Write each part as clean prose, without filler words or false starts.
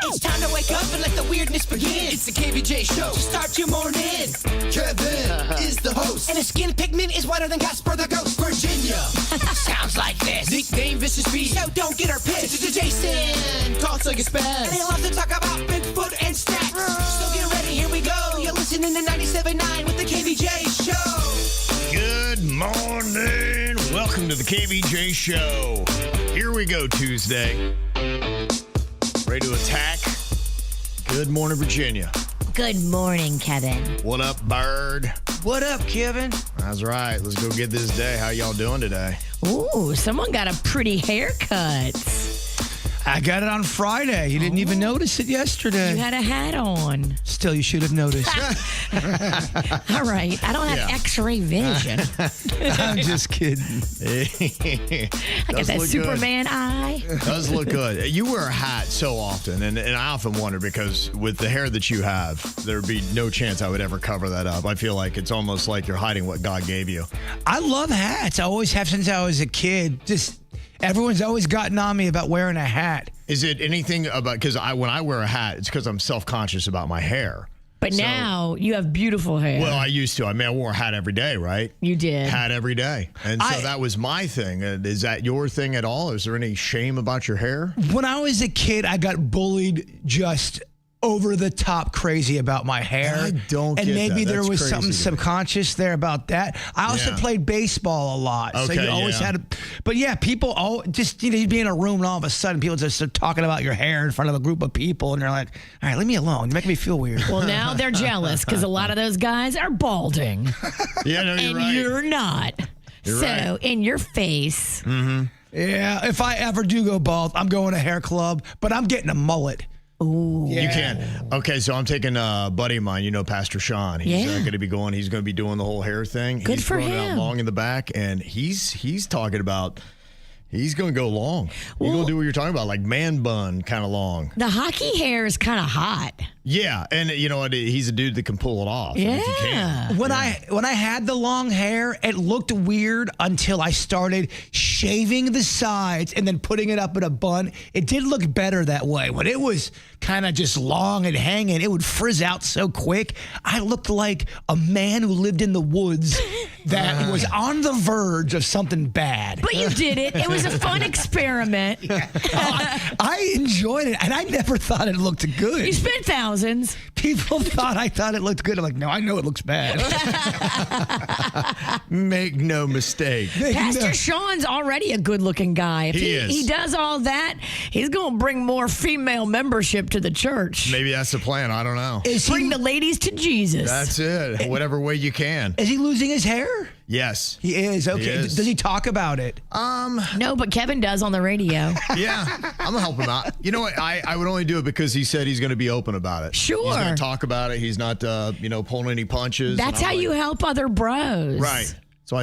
It's time to wake up and let the weirdness begin. It's the KVJ show. So start your morning. Kevin is the host. And his skin pigment is whiter than Casper the Ghost. Virginia sounds like this. Nickname Vicious Beast. So don't get her pissed. It's Jason. Talks like a spaz. And he loves to talk about Bigfoot and stats. So get ready, here we go. You're listening to 97.9 with the KVJ show. Good morning. Welcome to the KVJ show. Here we go, Tuesday. Ready to attack? Good morning, Virginia. Good morning, Kevin. What up, Bird? What up, Kevin? That's right. Let's go get this day. How y'all doing today? Ooh, someone got a pretty haircut. I got it on Friday. You didn't even notice it yesterday. You had a hat on. Still, you should have noticed. All right. I don't have X-ray vision. I'm just kidding. I got that Superman eye. Does look good. You wear a hat so often, and I often wonder because with the hair that you have, there'd be no chance I would ever cover that up. I feel like it's almost like you're hiding what God gave you. I love hats. I always have since I was a kid. Just everyone's always gotten on me about wearing a hat. Is it anything about, because when I wear a hat, it's because I'm self-conscious about my hair. But now you have beautiful hair. Well, I used to. I mean, I wore a hat every day, right? You did. Hat every day. And so that was my thing. Is that your thing at all? Is there any shame about your hair? When I was a kid, I got bullied just over the top crazy about my hair. I don't and get maybe that. there That's was crazy something to me. subconscious there about that. I also played baseball a lot. So Okay, you always had but yeah, people all just, you'd be in a room and all of a sudden people just start talking about your hair in front of a group of people and they're like, all right, leave me alone. You're making me feel weird. Well, now they're jealous because a lot of those guys are balding. Yeah, no, you're and right. you're not. You're so right. in your face. Mm-hmm. Yeah, if I ever do go bald, I'm going to hair club, but I'm getting a mullet. Ooh. Yeah. You can. Okay, so I'm taking a buddy of mine, Pastor Sean. He's going to be going. He's going to be doing the whole hair thing. Good he's for growing it out him. long in the back, and he's talking about he's going to go long. He's going to do what you're talking about, like man bun kind of long. The hockey hair is kind of hot. Yeah, and you know what? He's a dude that can pull it off. Yeah. If he can. When I had the long hair, it looked weird until I started shaving the sides and then putting it up in a bun. It did look better that way. When it was kind of just long and hanging, it would frizz out so quick. I looked like a man who lived in the woods that was on the verge of something bad. But you did it. It was a fun experiment. I enjoyed it, and I never thought it looked good. You spent thousands. People thought I thought it looked good. I'm like, no, I know it looks bad. Make no mistake. Pastor Sean's already a good-looking guy. If He is. He does all that, he's going to bring more female membership to the church. Maybe that's the plan. I don't know. Bring the ladies to Jesus. That's it. Whatever way you can. Is he losing his hair? Yes. He is. Okay. He is. Does he talk about it? No, but Kevin does on the radio. Yeah, I'm gonna help him out. You know what? I would only do it because he said he's going to be open about it. Sure. He's going to talk about it. He's not, pulling any punches. That's And how I'm you like, help other bros. Right. So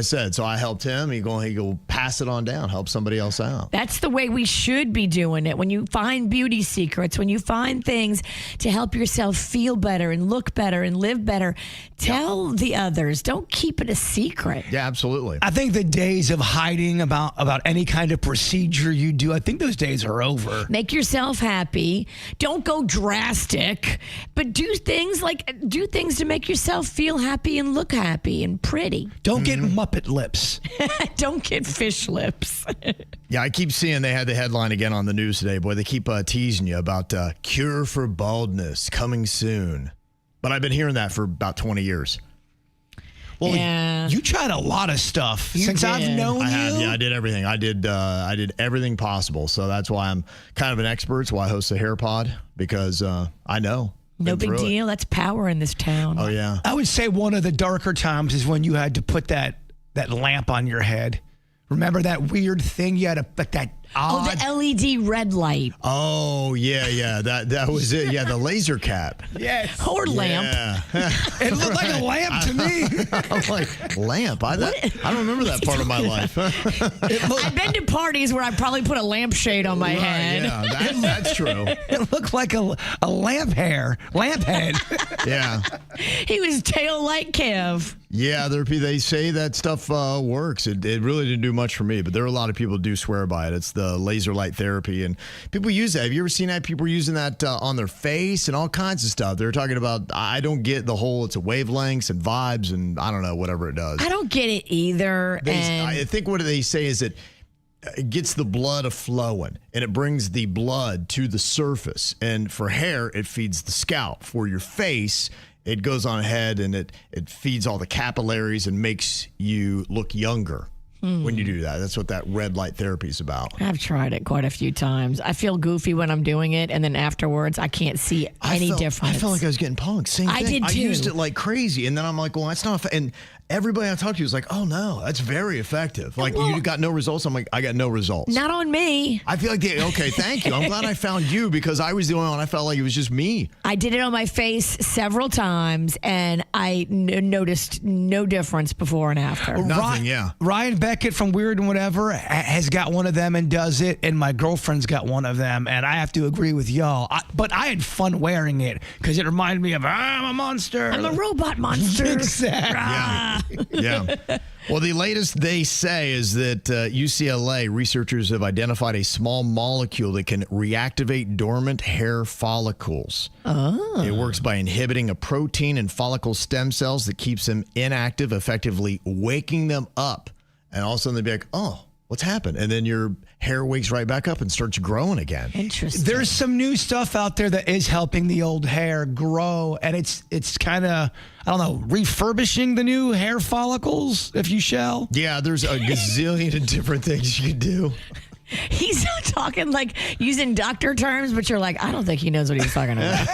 I helped him. He go pass it on down, help somebody else out. That's the way we should be doing it. When you find beauty secrets, when you find things to help yourself feel better and look better and live better, tell the others. Don't keep it a secret. Yeah, absolutely. I think the days of hiding about any kind of procedure you do, I think those days are over. Make yourself happy. Don't go drastic, but do things to make yourself feel happy and look happy and pretty. Don't get Muppet lips. Don't get fish lips. Yeah, I keep seeing they had the headline again on the news today. Boy, they keep teasing you about cure for baldness coming soon. But I've been hearing that for about 20 years. Well, Yeah. you tried a lot of stuff since did. I've known I you. have, yeah, I did everything. I did everything possible. So that's why I'm kind of an expert. That's why I host the Hair Pod, because I know. No Been big through it. deal. That's power in this town. Oh, yeah. I would say one of the darker times is when you had to put that lamp on your head. Remember that weird thing you had to put that Oh, odd... the LED red light. Oh, yeah. That was it. Yeah, the laser cap. Yes. Or lamp. Yeah. It looked like a lamp to me. I'm like, lamp? I don't remember that part of my life. I've been to parties where I probably put a lampshade on my head. Yeah, that's true. It looked like a lamp head. Yeah. He was tail light Kev. Yeah, they say that stuff works. It really didn't do much for me, but there are a lot of people who do swear by it. It's the laser light therapy. And people use that. Have you ever seen that? People are using that on their face and all kinds of stuff. They're talking about, I don't get the whole, it's a wavelengths and vibes and I don't know, whatever it does. I don't get it either. I think what they say is that it gets the blood flowing and it brings the blood to the surface. And for hair, it feeds the scalp. For your face, it goes on ahead and it feeds all the capillaries and makes you look younger when you do that. That's what that red light therapy is about. I've tried it quite a few times. I feel goofy when I'm doing it, and then afterwards, I can't see any difference. I felt like I was getting punked. Same thing. I did too. I used it like crazy, and then I'm like, well, that's not. And everybody I talked to was like, oh no, that's very effective. Like, you got no results. I'm like, I got no results. Not on me. I feel like, okay, thank you. I'm glad I found you because I was the only one I felt like it was just me. I did it on my face several times, and I noticed no difference before and after. Nothing, yeah. Ryan Beckett from Weird and Whatever has got one of them and does it, and my girlfriend's got one of them, and I have to agree with y'all. But I had fun wearing it because it reminded me of, I'm a monster. I'm a robot monster. Exactly. Yeah. Well, the latest they say is that UCLA researchers have identified a small molecule that can reactivate dormant hair follicles. Oh. It works by inhibiting a protein in follicle stem cells that keeps them inactive, effectively waking them up. And all of a sudden they'd be like, oh, what's happened? And then your hair wakes right back up and starts growing again. Interesting. There's some new stuff out there that is helping the old hair grow, and it's kind of, I don't know, refurbishing the new hair follicles, if you shall. Yeah, there's a gazillion of different things you can do. He's talking like using doctor terms, but you're like, I don't think he knows what he's talking about.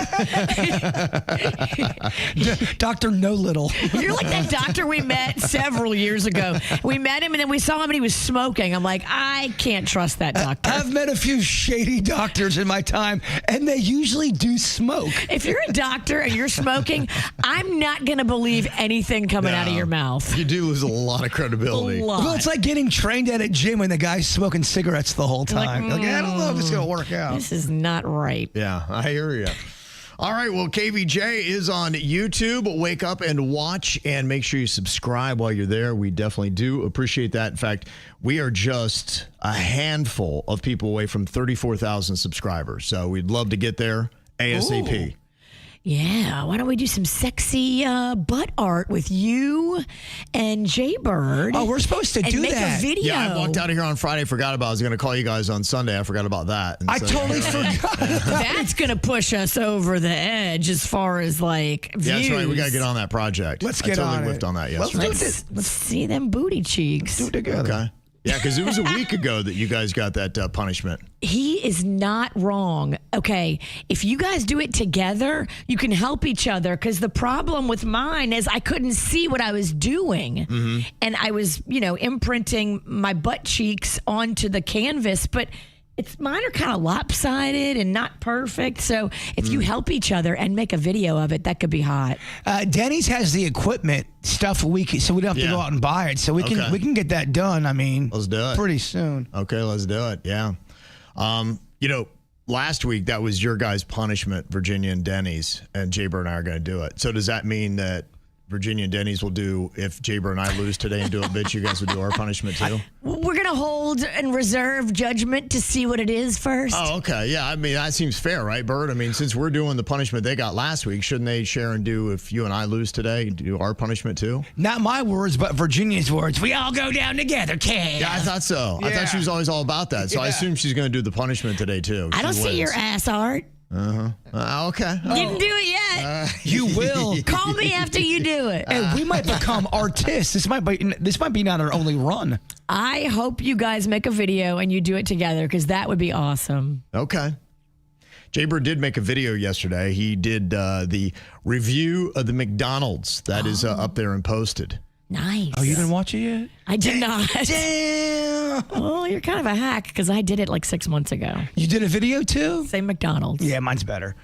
Dr. No Little. You're like that doctor we met several years ago. We met him and then we saw him and he was smoking. I'm like, I can't trust that doctor. I've met a few shady doctors in my time, and they usually do smoke. If you're a doctor and you're smoking, I'm not going to believe anything coming out of your mouth. You do lose a lot of credibility. A lot. Well, it's like getting trained at a gym when the guy's smoking cigarettes the whole time. Like, I don't know if it's going to work out. This is not right. Yeah, I hear you. All right, well, KVJ is on YouTube. Wake up and watch, and make sure you subscribe while you're there. We definitely do appreciate that. In fact, we are just a handful of people away from 34,000 subscribers. So we'd love to get there ASAP. Ooh. Yeah, why don't we do some sexy butt art with you and Jbird? Oh, we're supposed to do make that. a video. Yeah, I walked out of here on Friday. Forgot about it. I was going to call you guys on Sunday. I forgot about that. And I totally forgot. That's going to push us over the edge as far as like views. Yeah, that's right. We got to get on that project. Let's get I totally on whiffed it. on that Let's yesterday. Let's see them booty cheeks. Do it together. Okay. Yeah, because it was a week ago that you guys got that punishment. He is not wrong. Okay, if you guys do it together, you can help each other, because the problem with mine is I couldn't see what I was doing. Mm-hmm. And I was, imprinting my butt cheeks onto the canvas, but mine are kind of lopsided and not perfect. So if you help each other and make a video of it, that could be hot. Denny's has the equipment stuff so we don't have to go out and buy it. So we can get that done. I mean, let's do it pretty soon. Okay, let's do it. Yeah. Last week that was your guys' punishment, Virginia and Denny's, and Jbird and I are going to do it. So does that mean that Virginia and Denny's will do, if Jbird and I lose today and do a bitch, you guys will do our punishment too? We're going to hold and reserve judgment to see what it is first. Oh, okay. Yeah, I mean, that seems fair, right, Bird? I mean, since we're doing the punishment they got last week, shouldn't they share and do, if you and I lose today, do our punishment too? Not my words, but Virginia's words. We all go down together, kid. Yeah, I thought so. Yeah. I thought she was always all about that. So I assume she's going to do the punishment today too. I don't see your ass, Art. Okay. Didn't do it yet. You will. Call me after you do it. And we might become artists. This might be not our only run. I hope you guys make a video and you do it together, because that would be awesome. Okay. Jbird did make a video yesterday. He did the review of the McDonald's that is up there and posted. Nice. Oh, you didn't watch it yet? I did not. Damn. Well, you're kind of a hack, because I did it like 6 months ago. You did a video too? Same McDonald's. Yeah, mine's better.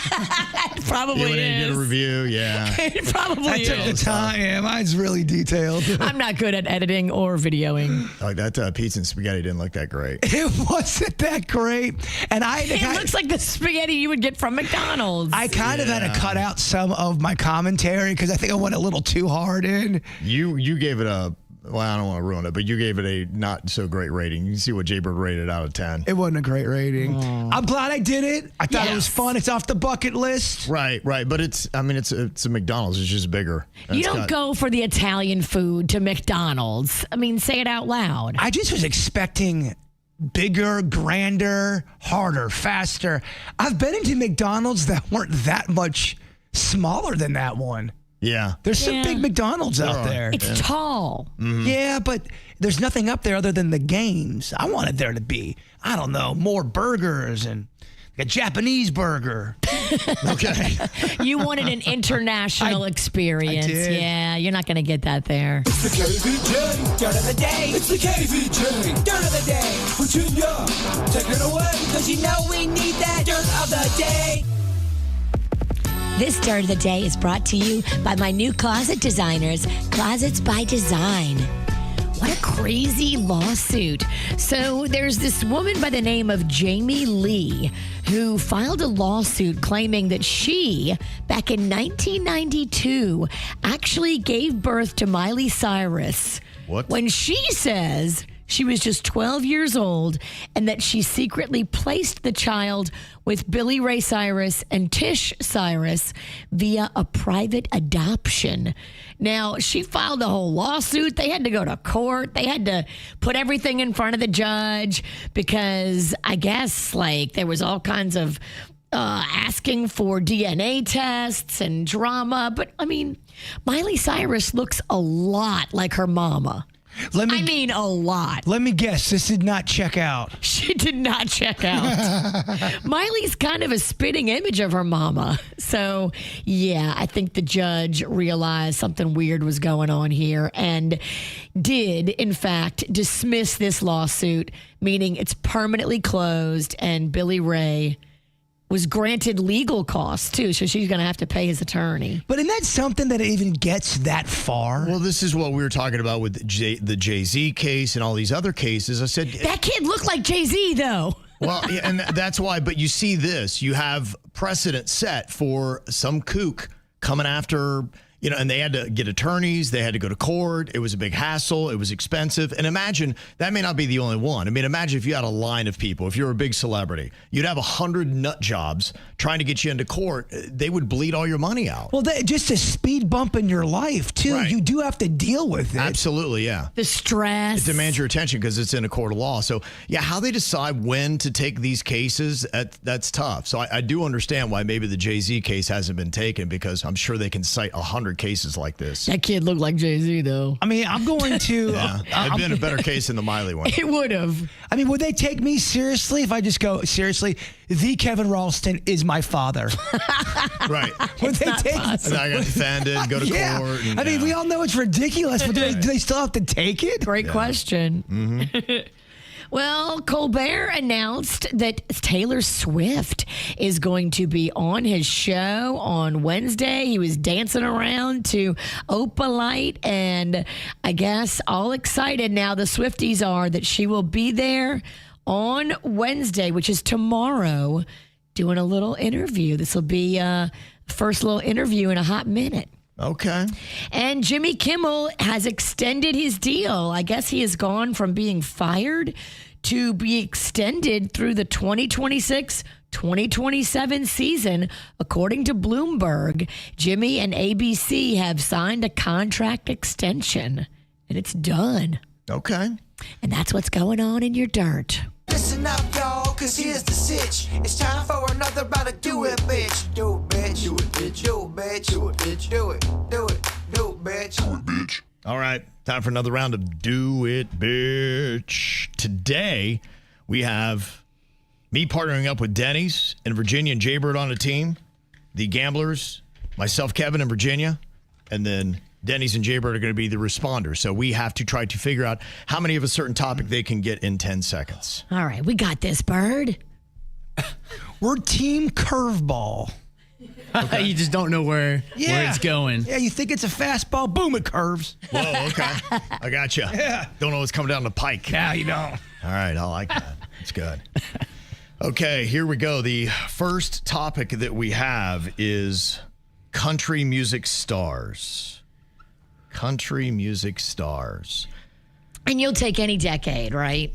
It probably you did a review, yeah. It probably I took the time. Yeah, mine's really detailed. I'm not good at editing or videoing. Like that pizza and spaghetti didn't look that great. It wasn't that great. And it looks like the spaghetti you would get from McDonald's. I kind of had to cut out some of my commentary because I think I went a little too hard in. You gave it a well, I don't want to ruin it, but you gave it a not so great rating. You can see what Jbird rated out of 10. It wasn't a great rating. I'm glad I did it. I thought it was fun. It's off the bucket list. Right. But it's a McDonald's. It's just bigger. You don't go for the Italian food to McDonald's. I mean, say it out loud. I just was expecting bigger, grander, harder, faster. I've been into McDonald's that weren't that much smaller than that one. Yeah. There's some big McDonald's out there. It's tall. Mm-hmm. Yeah, but there's nothing up there other than the games. I wanted there to be, I don't know, more burgers and a Japanese burger. Okay. You wanted an international experience. I did. Yeah, you're not going to get that there. It's the KVJ dirt of the day. It's the KVJ dirt of the day. Virginia, take it away, because you know we need that dirt of the day. This Dirt of the Day is brought to you by my new closet designers, Closets by Design. What a crazy lawsuit. So there's this woman by the name of Jamie Lee who filed a lawsuit claiming that she, back in 1992, actually gave birth to Miley Cyrus. What? When she says she was just 12 years old and that she secretly placed the child with Billy Ray Cyrus and Tish Cyrus via a private adoption. Now, she filed a whole lawsuit. They had to go to court. They had to put everything in front of the judge because I guess there was all kinds of asking for DNA tests and drama. But I mean, Miley Cyrus looks a lot like her mama. A lot. Let me guess, this did not check out. She did not check out. Miley's kind of a spitting image of her mama. So, yeah, I think the judge realized something weird was going on here and did, in fact, dismiss this lawsuit, meaning it's permanently closed, and Billy Ray was granted legal costs, too, so she's going to have to pay his attorney. But isn't that something that even gets that far? Well, this is what we were talking about with the Jay-Z case and all these other cases. I said... That kid looked like Jay-Z, though. Well, yeah, and that's why. But you see this. You have precedent set for some kook coming after... and they had to get attorneys. They had to go to court. It was a big hassle. It was expensive. And imagine, that may not be the only one. I mean, imagine if you had a line of people. If you're a big celebrity, you'd have 100 nut jobs trying to get you into court. They would bleed all your money out. Well, just a speed bump in your life, too. Right. You do have to deal with it. Absolutely, yeah. The stress. It demands your attention because it's in a court of law. So, yeah, how they decide when to take these cases, that's tough. So I do understand why maybe the Jay-Z case hasn't been taken, because I'm sure they can cite 100 cases like this. That kid looked like Jay-Z, though. I mean, I'm going to... Yeah, it'd been a better case than the Miley one. It would have. I mean, would they take me seriously if I just go, seriously, the Kevin Ralston is my father? Right. Would they take me? And I got defended, go to court. And, I mean, we all know it's ridiculous, but do they still have to take it? Great question. Mm-hmm. Well, Colbert announced that Taylor Swift is going to be on his show on Wednesday. He was dancing around to Opalite, and I guess all excited now the Swifties are that she will be there on Wednesday, which is tomorrow, doing a little interview. This will be first little interview in a hot minute. Okay. And Jimmy Kimmel has extended his deal. I guess he has gone from being fired to be extended through the 2026-2027 season. According to Bloomberg, Jimmy and ABC have signed a contract extension, and it's done. Okay. And that's what's going on in your dirt. Listen up, y'all, cause here's the sitch. It's time for another round of do it, bitch. Do it, bitch. Do it, bitch. Do it, bitch. Do it, bitch. Do it. Do it. Do it, bitch. Do it, bitch. All right. Time for another round of Do It, Bitch. Today, we have me partnering up with Denny's and Virginia and Jbird on a team. The Gamblers, myself, Kevin, and Virginia. And then Denny's and Jbird are going to be the responders. So we have to try to figure out how many of a certain topic they can get in 10 seconds. All right, we got this, Bird. We're Team Curveball. Okay. You just don't know where it's going. Yeah, you think it's a fastball, boom, it curves. Whoa, okay. I got you. Yeah. Don't know what's coming down the pike. Yeah, you know. All right, I like that. It's good. Okay, here we go. The first topic that we have is country music stars. country music stars. And you'll take any decade, right?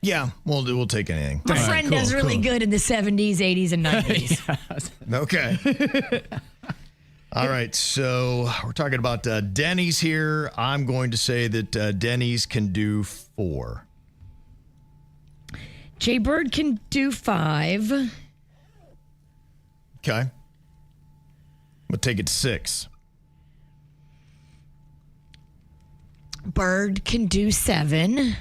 Yeah, we'll take anything. My friend does really good in the 70s, 80s, and 90s. Okay. All right, so we're talking about Denny's here. I'm going to say that Denny's can do 4. Jbird can do 5. Okay. We'll take it to 6. Bird can do 7.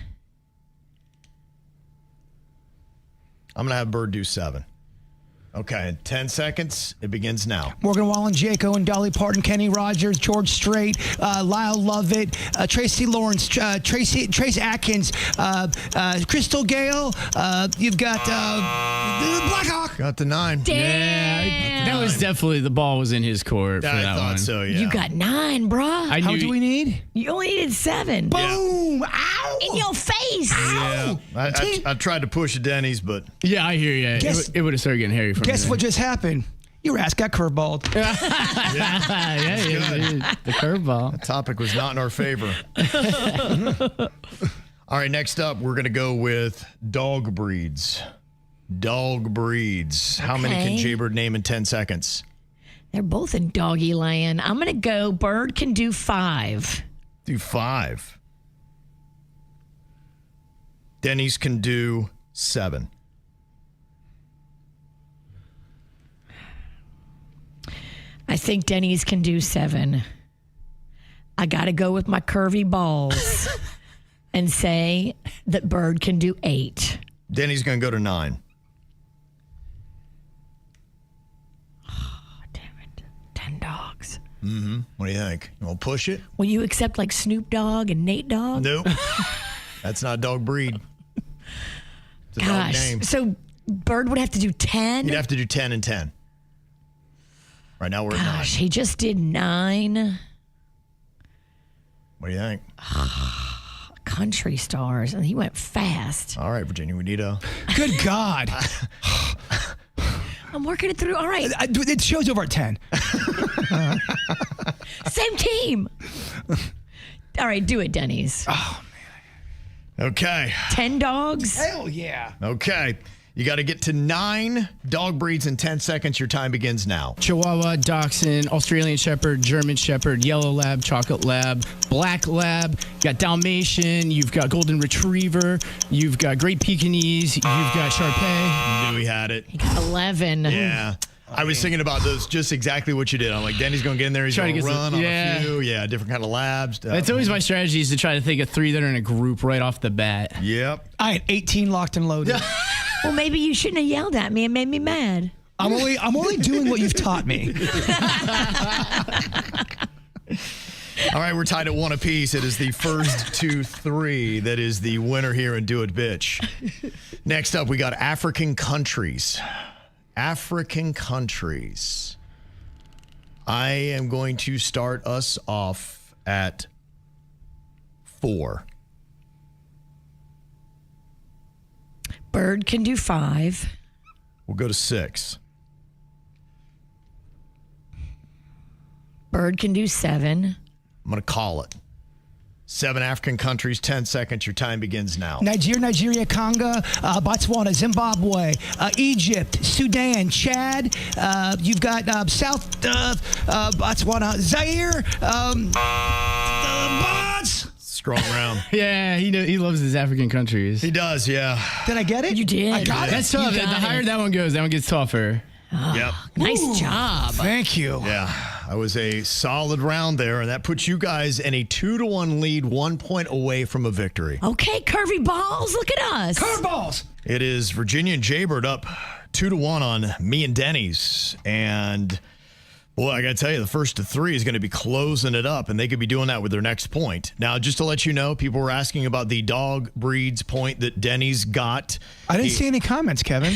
I'm going to have Bird do 7. Okay, 10 seconds. It begins now. Morgan Wallen, Jayco, and Dolly Parton, Kenny Rogers, George Strait, Lyle Lovett, Tracy Lawrence, Trace Atkins, Crystal Gale. You've got Blackhawk. Got the 9. Damn. That was definitely the ball was in his court for I that thought one. so, yeah. You got 9, bruh. How do we need? You only needed 7. Boom! Ow! In your face. Yeah. I tried to push Denny's, but Yeah, I hear you. Guess- It would have started getting hairy for me. Guess what just happened? Your ass got curveballed. yeah, the curveball. the topic was not in our favor. All right, next up, we're going to go with dog breeds. Dog breeds. How many can Okay. Jbird name in 10 seconds? They're both in doggy land. I'm going to go Bird can do 5. Do 5. Denny's can do 7. I think Denny's can do 7. I got to go with my curvy balls and say that Bird can do 8. Denny's going to go to 9. Damn it. 10 dogs. What do you think? You want to push it? Will you accept like Snoop Dogg and Nate Dogg? Nope. That's not a dog breed. It's a dog Gosh. name. So Bird would have to do 10? You'd have to do 10 and 10. Right now we're at 9. Gosh, he just did 9 What do you think? country stars, and he went fast. All right, Virginia, we need a... Good God. I'm working it through. All right, It shows over at 10. same team. All right, do it, Denny's. Okay. 10 dogs. Hell yeah. Okay. You got to get to 9 dog breeds in 10 seconds. Your time begins now. Chihuahua, Dachshund, Australian Shepherd, German Shepherd, Yellow Lab, Chocolate Lab, Black Lab. You got Dalmatian. You've got Golden Retriever. You've got Great Pekingese. You've got Shar-Pei. Knew he had it. He got 11. Yeah. I was thinking about those, just exactly what you did. I'm like, Denny's going to get in there. He's Try to going to get run some- on yeah. a few. Yeah, different kind of labs. That's always my strategy is to try to think of 3 that are in a group right off the bat. Yep. I had 18 locked and loaded. Well, maybe you shouldn't have yelled at me and made me mad. I'm only doing what you've taught me. All right, we're tied at 1 apiece. It is the first 2, 3 that is the winner here in Do It Bitch. Next up, we got African countries. African countries. I am going to start us off at 4. Bird can do 5. We'll go to 6. Bird can do 7. I'm going to call it. 7 African countries, 10 seconds. Your time begins now. Nigeria, Congo, Botswana, Zimbabwe, Egypt, Sudan, Chad. You've got South Botswana, Zaire, Bots. Strong round. Yeah, he loves his African countries. He does, yeah. Did I get it? You did. I got it. That's tough. You The got higher it. that one goes, that one gets tougher. Yep. Nice job. Thank you. Yeah, that was a solid round there, and that puts you guys in a 2-1 lead, 1 point away from a victory. Okay, curvy balls, look at us. Curveballs. It is Virginia and Jbird up 2-1 on me and Denny's, and boy, I got to tell you, the first to 3 is going to be closing it up, and they could be doing that with their next point. Now, just to let you know, people were asking about the dog breeds point that Denny's got. I didn't see any comments, Kevin.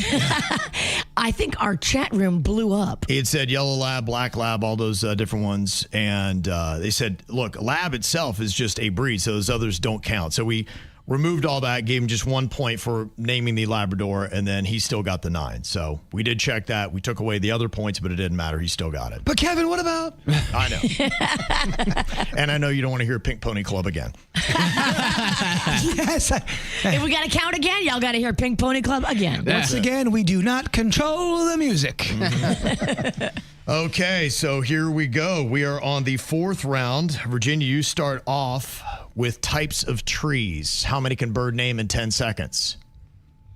I think our chat room blew up. It said yellow lab, black lab, all those different ones. And they said, look, lab itself is just a breed, so those others don't count. So we removed all that, gave him just 1 point for naming the Labrador, and then he still got the 9. So we did check that. We took away the other points, but it didn't matter. He still got it. But Kevin, what about? I know. And I know you don't want to hear Pink Pony Club again. Yes. If we got to count again, y'all got to hear Pink Pony Club again. Once again, we do not control the music. Okay, so here we go. We are on the 4th round. Virginia, you start off with types of trees. How many can Bird name in 10 seconds?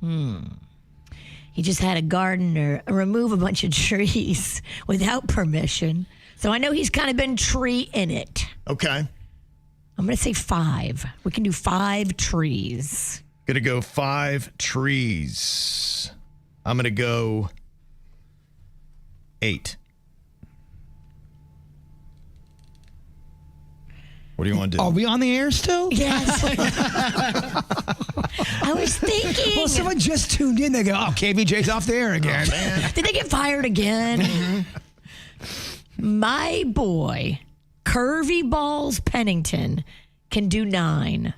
He just had a gardener remove a bunch of trees without permission. So I know he's kind of been tree in it. Okay. I'm going to say 5. We can do 5 trees. Gonna go 5 trees. I'm gonna go 8. What do you want to do? Are we on the air still? Yes. I was thinking. Well, someone just tuned in. They go, oh, KVJ's off the air again. Did they get fired again? My boy, Curvy Balls Pennington, can do 9.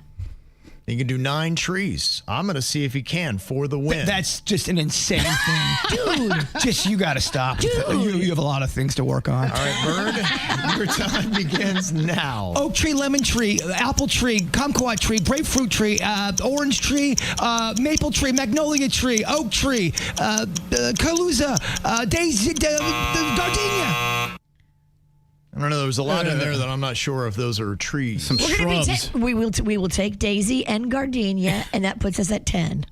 He can do 9 trees. I'm going to see if he can for the win. That's just an insane thing. Dude. Just, you got to stop. Dude. You have a lot of things to work on. All right, Bird, your time begins now. Oak tree, lemon tree, apple tree, kumquat tree, grapefruit tree, orange tree, maple tree, magnolia tree, oak tree, Kaluza, daisy, gardenia. I don't know. There's a lot in there that I'm not sure if those are trees. Some We're gonna shrubs. we will take Daisy and Gardenia, and that puts us at 10.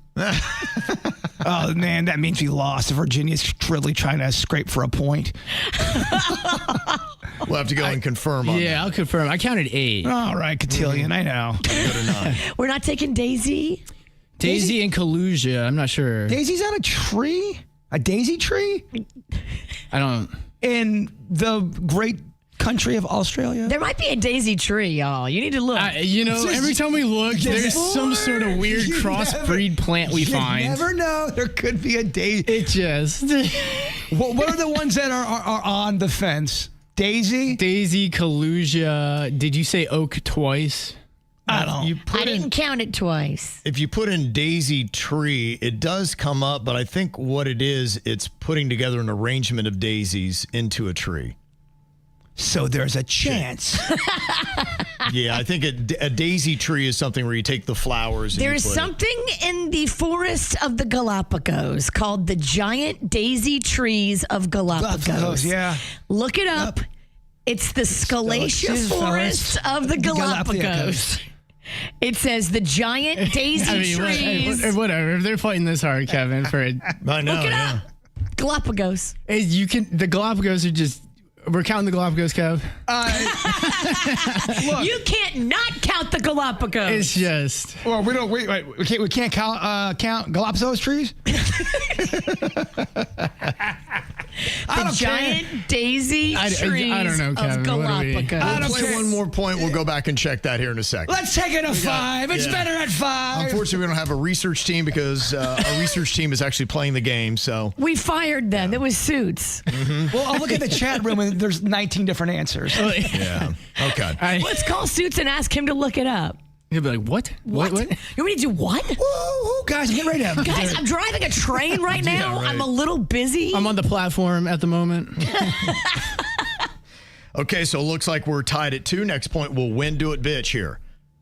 Oh, man, that means we lost. Virginia's really trying to scrape for a point. We'll have to go and confirm on Yeah, I'll confirm. I counted 8. All right, Cotillion, I know. that. Good or not. We're not taking Daisy. Daisy and Kalusia. I'm not sure. Daisy's on a tree? A daisy tree? I don't. In the great country of Australia? There might be a Daisy tree, y'all. You need to look. Every time we look, there's some sort of weird You crossbreed plant we you find. never know. There could be a daisy. It just. What are the ones that are on the fence? Daisy? Daisy, Kalusia. Did you say oak twice? I don't. You I put in, didn't count it twice. if you put in Daisy tree, it does come up, but I think what it is, it's putting together an arrangement of daisies into a tree. So there's a chance. Yeah, I think a daisy tree is something where you take the flowers. And There's you put it- something in the forest of the Galapagos called the giant daisy trees of Galapagos. Yeah. Look it up. It's the Scalatia Scalaceous forest of the Galapagos. It says the giant daisy trees. Whatever. If they're fighting this hard, Kevin, for it, I know. Look it Yeah. up. Galapagos. you can. The Galapagos are just. We're counting the Galapagos, Kev. You can't not count the Galapagos. It's just. Well, we don't. Wait. We can't count Galapagos trees. the giant daisy trees I don't know, Kevin. of What do we- Galapagos. We'll play one more point. We'll go back and check that here in a second. Let's take it to 5. It's yeah. better at 5. Unfortunately, we don't have a research team because our research team is actually playing the game. So We fired them. It was Suits. Well, I'll look at the chat room and there's 19 different answers. yeah, okay. Let's call Suits and ask him to look it up. He'll be like, what? What? You want me to do what? Woo, guys, get ready to Guys, I'm driving a train right now. right. I'm a little busy. I'm on the platform at the moment. Okay, so it looks like we're tied at 2. Next point, we'll win, do it, bitch here.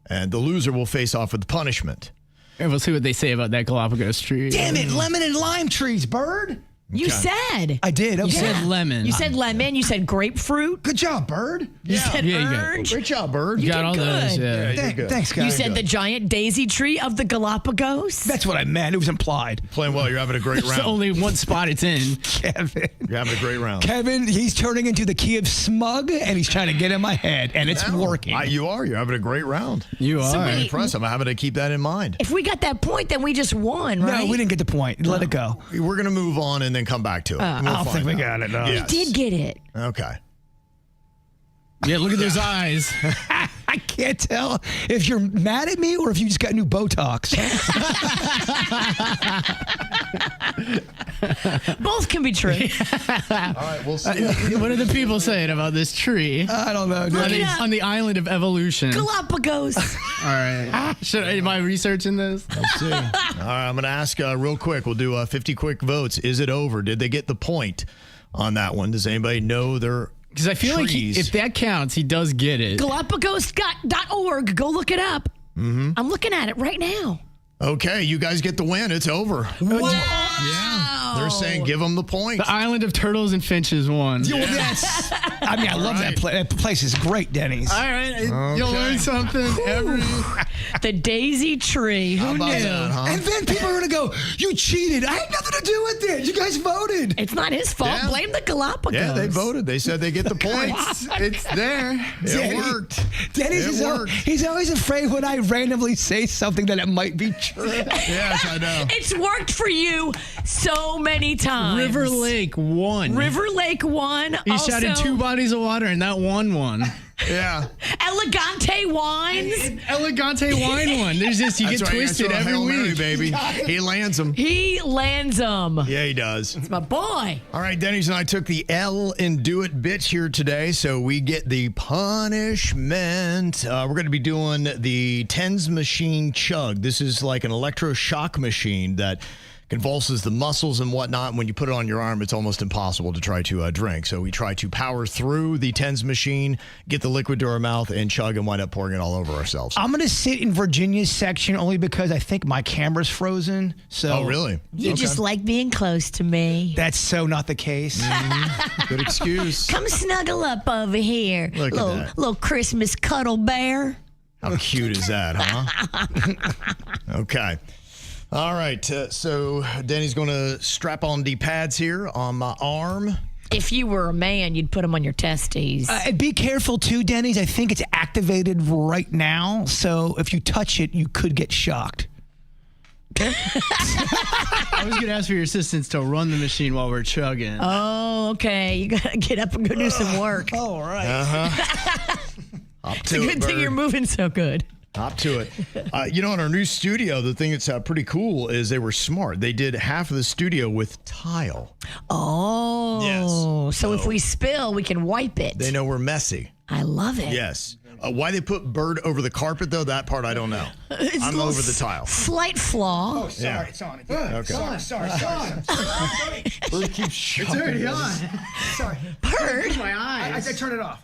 And the loser will face off with the punishment. And we'll see what they say about that Galapagos tree. Damn it, lemon and lime trees, Bird. You said. I did. Okay. You said lemon. You said lemon. You said grapefruit. Good job, Bird. You said Yeah, you got it. orange. Great job, Bird. You got all did those. good. Yeah. you did good. Thanks, guys. You said the giant daisy tree of the Galapagos. That's what I meant. It was implied. Playing well. You're having a great It's round. only one spot it's in. Kevin. You're having a great round. Kevin, he's turning into the key of smug, and he's trying to get in my head, and it's working. You are. You're having a great round. You are. wait. Impressive. I'm having to keep that in mind. If we got that point, then we just won, right? No, we didn't get the point. Let it go. We're going to move on and then come back to it. I don't think we got it, no. Yes. Did get it. Okay. Yeah, look at those eyes. I can't tell if you're mad at me or if you just got new Botox. Both can be true. All right, we'll see. What are the people saying about this tree? I don't know. Look Dude. it up. On the island of evolution. Galapagos. All right. Am I researching this? Let's see. All right, I'm going to ask real quick. We'll do 50 quick votes. Is it over? Did they get the point on that one? Does anybody know their Because I feel trees? like if that counts, he does get it. Galapagos.org. Go look it up. Mm-hmm. I'm looking at it right now. Okay, you guys get the win. It's over. Wow. They're saying give them the point. The island of turtles and finches won. Well, that's. I mean, I love that place. That place is great, Denny's. All right. You'll learn something every. The daisy tree. Who How about knew? that, huh? And then people are going to go, you cheated. I had nothing to do with it. You guys voted. It's not his fault. Yeah. Blame the Galapagos. Yeah, they voted. They said they get the points. It's there. It worked. Denny's he's always afraid when I randomly say something that it might be true. Yes, I know. It's worked for you so many times. River Lake won. River Lake won. He also, shot in 2 bodies of water, and that one won. Yeah. Elegante Wines. Elegante wine won. There's just you That's get right, twisted that's right. every Hail Mary, week. baby. He lands them. He lands them. Yeah, he does. My boy. All right, Denny's and I took the L and Do It bits here today, so we get the punishment. We're going to be doing the TENS machine Chug. This is like an electroshock machine that convulses the muscles and whatnot. When you put it on your arm, it's almost impossible to try to drink. So we try to power through the TENS machine, get the liquid to our mouth, and chug and wind up pouring it all over ourselves. I'm going to sit in Virginia's section only because I think my camera's frozen. So Oh, really? You just like being close to me. That's so not the case. Good excuse. Come snuggle up over here. Look at that. Little Christmas cuddle bear. How cute is that, huh? Okay. All right. So Danny's going to strap on the pads here on my arm. If you were a man, you'd put them on your testes. And be careful too, Denny's. I think it's activated right now. So if you touch it, you could get shocked. I was going to ask for your assistance to run the machine while we're chugging. Oh, okay. You got to get up and go do some work. All right. Up It's a good thing you're moving so good. Hop to it. In our new studio, the thing that's pretty cool is they were smart. They did half of the studio with tile. Oh. Yes. So if we spill, we can wipe it. They know we're messy. I love it. Yes. Why they put Bird over the carpet, though, that part I don't know. It's a I'm little over the tile. Slight flaw. Sorry, Yeah. it's on again. Okay. Sorry. Bird keeps shoving this. Sorry. Bird. My eyes. I turned it off.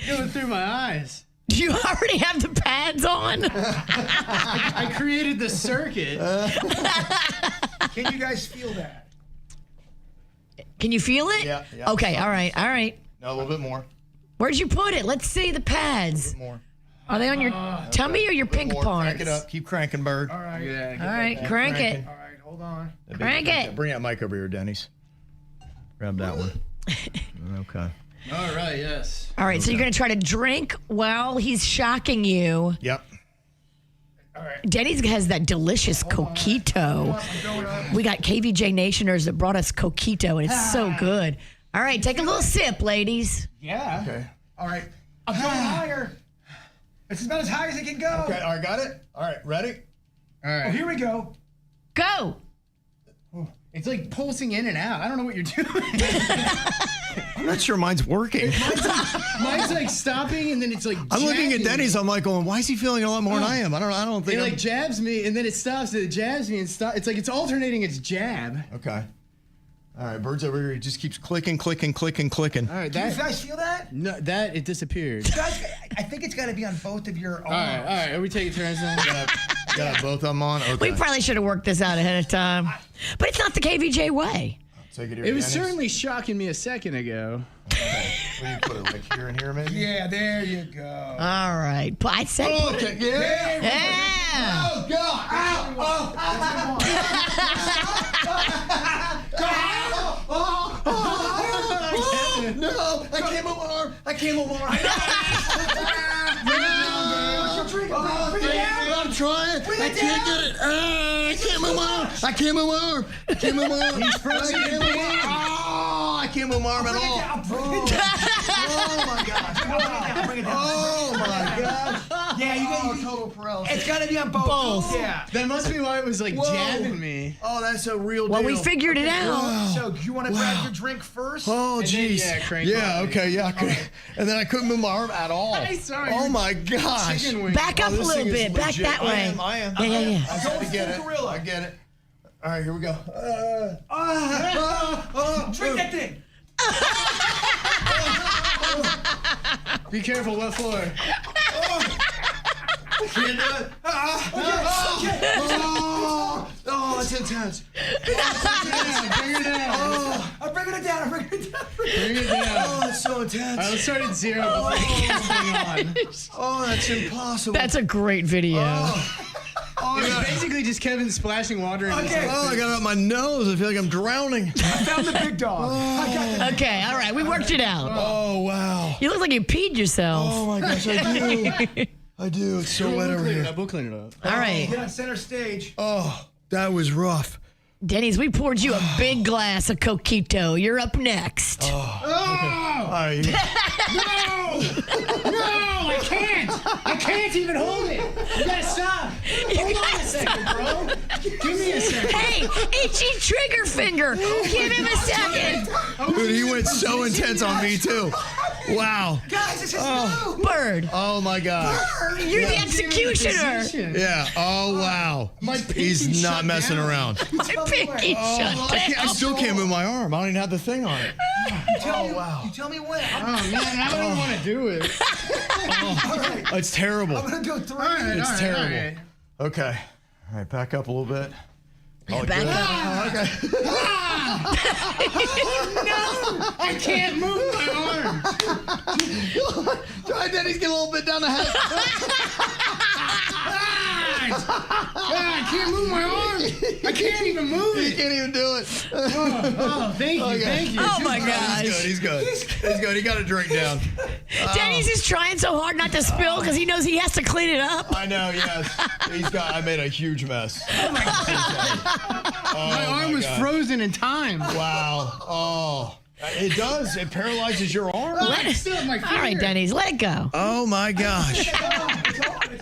Going through my eyes. Do you already have the pads on? I created the circuit. Can you guys feel that? Can you feel it? Yeah. Okay, all right. No, a little bit more. Where'd you put it? Let's see the pads. More. Are they on your tummy or your pink More. parts? Crank it up. Keep cranking, Bird. All right. All right, crank it. All right, hold on. Crank it. Bring that mic over here, Denny's. Grab that one. Okay. All right, yes. All right, so you're going to try to drink while he's shocking you. Yep. Denny's has that delicious coquito. We got KVJ Nationers that brought us coquito, and it's so good. All right, take a little sip, ladies. Yeah. Okay. All right. I'm going higher. It's about as high as it can go. Okay. All right. Got it. All right. Ready? All right. Oh, here we go. Go. It's like pulsing in and out. I don't know what you're doing. I'm not sure mine's working. Mine's like stopping and then it's like I'm looking at jabbing Denny's. I'm like going, why is he feeling a lot more than I am? I don't think. It I'm... like jabs me and then it stops and it jabs me and stops. It's like it's alternating its jab. Okay. All right. Bird's over here. He just keeps clicking. All right, Do you that guys feel that? no, that it disappeared. Guys, I think it's got to be on both of your arms. All right. Are we taking turns now? Got both of them on. Okay. We probably should have worked this out ahead of time. But it's not the KVJ way. Take it here. It was Denny's. certainly shocking me a second ago. Where do you put it? Like here and here, maybe. Yeah, there you go. All right. I say Oh, put it. okay. Yeah. Yeah. Oh God! Ow! Oh! No! I can't move my arm. I can't move my arm. I'm trying. I can't get it. I can't move my arm. I can't move my arm. I can't move my arm. He's frozen. I can't move my arm at all. Oh my gosh. Bring it down. Oh my gosh. Yeah, you got total paralysis. It's gotta be on both. Yeah. That must be why it was like Whoa. jabbing me. Oh, that's a real deal. Well, we figured it out. So, do you want to grab your drink first? Oh, And then, jeez. yeah, crank Yeah, body. okay, yeah. I could, and then I couldn't move my arm at all. I saw Oh your my gosh. chicken wing. Back up a this little thing is bit. Back legit. that way. I am. Yeah, yeah, yeah. I got to get it. Gorilla. I get it. All right, here we go. Drink that thing. Be careful, wet floor. Can't do it. Oh, it's intense. Bring her down. I'm bringing it down. I'm bringing it down. Bring it down. Oh, it's so intense. I was starting 0 before the thing on. Oh, that's impossible. That's a great video. Oh, It was basically just Kevin splashing water in his Okay. face. I got it up my nose. I feel like I'm drowning. I found the big dog. I got the Okay, all right. We worked it out. Oh, wow. You look like you peed yourself. Oh, my gosh, I do. I do. It's so wet over here. We'll clean it up. All right. Get on center stage. Oh, that was rough. Denny's, we poured you a big glass of Coquito. You're up next. All right. No, I can't. I can't even hold it. You gotta stop. Hold on a second, bro. Give me a second. Hey, itchy trigger finger. Give him a second. Dude, he went so intense on me, too. Wow. Guys, this is new. Bird, Oh, my God. you're the executioner. Yeah. Oh, wow. He's pinky not shut messing down. around. My pinky shut I down. still can't move my arm. I don't even have the thing on it. You tell me when. Oh man, I don't want to do it. It's terrible. I'm gonna go 3. It's terrible. Okay. All right, back up a little bit. Oh, Back good. up. I can't move my arm. Try Denny's get a little bit down the head. I can't move my arm. I can't even move He it. can't even do it. Oh, thank you, thank you. Oh my He's gosh. good. He's good. He's good. He got a drink down. Denny's is trying so hard not to spill because he knows he has to clean it up. I know. Yes. I made a huge mess. My arm was frozen in time. Wow. Oh. It does. It paralyzes your arm. Let it, still have my all right, finger. Denny's, let it go. Oh my gosh.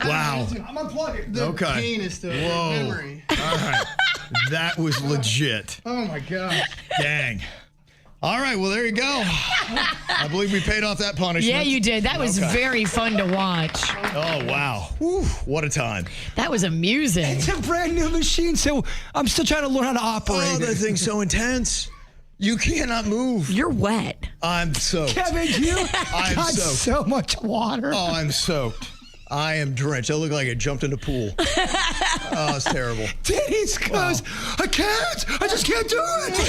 Wow. I'm unplugging. The Okay. pain is still Whoa. memory. All right. That was legit. Oh my gosh. Dang. All right. Well, there you go. I believe we paid off that punishment. Yeah, you did. That was very fun to watch. Oh, wow. Whew, what a time. That was amusing. It's a brand new machine, so I'm still trying to learn how to operate Oh, that it. thing's so intense. You cannot move. You're wet. I'm soaked. Kevin, you I'm got soaked. so much water. Oh, I'm soaked. I am drenched. I look like I jumped in a pool. Oh, it's terrible. Denny's goes, I can't. I just can't do it.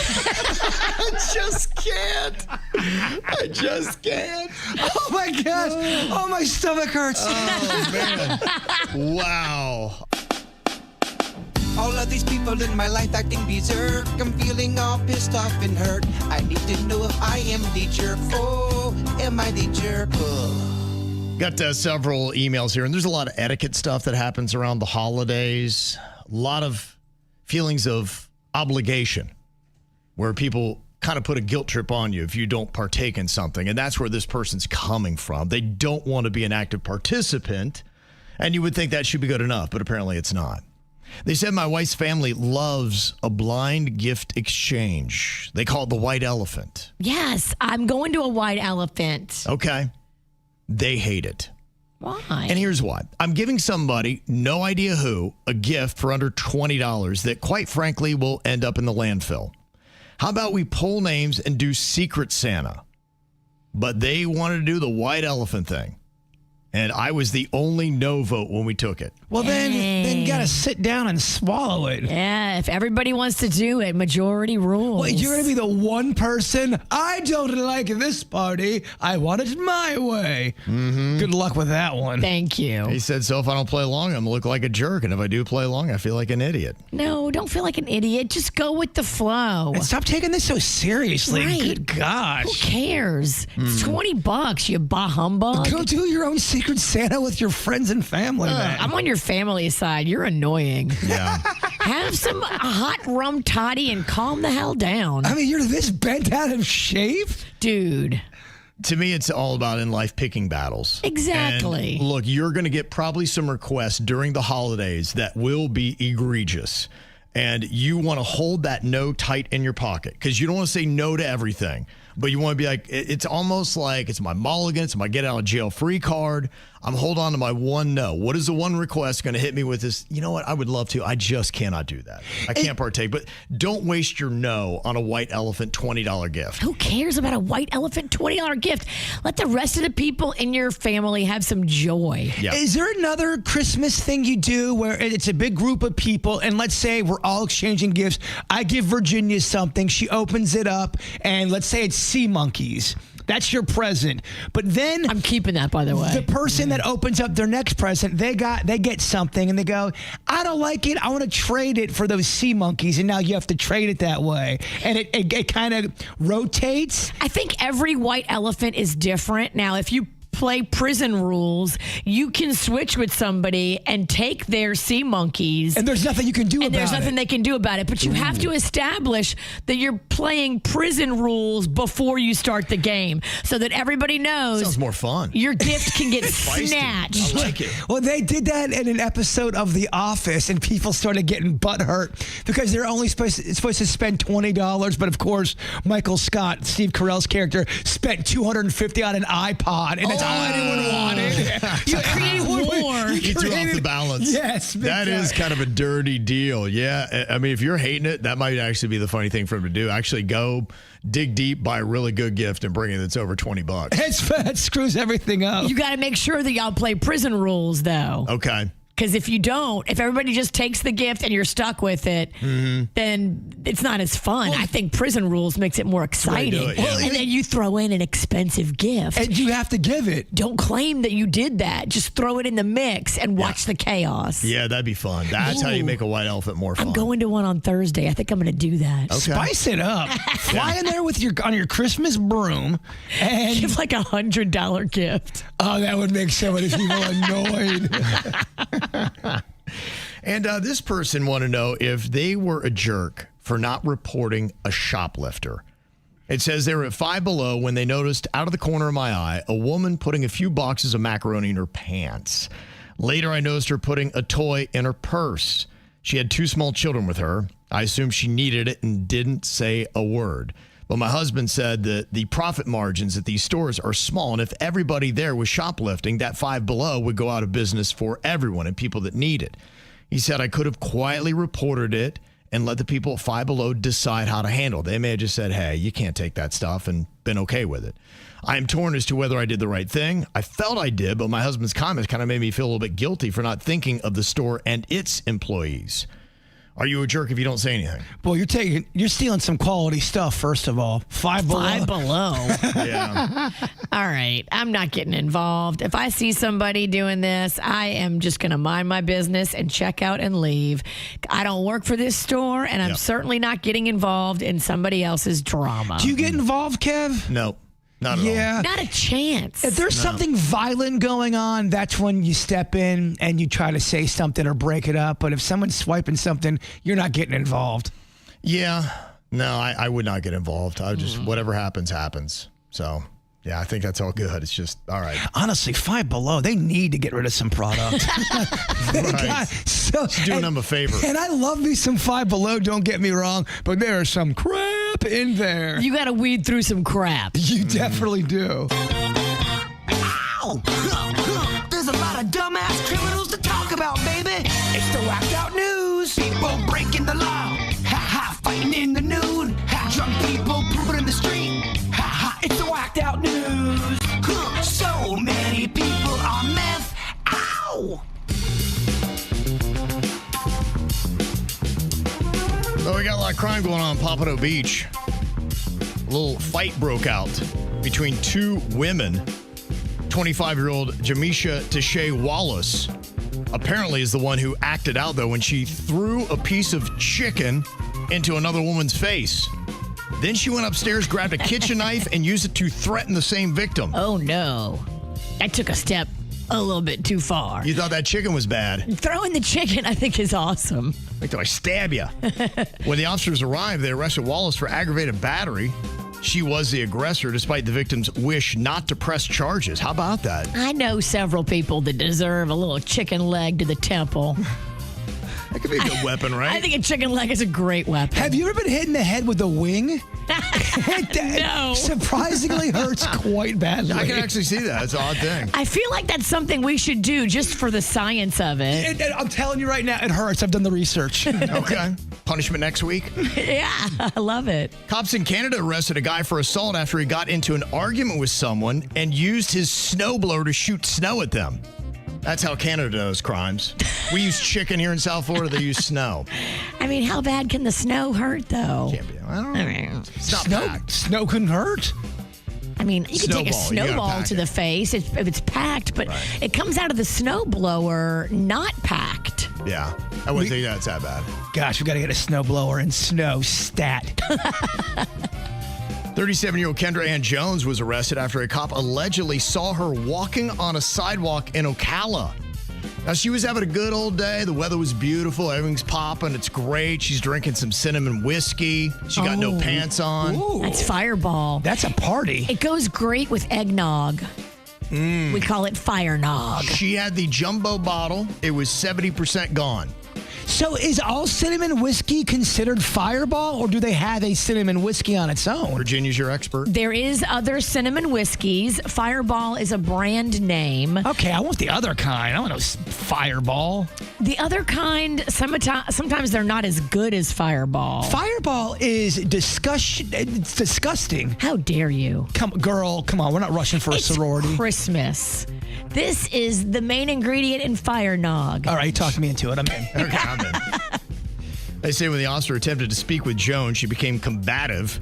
I just can't. I just can't. Oh my gosh. Oh, my stomach hurts. Oh, man. Wow. All of these people in my life acting berserk. I'm feeling all pissed off and hurt. I need to know if I am the jerk. Oh, am I the jerk? Oh. Got several emails here, and there's a lot of etiquette stuff that happens around the holidays. A lot of feelings of obligation where people kind of put a guilt trip on you if you don't partake in something. And that's where this person's coming from. They don't want to be an active participant, and you would think that should be good enough, but apparently it's not. They said my wife's family loves a blind gift exchange. They call it the white elephant. Yes, I'm going to a white elephant. Okay. They hate it. Why? And here's why. I'm giving somebody, no idea who, a gift for under $20 that, quite frankly, will end up in the landfill. How about we pull names and do Secret Santa? But they wanted to do the white elephant thing. And I was the only no vote when we took it. Well, then you got to sit down and swallow it. Yeah, if everybody wants to do it, majority rules. Wait, you're going to be the one person? I don't like this party. I want it my way. Mm-hmm. Good luck with that one. Thank you. He said, so if I don't play along, I'm going to look like a jerk. And if I do play along, I feel like an idiot. No, don't feel like an idiot. Just go with the flow. And stop taking this so seriously. Right. Good gosh. Who cares? It's $20, you bah humbug. Go do your own Secret Santa with your friends and family, man. I'm on your family side. You're annoying. Yeah. Have some hot rum toddy and calm the hell down. I mean, you're this bent out of shape? Dude, To me, it's all about in life picking battles. Exactly. And look, you're going to get probably some requests during the holidays that will be egregious. And you want to hold that no tight in your pocket because you don't want to say no to everything. But you want to be like, it's almost like it's my mulligan, it's my get out of jail free card. I'm holding on to my one no. What is the one request going to hit me with this? You know what? I would love to. I just cannot do that. I can't partake. But don't waste your no on a white elephant $20 gift. Who cares about a white elephant $20 gift? Let the rest of the people in your family have some joy. Yep. Is there another Christmas thing you do where it's a big group of people and let's say we're all exchanging gifts? I give Virginia something. She opens it up and let's say it's sea monkeys. That's your present. But then I'm keeping that, by the way. the person that opens up their next present, they get something and they go, I don't like it. I want to trade it for those sea monkeys. And now you have to trade it that way. And it kind of rotates. I think every white elephant is different. Now, if you play prison rules, you can switch with somebody and take their sea monkeys. And there's nothing you can do about it. And there's nothing they can do about it. But you have to establish that you're playing prison rules before you start the game so that everybody knows Sounds more fun. your gift can get Feisty. snatched. I like it. Well, they did that in an episode of The Office, and people started getting butthurt because they're only supposed to spend $20. But of course, Michael Scott, Steve Carell's character, spent $250 on an iPod, and that's all anyone wanted. You create war. You threw off the balance. Yes, big that is time. kind of a dirty deal. Yeah, I mean, if you're hating it, that might actually be the funny thing for him to do. Actually, go dig deep, buy a really good gift, and bring it that's over $20. That screws everything up. You got to make sure that y'all play prison rules, though. Okay. Because if you don't, if everybody just takes the gift and you're stuck with it, then it's not as fun. I think prison rules makes it more exciting. it, yeah. And then you throw in an expensive gift. And you have to give it. Don't claim that you did that. Just throw it in the mix and watch the chaos. Yeah, that'd be fun. That's how you make a white elephant more fun. I'm going to one on Thursday. I think I'm going to do that. Okay. Spice it up. Fly in there with on your Christmas broom and Give like $100 gift. oh, that would make so many people annoyed. And this person want to know if they were a jerk for not reporting a shoplifter. It says they were at Five Below when they noticed out of the corner of my eye a woman putting a few boxes of macaroni in her pants. Later, I noticed her putting a toy in her purse. She had 2 small children with her. I assumed she needed it and didn't say a word. But my husband said that the profit margins at these stores are small, and if everybody there was shoplifting, that Five Below would go out of business for everyone and people that need it. He said I could have quietly reported it and let the people at Five Below decide how to handle it. They may have just said, hey, you can't take that stuff, and been okay with it. I am torn as to whether I did the right thing. I felt I did, but my husband's comments kind of made me feel a little bit guilty for not thinking of the store and its employees. Are you a jerk if you don't say anything? Well, you're stealing some quality stuff, first of all. Five Below. Five Below. Yeah. All right. I'm not getting involved. If I see somebody doing this, I am just going to mind my business and check out and leave. I don't work for this store, and I'm certainly not getting involved in somebody else's drama. Do you get involved, Kev? No, not at all. Yeah. Not a chance. If there's something violent going on, that's when you step in and you try to say something or break it up. But if someone's swiping something, you're not getting involved. Yeah. No, I would not get involved. I would just, whatever happens, happens. So, yeah, I think that's all good. It's just, all right. Honestly, Five Below, they need to get rid of some product. Right. Just doing them a favor. And I love me some Five Below, don't get me wrong, but there is some crap in there. You got to weed through some crap. You definitely do. Ow! There's a lot of dumbass criminals to talk about, baby. It's the whacked out news. People breaking the law. Ha ha, fighting in the nude. Ha, drunk people pooping in the street. Ha ha, it's the whacked out news. So many people on meth. Ow! Well, we got a lot of crime going on Pompano Beach. A little fight broke out between 2 women. 25-year-old Jamisha Tashay Wallace apparently is the one who acted out, though, when she threw a piece of chicken into another woman's face. Then she went upstairs, grabbed a kitchen knife, and used it to threaten the same victim. Oh, no. I took a step a little bit too far. You thought that chicken was bad. Throwing the chicken, I think, is awesome. Like, do I stab you? When the officers arrived, they arrested Wallace for aggravated battery. she was the aggressor despite the victim's wish not to press charges. How about that? I know several people that deserve a little chicken leg to the temple. That could be a good weapon, right? I think a chicken leg is a great weapon. Have you ever been hit in the head with a wing? No. Surprisingly hurts quite badly. I can actually see that. It's an odd thing. I feel like that's something we should do just for the science of it. I'm telling you right now, it hurts. I've done the research. Okay. Punishment next week. Yeah, I love it. Cops in Canada arrested a guy for assault after he got into an argument with someone and used his snowblower to shoot snow at them. That's how Canada does crimes. We use chicken here in South Florida. They use snow. I mean, how bad can the snow hurt, though? Can't be. I don't know. It's not packed. Snow couldn't hurt. I mean, you can take a Snowball. You gotta snowball pack to it. the face if it's packed, but it comes out of the snowblower not packed. Yeah. I wouldn't think that's that bad. Gosh, we got to get a snowblower and snow stat. 37-year-old Kendra Ann Jones was arrested after a cop allegedly saw her walking on a sidewalk in Ocala. Now, she was having a good old day. The weather was beautiful. Everything's popping. It's great. She's drinking some cinnamon whiskey. She got no pants on. Ooh, That's Fireball. that's a party. It goes great with eggnog. We call it fire nog. She had the jumbo bottle. It was 70% gone. So is all cinnamon whiskey considered Fireball, or do they have a cinnamon whiskey on its own? Virginia's your expert. There is other cinnamon whiskeys. Fireball is a brand name. Okay, I want the other kind. I want to Fireball. The other kind, sometimes they're not as good as Fireball. Fireball is it's disgusting. How dare you? Come on. We're not rushing for a It's sorority. Christmas. This is the main ingredient in fire nog. All right, you talked me into it. I'm in. Okay, I'm in. They say when the officer attempted to speak with Joan, she became combative.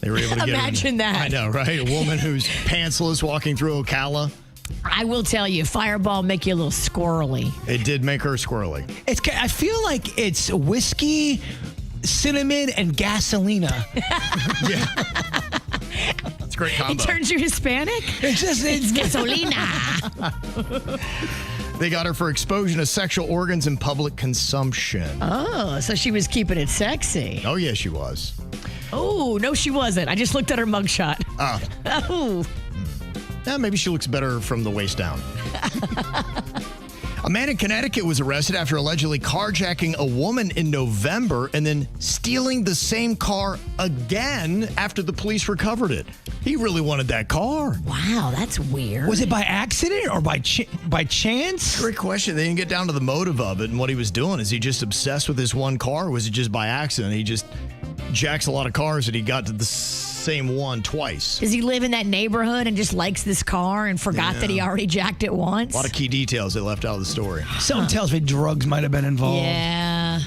They were able to get her Imagine that. I know, right? A woman who's pantsless walking through Ocala. I will tell you, Fireball make you a little squirrely. It did make her squirrely. I feel like it's whiskey, cinnamon, and gasolina. Yeah. That's a great combo. It turns you Hispanic? It's Gasolina. They got her for exposure to sexual organs and public consumption. Oh, so she was keeping it sexy. Oh, yeah, she was. Oh, no, she wasn't. I just looked at her mugshot. Oh. Yeah, maybe she looks better from the waist down. A man in Connecticut was arrested after allegedly carjacking a woman in November and then stealing the same car again after the police recovered it. He really wanted that car. Wow, that's weird. Was it by accident or by chance? Great question. They didn't get down to the motive of it and what he was doing. Is he just obsessed with this one car? Or was it just by accident? He just jacks a lot of cars and he got to the same one twice. Does he live in that neighborhood and just likes this car and forgot that he already jacked it once? A lot of key details they left out of the story. Something tells me drugs might have been involved. Yeah.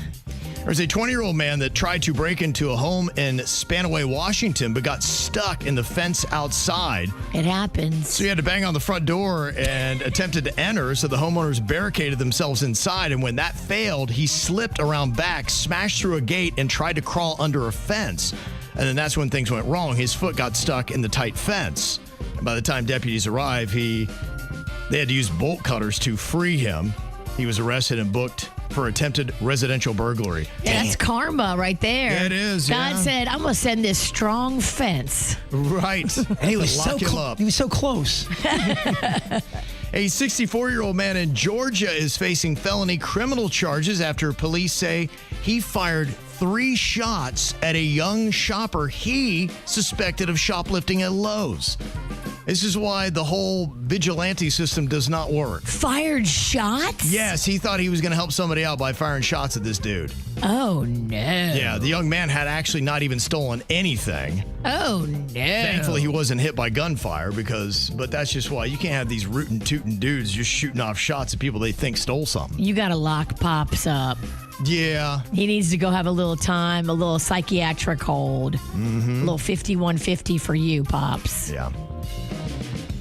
There's a 20-year-old man that tried to break into a home in Spanaway, Washington, but got stuck in the fence outside. It happens. So he had to bang on the front door and attempted to enter, so the homeowners barricaded themselves inside, and when that failed, he slipped around back, smashed through a gate, and tried to crawl under a fence. And then that's when things went wrong. His foot got stuck in the tight fence. And by the time deputies arrived, they had to use bolt cutters to free him. He was arrested and booked for attempted residential burglary. Yeah, that's karma right there. Yeah, it is, God yeah. said, I'm going to send this strong fence. Right. And he was Lock him up. He was so close. A 64-year-old man in Georgia is facing felony criminal charges after police say he fired 3 shots at a young shopper he suspected of shoplifting at Lowe's. This is why the whole vigilante system does not work. Fired shots? Yes, he thought he was going to help somebody out by firing shots at this dude. Oh, no. Yeah, the young man had actually not even stolen anything. Oh, no. Thankfully, he wasn't hit by gunfire but that's just why you can't have these rootin' tootin' dudes just shooting off shots at people they think stole something. You got to lock Pops up. Yeah. He needs to go have a little time, a little psychiatric hold. A little 5150 for you, Pops. Yeah.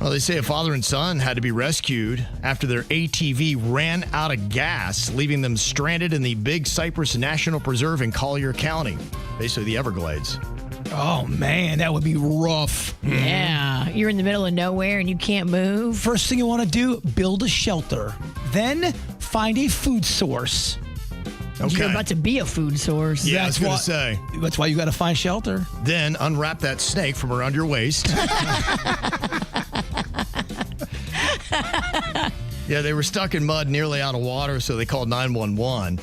Well, they say a father and son had to be rescued after their ATV ran out of gas, leaving them stranded in the Big Cypress National Preserve in Collier County, basically the Everglades. Oh, man, that would be rough. Yeah. You're in the middle of nowhere and you can't move. First thing you want to do, build a shelter. Then find a food source. Okay. You're about to be a food source. Yeah, I was going to say. That's why you got to find shelter. Then unwrap that snake from around your waist. Yeah, they were stuck in mud, nearly out of water, so they called 911.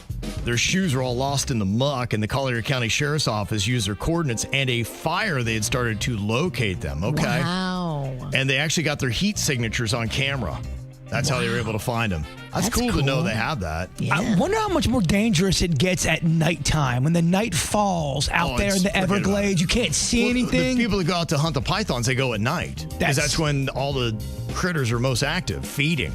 Their shoes were all lost in the muck, and the Collier County Sheriff's Office used their coordinates and a fire they had started to locate them. Okay. Wow. And they actually got their heat signatures on camera. That's how they were able to find them. That's cool to know they have that. Yeah. I wonder how much more dangerous it gets at nighttime when the night falls out there in the Everglades. You can't see anything. The people that go out to hunt the pythons, they go at night. Because that's when all the critters are most active, feeding.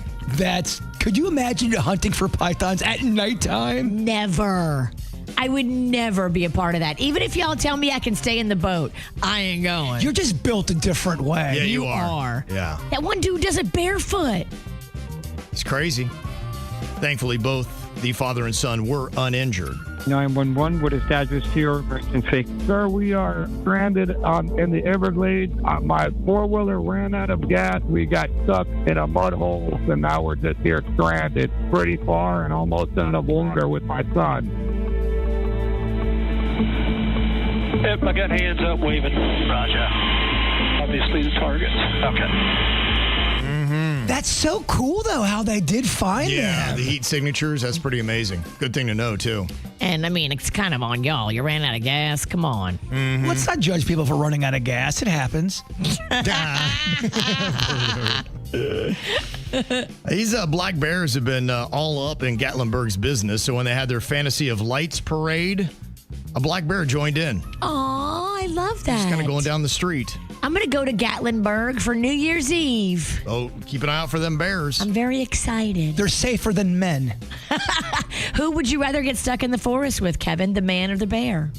Could you imagine hunting for pythons at nighttime? Never. I would never be a part of that. Even if y'all tell me I can stay in the boat, I ain't going. You're just built a different way. Yeah, you are. Yeah. That one dude does it barefoot. It's crazy. Thankfully, both the father and son were uninjured. 911 would establish your emergency. Sir, we are stranded in the Everglades. My four-wheeler ran out of gas. We got stuck in a mud hole, and now we're just here stranded pretty far and almost in the water with my son. Yep, I got hands up waving. Roger. Obviously the target. Okay. That's so cool, though, how they did find them. The heat signatures, that's pretty amazing. Good thing to know, too. And, I mean, it's kind of on y'all. You ran out of gas. Come on. Mm-hmm. Let's not judge people for running out of gas. It happens. These black bears have been all up in Gatlinburg's business, so when they had their Fantasy of Lights parade, a black bear joined in. Aw, I love that. Just kind of going down the street. I'm going to go to Gatlinburg for New Year's Eve. Oh, keep an eye out for them bears. I'm very excited. They're safer than men. Who would you rather get stuck in the forest with, Kevin, the man or the bear?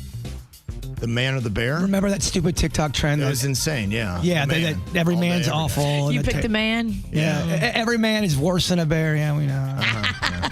The man or the bear? Remember that stupid TikTok trend? That was insane, yeah. Yeah, every man's awful. You picked the man? Yeah, every man is worse than a bear. Yeah, we know. Yeah.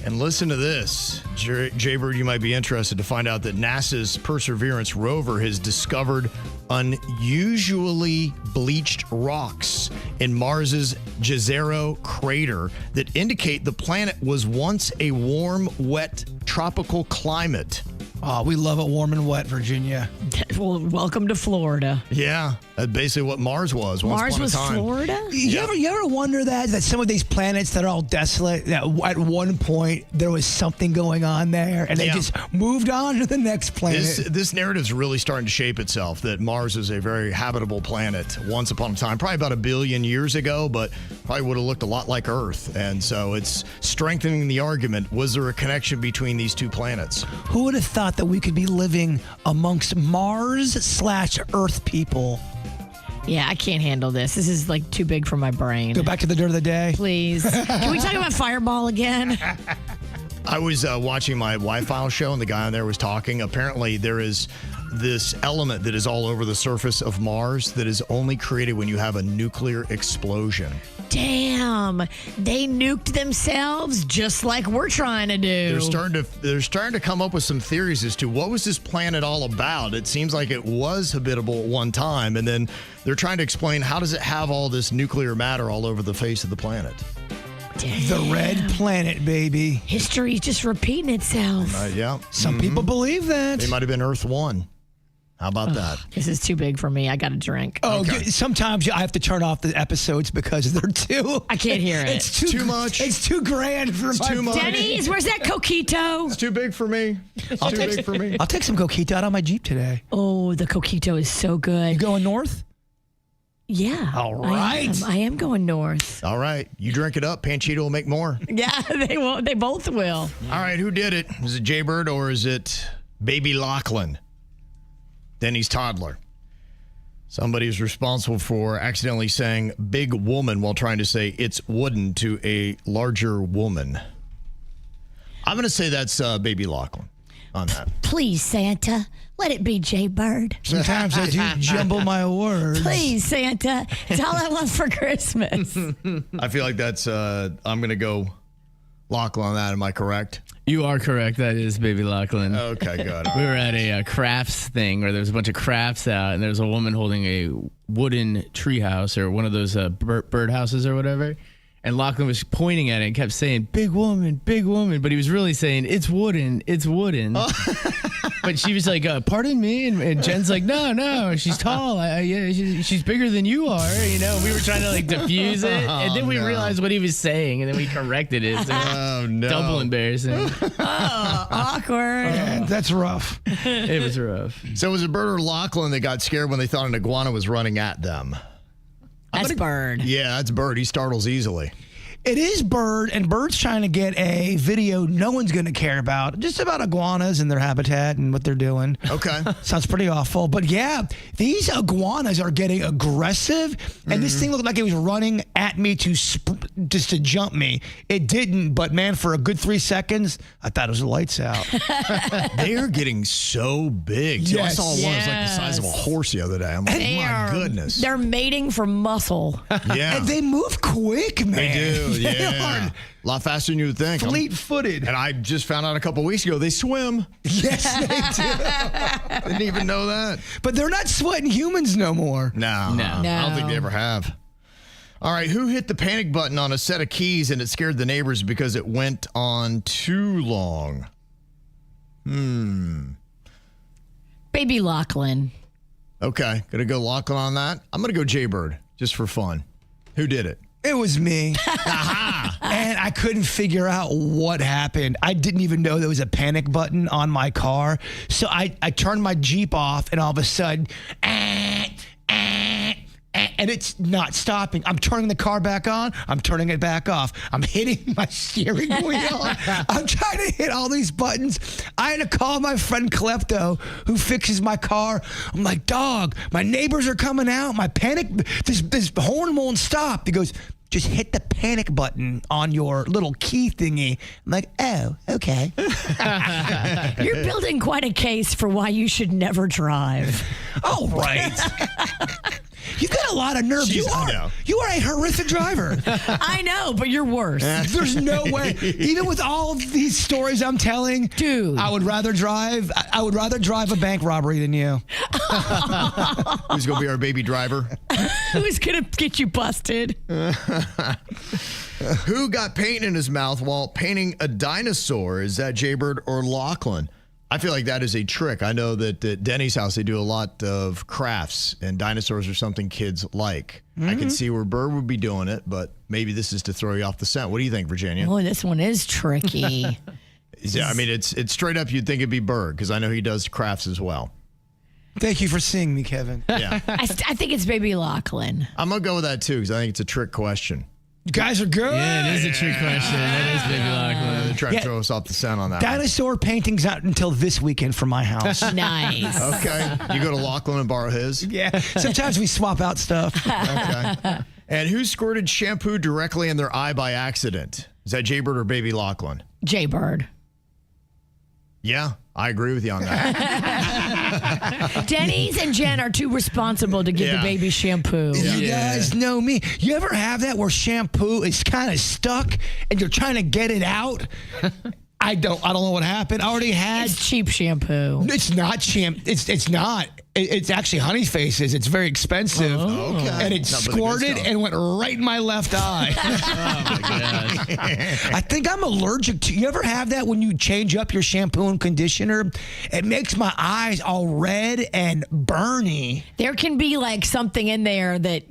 And listen to this. Jbird, you might be interested to find out that NASA's Perseverance rover has discovered unusually bleached rocks in Mars's Jezero crater that indicate the planet was once a warm, wet, tropical climate. Oh, we love it warm and wet, Virginia. Well, welcome to Florida. Yeah, that's basically what Mars was once Mars upon a was time. Florida? You ever wonder that some of these planets that are all desolate, that at one point there was something going on there, and they just moved on to the next planet? This narrative's really starting to shape itself, that Mars is a very habitable planet once upon a time, probably about 1 billion years ago, but probably would have looked a lot like Earth. And so it's strengthening the argument, was there a connection between these two planets? Who would have thought that we could be living amongst Mars/Earth people? Yeah, I can't handle this. This is like too big for my brain. Go back to the dirt of the day. Please. Can we talk about Fireball again? I was watching my Wi-Fi show, and the guy on there was talking. Apparently, there is this element that is all over the surface of Mars that is only created when you have a nuclear explosion. Damn, they nuked themselves just like we're trying to do. They're starting to come up with some theories as to what was this planet all about. It seems like it was habitable at one time, and then they're trying to explain how does it have all this nuclear matter all over the face of the planet. Damn. The red planet, baby. History's just repeating itself. Yeah. Some people believe that. They might have been Earth 1. How about that? This is too big for me. I got to drink. Oh, okay. Sometimes I have to turn off the episodes because they're too. I can't hear it. It's too much. It's too grand for my. Too much. Denny's, where's that coquito? It's too big for me. It's too big for me. I'll take some coquito out on my Jeep today. Oh, the coquito is so good. You going north? Yeah. All right. I am going north. All right. You drink it up. Panchito will make more. Yeah, they will. They both will. All right. Who did it? Is it Jbird or is it baby Lochlan? Denny's toddler. Somebody is responsible for accidentally saying big woman while trying to say it's wooden to a larger woman. I'm going to say that's baby Lochlan on that. Please, Santa, let it be Jbird. Sometimes I do jumble my words. Please, Santa. It's all I want for Christmas. I feel like that's, I'm going to go Lochlan on that. Am I correct? You are correct. That is baby Lochlan. Okay, good. We were at a crafts thing where there was a bunch of crafts out, and there was a woman holding a wooden tree house or one of those bird houses or whatever. And Lochlan was pointing at it and kept saying, big woman, but he was really saying, it's wooden. But she was like, pardon me? And Jen's like, no, she's tall. She's bigger than you are. We were trying to diffuse it. And then we realized what he was saying, and then we corrected it. So Oh, no. double embarrassing. Awkward. That's rough. It was rough. So was it Bird or Lochlan that got scared when they thought an iguana was running at them? That's Bird. Yeah, that's Bird. He startles easily. It is Bird, and Bird's trying to get a video no one's going to care about, just about iguanas and their habitat and what they're doing. Okay. Sounds pretty awful. But yeah, these iguanas are getting aggressive, and this thing looked like it was running at me just to jump me. It didn't, but man, for a good 3 seconds, I thought it was the lights out. They are getting so big. Too. Yes. I saw one that was like the size of a horse the other day. I'm like, my goodness. They're mating for muscle. Yeah. And they move quick, man. They do. They Yeah. are A lot faster than you would think. fleet-footed. And I just found out a couple weeks ago they swim. Yes, they do. Didn't even know that. But they're not sweating humans no more. No. I don't think they ever have. All right. Who hit the panic button on a set of keys and it scared the neighbors because it went on too long? Baby Lochlan. Okay. Gonna go Lochlan on that. I'm gonna go Jbird just for fun. Who did it? It was me. And I couldn't figure out what happened. I didn't even know there was a panic button on my car. So I turned my Jeep off, and all of a sudden, and it's not stopping. I'm turning the car back on. I'm turning it back off. I'm hitting my steering wheel. I'm trying to hit all these buttons. I had to call my friend Klepto, who fixes my car. I'm like, dog, my neighbors are coming out. My panic, this horn won't stop. He goes, just hit the panic button on your little key thingy. I'm like, oh, okay. You're building quite a case for why you should never drive. Oh, right. You've got a lot of nerve. Jeez, I know. You are a horrific driver. I know, but you're worse. There's no way. Even with all of these stories I'm telling, Dude. I would rather drive a bank robbery than you. Who's gonna be our baby driver? Who's going to get you busted? Who got paint in his mouth while painting a dinosaur? Is that Jbird or Lochlan? I feel like that is a trick. I know that at Denny's house, they do a lot of crafts, and dinosaurs are something kids like. I can see where Bird would be doing it, but maybe this is to throw you off the scent. What do you think, Virginia? Boy, this one is tricky. Yeah, I mean, it's straight up you'd think it'd be Bird, because I know he does crafts as well. Thank you for seeing me, Kevin. Yeah. I think it's baby Lochlan. I'm going to go with that, too, because I think it's a trick question. You guys are good. Yeah, it is a trick question. That is Baby Lochlan. They're trying to throw us off the scent on that one. Dinosaur painting's out until this weekend for my house. Nice. Okay. You go to Lochlan and borrow his? Yeah. Sometimes we swap out stuff. Okay. And who squirted shampoo directly in their eye by accident? Is that Jbird or baby Lochlan? Jbird. Yeah, I agree with you on that. Denny's and Jen are too responsible to give the baby shampoo. You guys know me. You ever have that where shampoo is kind of stuck and you're trying to get it out? I don't know what happened. I already had. It's cheap shampoo. It's not It's not. It's actually Honey Faces. It's very expensive. Oh, okay. And it Not really good squirted stuff. and went right in my left eye. Oh, my gosh. I think I'm allergic to. You ever have that when you change up your shampoo and conditioner? It makes my eyes all red and burny. There can be like something in there that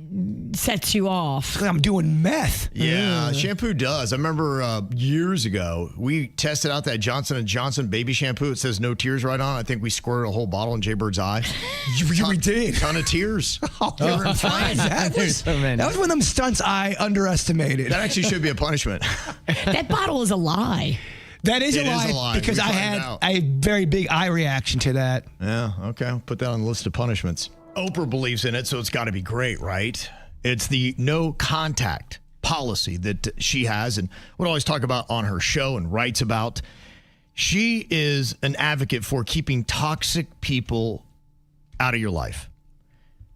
sets you off. It's like I'm doing meth. Yeah, shampoo does. I remember years ago, we tested out that Johnson & Johnson baby shampoo. It says no tears right on it. I think we squirted a whole bottle in Jbird's eye. We did. Ton of tears. You're fine. That was one of them stunts I underestimated. That actually should be a punishment. That bottle is a lie. That is It a is lie, a lie. because We I find had out. a very big eye reaction to that. Yeah, okay. I'll put that on the list of punishments. Oprah believes in it, so it's got to be great, right? It's the no contact policy that she has and would always talk about on her show and writes about. She is an advocate for keeping toxic people out of your life.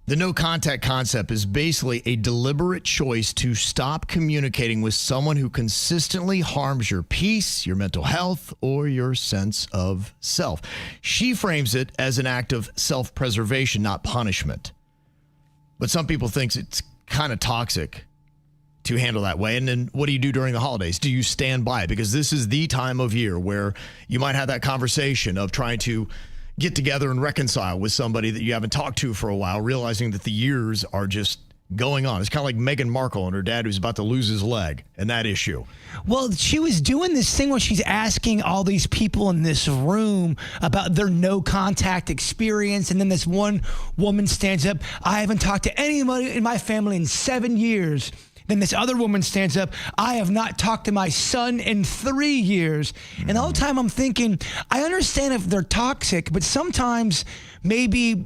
The no contact concept is basically a deliberate choice to stop communicating with someone who consistently harms your peace, your mental health, or your sense of self. She frames it as an act of self-preservation, not punishment. But some people think it's kind of toxic to handle that way. And then what do you do during the holidays? Do you stand by it? Because this is the time of year where you might have that conversation of trying to get together and reconcile with somebody that you haven't talked to for a while, realizing that the years are just going on. It's kind of like Meghan Markle and her dad who's about to lose his leg and that issue. Well, she was doing this thing where she's asking all these people in this room about their no contact experience. And then this one woman stands up. I haven't talked to anybody in my family in 7 years. Then this other woman stands up. I have not talked to my son in 3 years. And the whole time I'm thinking, I understand if they're toxic, but sometimes maybe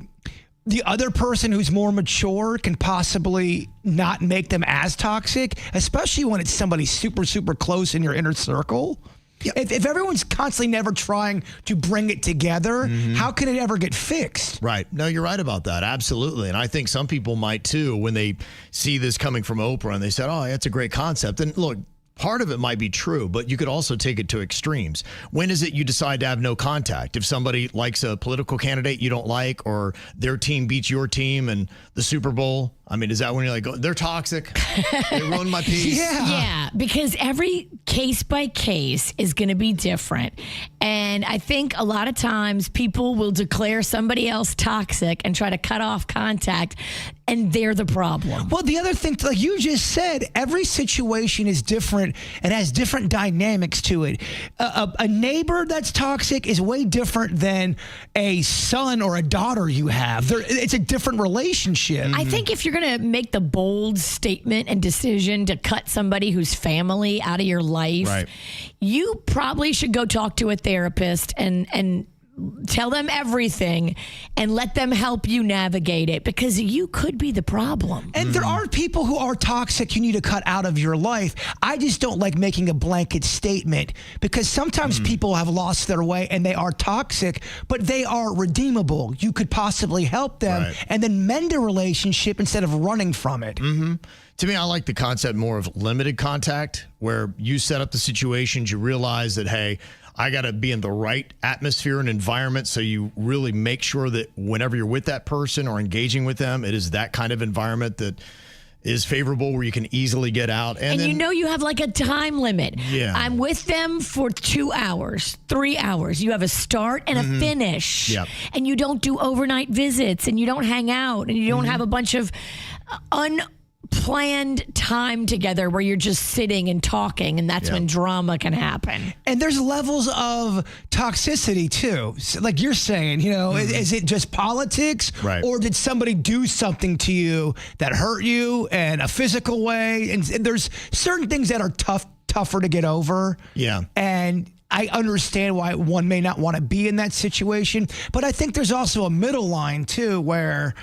the other person who's more mature can possibly not make them as toxic, especially when it's somebody super, super close in your inner circle. Yeah. If everyone's constantly never trying to bring it together, how can it ever get fixed? Right. No, you're right about that. Absolutely. And I think some people might too when they see this coming from Oprah and they said, oh, that's a great concept. And look, part of it might be true, but you could also take it to extremes. When is it you decide to have no contact? If somebody likes a political candidate you don't like, or their team beats your team in the Super Bowl, I mean, is that when you're like, oh, they're toxic? They ruined my peace. Yeah, because every case by case is going to be different. And I think a lot of times people will declare somebody else toxic and try to cut off contact, and they're the problem. Well, the other thing, like you just said, every situation is different and has different dynamics to it. A neighbor that's toxic is way different than a son or a daughter you have. It's a different relationship. I think if you're going to make the bold statement and decision to cut somebody who's family out of your life, right, you probably should go talk to a therapist and tell them everything and let them help you navigate it, because you could be the problem. And there are people who are toxic you need to cut out of your life. I just don't like making a blanket statement, because sometimes people have lost their way and they are toxic, but they are redeemable. You could possibly help them and then mend a relationship instead of running from it. To me, I like the concept more of limited contact, where you set up the situations, you realize that, hey, I got to be in the right atmosphere and environment, so you really make sure that whenever you're with that person or engaging with them, it is that kind of environment that is favorable, where you can easily get out. And then, you know, you have like a time limit. Yeah. I'm with them for 2 hours, 3 hours. You have a start and a finish. Yep. And you don't do overnight visits, and you don't hang out, and you don't have a bunch of unplanned time together where you're just sitting and talking, and that's when drama can happen. And there's levels of toxicity too. So like you're saying, you know, is it just politics, or did somebody do something to you that hurt you in a physical way? And there's certain things that are tougher to get over. Yeah. And I understand why one may not want to be in that situation, but I think there's also a middle line too, where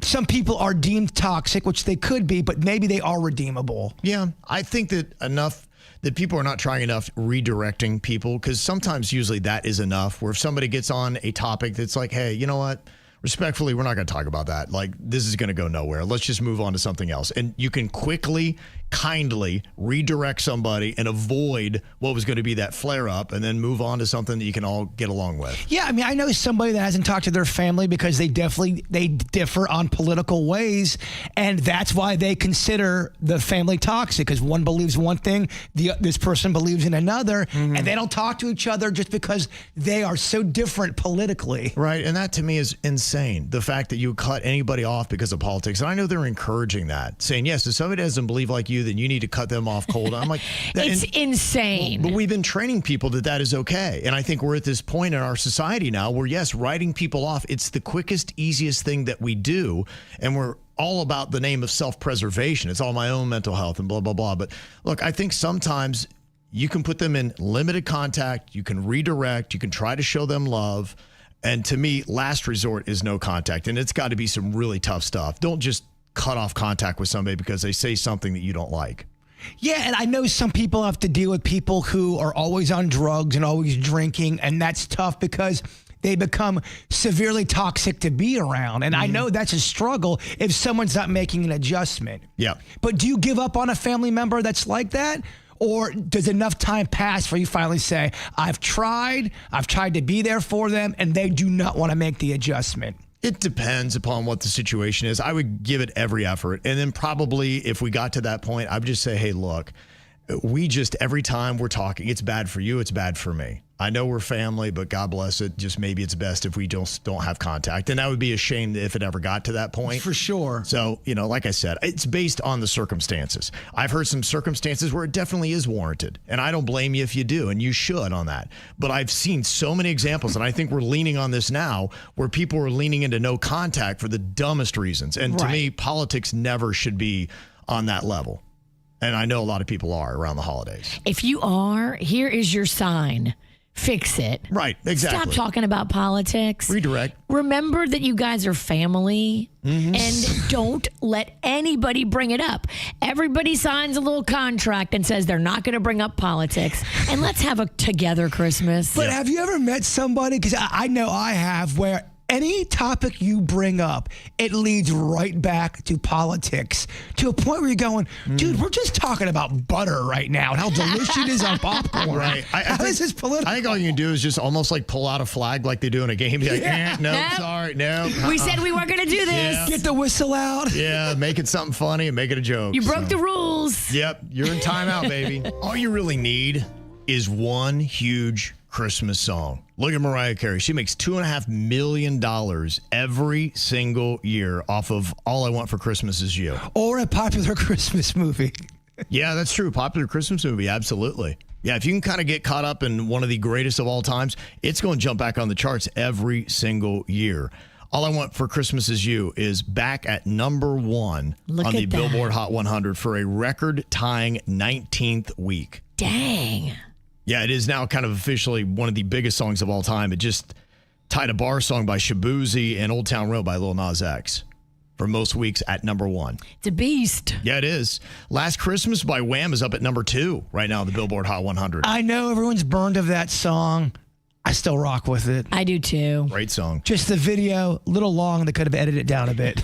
some people are deemed toxic, which they could be, but maybe they are redeemable. Yeah, I think that people are not trying enough redirecting people, because sometimes usually that is enough, where if somebody gets on a topic that's like, hey, you know what? Respectfully, we're not going to talk about that. Like, this is going to go nowhere. Let's just move on to something else. And you can quickly, kindly redirect somebody and avoid what was going to be that flare up, and then move on to something that you can all get along with. Yeah, I mean, I know somebody that hasn't talked to their family because they differ on political ways, and that's why they consider the family toxic, because one believes one thing, this person believes in another, and they don't talk to each other just because they are so different politically. Right, and that to me is insane. The fact that you cut anybody off because of politics. And I know they're encouraging that, saying, yes, if somebody doesn't believe like you, then you need to cut them off cold. I'm like, it's insane. But we've been training people that is okay. And I think we're at this point in our society now where, yes, writing people off, it's the quickest, easiest thing that we do. And we're all about the name of self-preservation. It's all my own mental health and blah, blah, blah. But look, I think sometimes you can put them in limited contact. You can redirect. You can try to show them love. And to me, last resort is no contact. And it's got to be some really tough stuff. Don't just cut off contact with somebody because they say something that you don't like. Yeah, and I know some people have to deal with people who are always on drugs and always drinking, and that's tough because they become severely toxic to be around. And I know that's a struggle if someone's not making an adjustment. Yeah. But do you give up on a family member that's like that? Or does enough time pass where you finally say, I've tried to be there for them, and they do not want to make the adjustment? It depends upon what the situation is. I would give it every effort. And then probably if we got to that point, I would just say, hey, look, every time we're talking, it's bad for you, it's bad for me. I know we're family, but God bless it. Just maybe it's best if we don't have contact. And that would be a shame if it ever got to that point. For sure. So, like I said, it's based on the circumstances. I've heard some circumstances where it definitely is warranted. And I don't blame you if you do, and you should on that. But I've seen so many examples, and I think we're leaning on this now, where people are leaning into no contact for the dumbest reasons. And to me, politics never should be on that level. And I know a lot of people are around the holidays. If you are, here is your sign. Fix it. Right, exactly. Stop talking about politics. Redirect. Remember that you guys are family, and don't let anybody bring it up. Everybody signs a little contract and says they're not going to bring up politics, and let's have a together Christmas. But have you ever met somebody, because I know I have, where any topic you bring up, it leads right back to politics, to a point where you're going, dude, we're just talking about butter right now and how delicious it is on popcorn. Right. How is this political? I think all you can do is just almost like pull out a flag like they do in a game. Be like, no, Nope. sorry, no. We said we weren't going to do this. Yeah. Get the whistle out. Yeah, make it something funny and make it a joke. You broke the rules. Yep, you're in timeout, baby. All you really need is one huge Christmas song. Look at Mariah Carey. She makes $2.5 million every single year off of All I Want for Christmas Is You. Or a popular Christmas movie. Yeah, that's true. Popular Christmas movie, absolutely. Yeah, if you can kind of get caught up in one of the greatest of all times, it's going to jump back on the charts every single year. All I Want for Christmas Is You is back at number 1 on the Billboard Hot 100 for a record-tying 19th week. Dang. Yeah, it is now kind of officially one of the biggest songs of all time. It just tied a bar song by Shaboozey and Old Town Road by Lil Nas X for most weeks at number 1. It's a beast. Yeah, it is. Last Christmas by Wham is up at number 2 right now on the Billboard Hot 100. I know everyone's burned of that song. I still rock with it. I do too. Great song. Just the video, a little long. They could have edited it down a bit.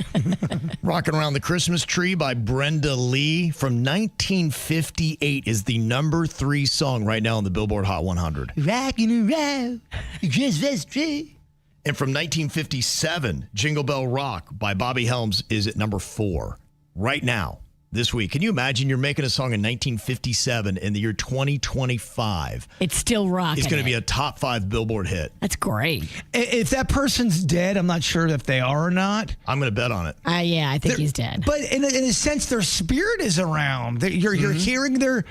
Rocking Around the Christmas Tree by Brenda Lee from 1958 is the number 3 song right now on the Billboard Hot 100. Rocking around the Christmas tree. And from 1957, Jingle Bell Rock by Bobby Helms is at number 4 right now this week. Can you imagine you're making a song in 1957 in the year 2025? It's still rocking. It's going to be a top 5 Billboard hit. That's great. If that person's dead, I'm not sure if they are or not. I'm going to bet on it. Yeah, I think he's dead. But in a sense, their spirit is around. You're hearing their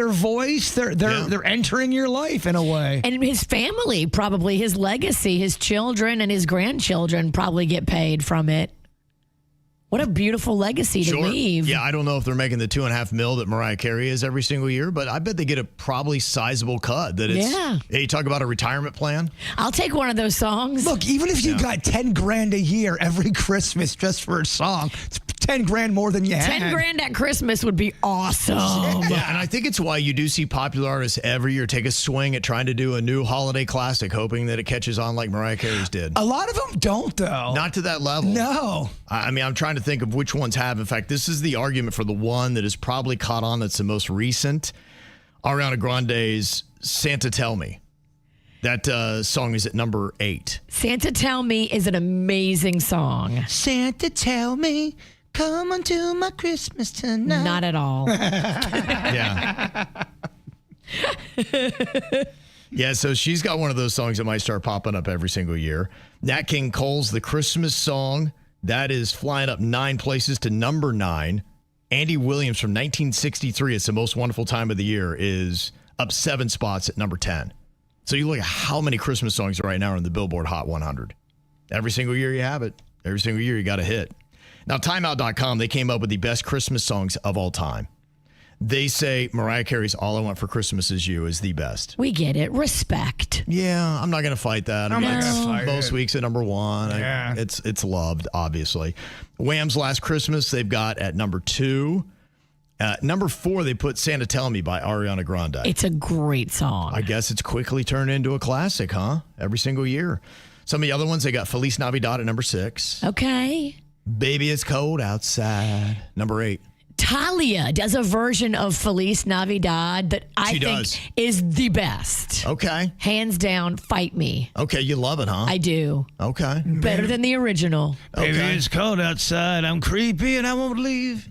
voice. They're entering your life in a way. And his family, probably his legacy, his children and his grandchildren probably get paid from it. What a beautiful legacy to leave. Yeah, I don't know if they're making the $2.5 million that Mariah Carey is every single year, but I bet they get a probably sizable cut. Hey, you talk about a retirement plan? I'll take one of those songs. Look, even if you got $10,000 a year every Christmas just for a song, it's $10,000 more than you had. $10,000 at Christmas would be awesome. Yeah, and I think it's why you do see popular artists every year take a swing at trying to do a new holiday classic, hoping that it catches on like Mariah Carey's did. A lot of them don't, though. Not to that level. No. I mean, I'm trying to think of which ones have. In fact, this is the argument for the one that is probably caught on that's the most recent. Ariana Grande's Santa Tell Me. That song is at number 8. Santa Tell Me is an amazing song. Santa Tell Me, come on to my Christmas tonight. Not at all. Yeah. Yeah, so she's got one of those songs that might start popping up every single year. Nat King Cole's The Christmas Song. That is flying up 9 places to number 9. Andy Williams from 1963, It's the Most Wonderful Time of the Year, is up 7 spots at number 10. So you look at how many Christmas songs right now are in the Billboard Hot 100. Every single year you have it. Every single year you got a hit. Now, Timeout.com, they came up with the best Christmas songs of all time. They say Mariah Carey's All I Want for Christmas Is You is the best. We get it. Respect. Yeah, I'm not going to fight that. I'm not gonna fight most it. weeks at number 1. Yeah. It's loved, obviously. Wham's Last Christmas, they've got at number 2. Number 4, they put Santa Tell Me by Ariana Grande. It's a great song. I guess it's quickly turned into a classic, huh? Every single year. Some of the other ones, they got Feliz Navidad at number 6. Okay. Baby It's Cold Outside, number 8. Talia does a version of Feliz Navidad that I She think does. is the best. Okay. Hands down, Fight Me. Okay, you love it, huh? I do. Okay. Better than the original. Baby, it's cold outside. I'm creepy and I won't leave.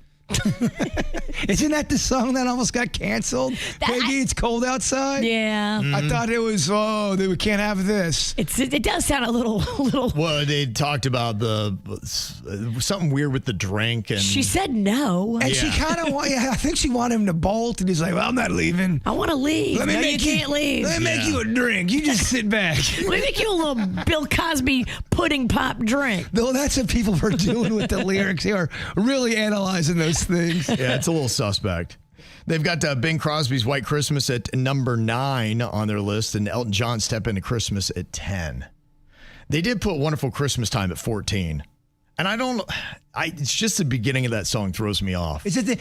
Isn't that the song that almost got canceled? Baby, it's cold outside. Yeah. I thought it was. We can't have this. It does sound a little. Well, they talked about something weird with the drink, and She said no. And she kind of, I think she wanted him to bolt, and he's like, "Well, I'm not leaving. I want to leave. Let me No, you make you can't leave. Let me make you a drink. You just sit back." Let me make you a little Bill Cosby pudding pop drink. Though that's what people were doing with the lyrics. They are really analyzing those things. yeah, it's a little suspect. They've got Bing Crosby's White Christmas at number 9 on their list, and Elton John Step Into Christmas at 10. They did put Wonderful Christmas Time at 14. And it's just the beginning of that song throws me off. Is it the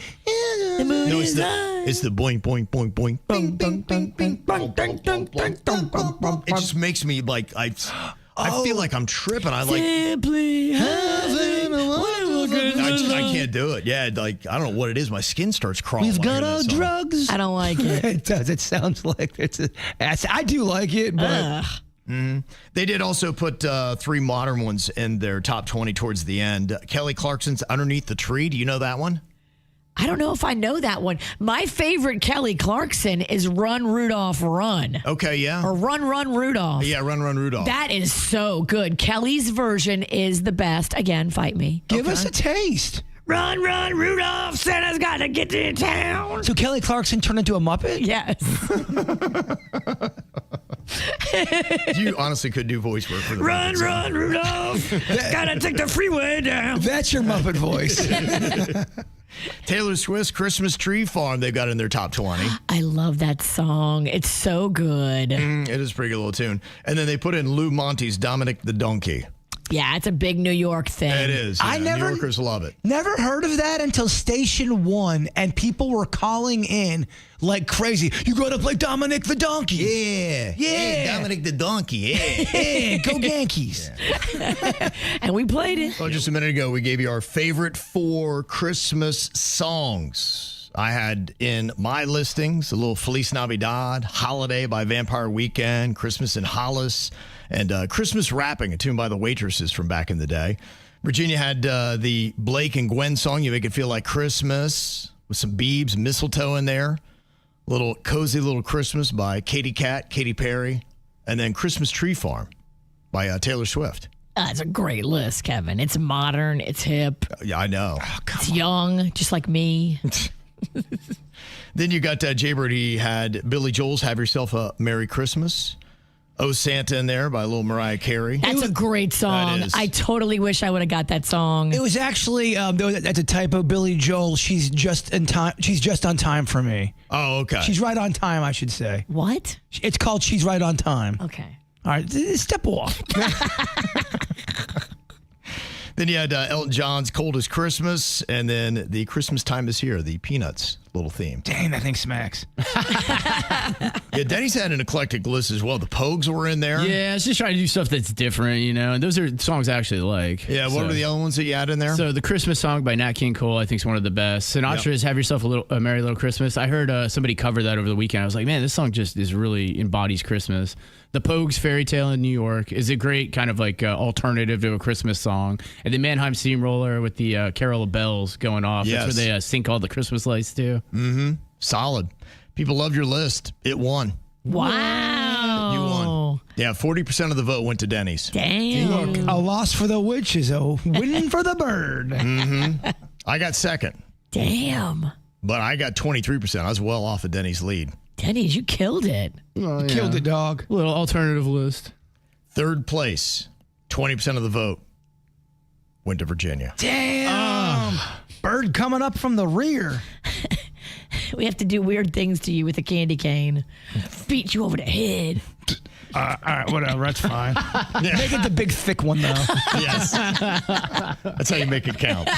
moon No, is it's the boing, boing, boing, boing. Bing, bing, bing, bing, bong, bong, bong, bong, bong, bong, bong. It just makes me like, I feel like I'm tripping. I like, Simply having a wonderful Christmas. I can't do it. Yeah, like, I don't know what it is. My skin starts crawling. We've got when I hear our that song. drugs? I don't like it. It does. It sounds like I do like it, but They did also put 3 modern ones in their top 20 towards the end. Kelly Clarkson's Underneath the Tree. Do you know that one? I don't know if I know that one. My favorite Kelly Clarkson is Run, Rudolph, Run. Okay, yeah. Or Run, Run, Rudolph. Yeah, Run, Run, Rudolph. That is so good. Kelly's version is the best. Again, Fight Me. give us a taste. Run, run, Rudolph, Santa's got to get to town. So Kelly Clarkson turned into a Muppet? Yes. You honestly could do voice work for the Run, Muppets. run, Rudolph. Gotta take the freeway down. That's your Muppet voice. Taylor Swift's Christmas Tree Farm, they've got in their top 20. I love that song. It's so good. It is a pretty good little tune. And then they put in Lou Monte's Dominic the Donkey. Yeah, it's a big New York thing. It is. I New never- Yorkers love it. Never heard of that until Station 1, and people were calling in like crazy. You gotta play Dominic the Donkey. Yeah. Yeah. Dominic the Donkey. Yeah. Yeah, go Yankees. And we played it. Well, just a minute ago, we gave you our favorite 4 Christmas songs. I had in my listings a little Feliz Navidad, Holiday by Vampire Weekend, Christmas in Hollis, and Christmas Rapping, a tune by the Waitresses from back in the day. Virginia had the Blake and Gwen song, You Make It Feel Like Christmas, with some Biebs, Mistletoe in there. Little Cozy Little Christmas by Katy Cat, Katy Perry, and then Christmas Tree Farm by Taylor Swift. It's a great list, Kevin. It's modern. It's hip. Yeah, I know. It's young, just like me. Then you got Jbird. He had Billy Joel's Have Yourself a Merry Christmas. Oh, Santa in there by little Mariah Carey. That's a great song. That is. I totally wish I would have got that song. It was actually that's a typo. Billy Joel. She's just in time. She's just on time for me. Oh, okay. She's right on time, I should say. What? It's called She's Right on Time. Okay. All right, step off. Then you had Elton John's Cold as Christmas, and then the Christmas Time is Here, the Peanuts little theme. Dang, that thing smacks. Yeah, Denny's had an eclectic list as well. The Pogues were in there. Yeah, it's just trying to do stuff that's different, you know. And those are songs I actually like. Yeah, what were the other ones that you had in there? So the Christmas song by Nat King Cole, I think, is one of the best. Sinatra's "Have Yourself a Merry Little Christmas." I heard somebody cover that over the weekend. I was like, man, this song just really embodies Christmas. The Pogues' "Fairy Tale in New York" is a great kind of like alternative to a Christmas song. And the Mannheim Steamroller with the Carol of Bells going off. Yes. That's where they sync all the Christmas lights too. Solid. People loved your list. It won. Wow. You won. Yeah, 40% of the vote went to Denny's. Damn. A loss for the witches, a win for the bird. I got second, Damn. but I got 23%. I was well off of Denny's lead. Denny's, you killed it. Killed the dog. Little alternative list. Third place, 20% of the vote went to Virginia. Damn. Bird coming up from the rear. We have to do weird things to you with a candy cane. Beat you over the head. All right, whatever. That's fine. Make it the big, thick one, though. Yes. That's how you make it count.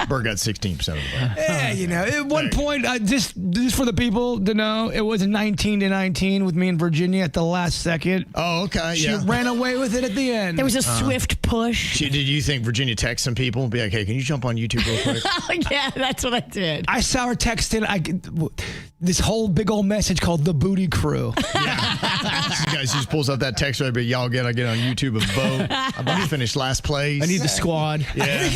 Bird got 16% of the vote. Yeah, at one point, just for the people to know, it was 19-19 with me and Virginia at the last second. Oh, okay. She ran away with it at the end. There was a swift push. Did you think Virginia text some people and be like, hey, can you jump on YouTube real quick? Oh, yeah, that's what I did. I saw her texting this whole big old message called the Booty Crew. You guys just pulls up that text right, but y'all get on YouTube and vote. I'm about to finish last place. I need the squad. Yeah.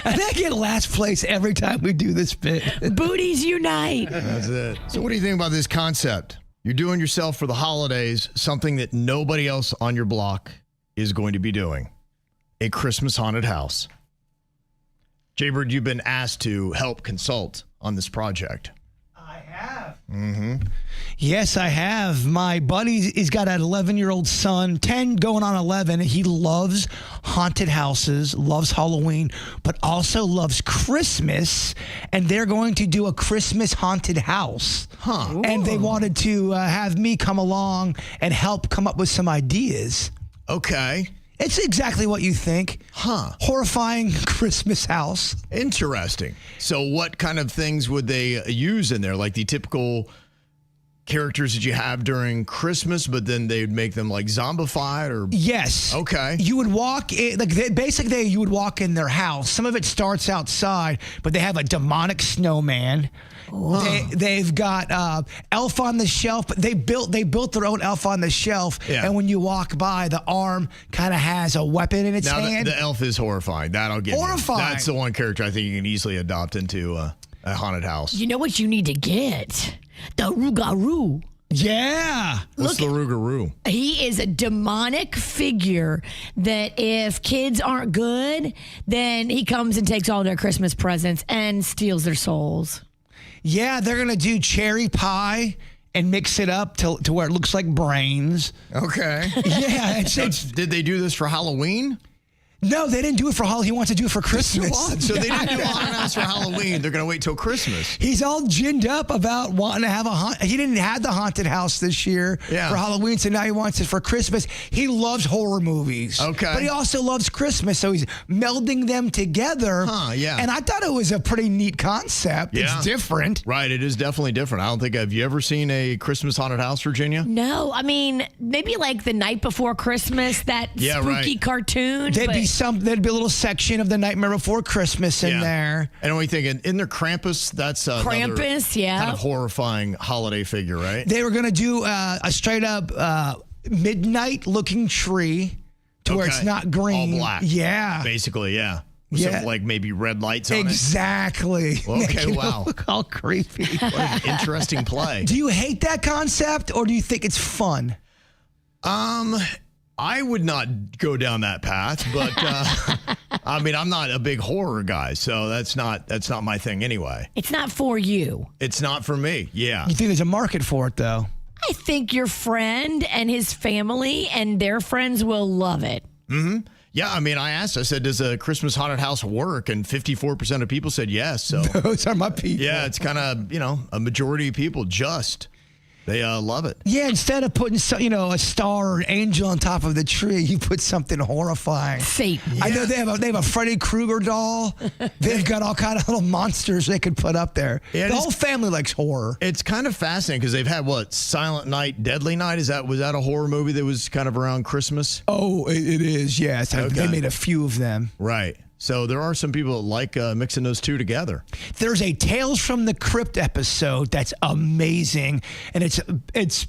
I think I get last place every time we do this bit. Booties unite. That's it. So what do you think about this concept? You're doing yourself for the holidays something that nobody else on your block is going to be doing. A Christmas haunted house. Jbird, you've been asked to help consult on this project. I have. Mm-hmm. Yes, I have. My buddy, he's got an 11-year-old son, 10 going on 11. He loves haunted houses, loves Halloween, but also loves Christmas. And they're going to do a Christmas haunted house. Huh. And they wanted to have me come along and help come up with some ideas. Okay. It's exactly what you think. Huh. Horrifying Christmas house. Interesting. So what kind of things would they use in there? Like the typical characters that you have during Christmas, but then they'd make them like zombified or... Yes. Okay. You would walk in, basically you would walk in their house. Some of it starts outside, but they have a demonic snowman. They've got Elf on the Shelf. But they built their own Elf on the Shelf. Yeah. And when you walk by, the arm kind of has a weapon in its hand. The elf is horrifying. That'll get horrifying. That's the one character I think you can easily adopt into a haunted house. You know what you need to get? The Rougarou. Yeah. What's the Rougarou? He is a demonic figure that if kids aren't good, then he comes and takes all their Christmas presents and steals their souls. Yeah, they're going to do cherry pie and mix it up to where it looks like brains. Okay. Yeah. Did they do this for Halloween? No, they didn't do it for Halloween. He wants to do it for Christmas. So they didn't do a haunted house for Halloween. They're going to wait till Christmas. He's all ginned up about wanting to have he didn't have the haunted house this year for Halloween, so now he wants it for Christmas. He loves horror movies. Okay. But he also loves Christmas, so he's melding them together. Huh, yeah. And I thought it was a pretty neat concept. Yeah. It's different. Right, it is definitely different. I don't think, have you ever seen a Christmas haunted house, Virginia? No, I mean, maybe like the night before Christmas, that spooky cartoon. There'd be a little section of the Nightmare Before Christmas in there. And we think, in there Krampus, that's Krampus, kind of horrifying holiday figure, right? They were going to do a straight up midnight looking tree to where it's not green. All black. Yeah. Basically, yeah. With some, like, maybe red lights on Exactly. it. Okay, wow. Look all creepy. What an interesting play. Do you hate that concept or do you think it's fun? I would not go down that path, but I mean, I'm not a big horror guy, so that's not my thing anyway. It's not for you. It's not for me. Yeah. You think there's a market for it though? I think your friend and his family and their friends will love it. Mm-hmm. Yeah, I mean, I said, does a Christmas haunted house work? And 54% of people said yes. So those are my people. Yeah, it's kind of, a majority of people they love it. Yeah, instead of putting a star or an angel on top of the tree, you put something horrifying. Satan. I know they have a Freddy Krueger doll. They've got all kind of little monsters they could put up there. Yeah, the whole family likes horror. It's kind of fascinating because they've had Silent Night, Deadly Night. Was that a horror movie that was kind of around Christmas? Oh, it is. Yes, okay. They made a few of them. Right. So there are some people that like mixing those two together. There's a Tales from the Crypt episode that's amazing, and it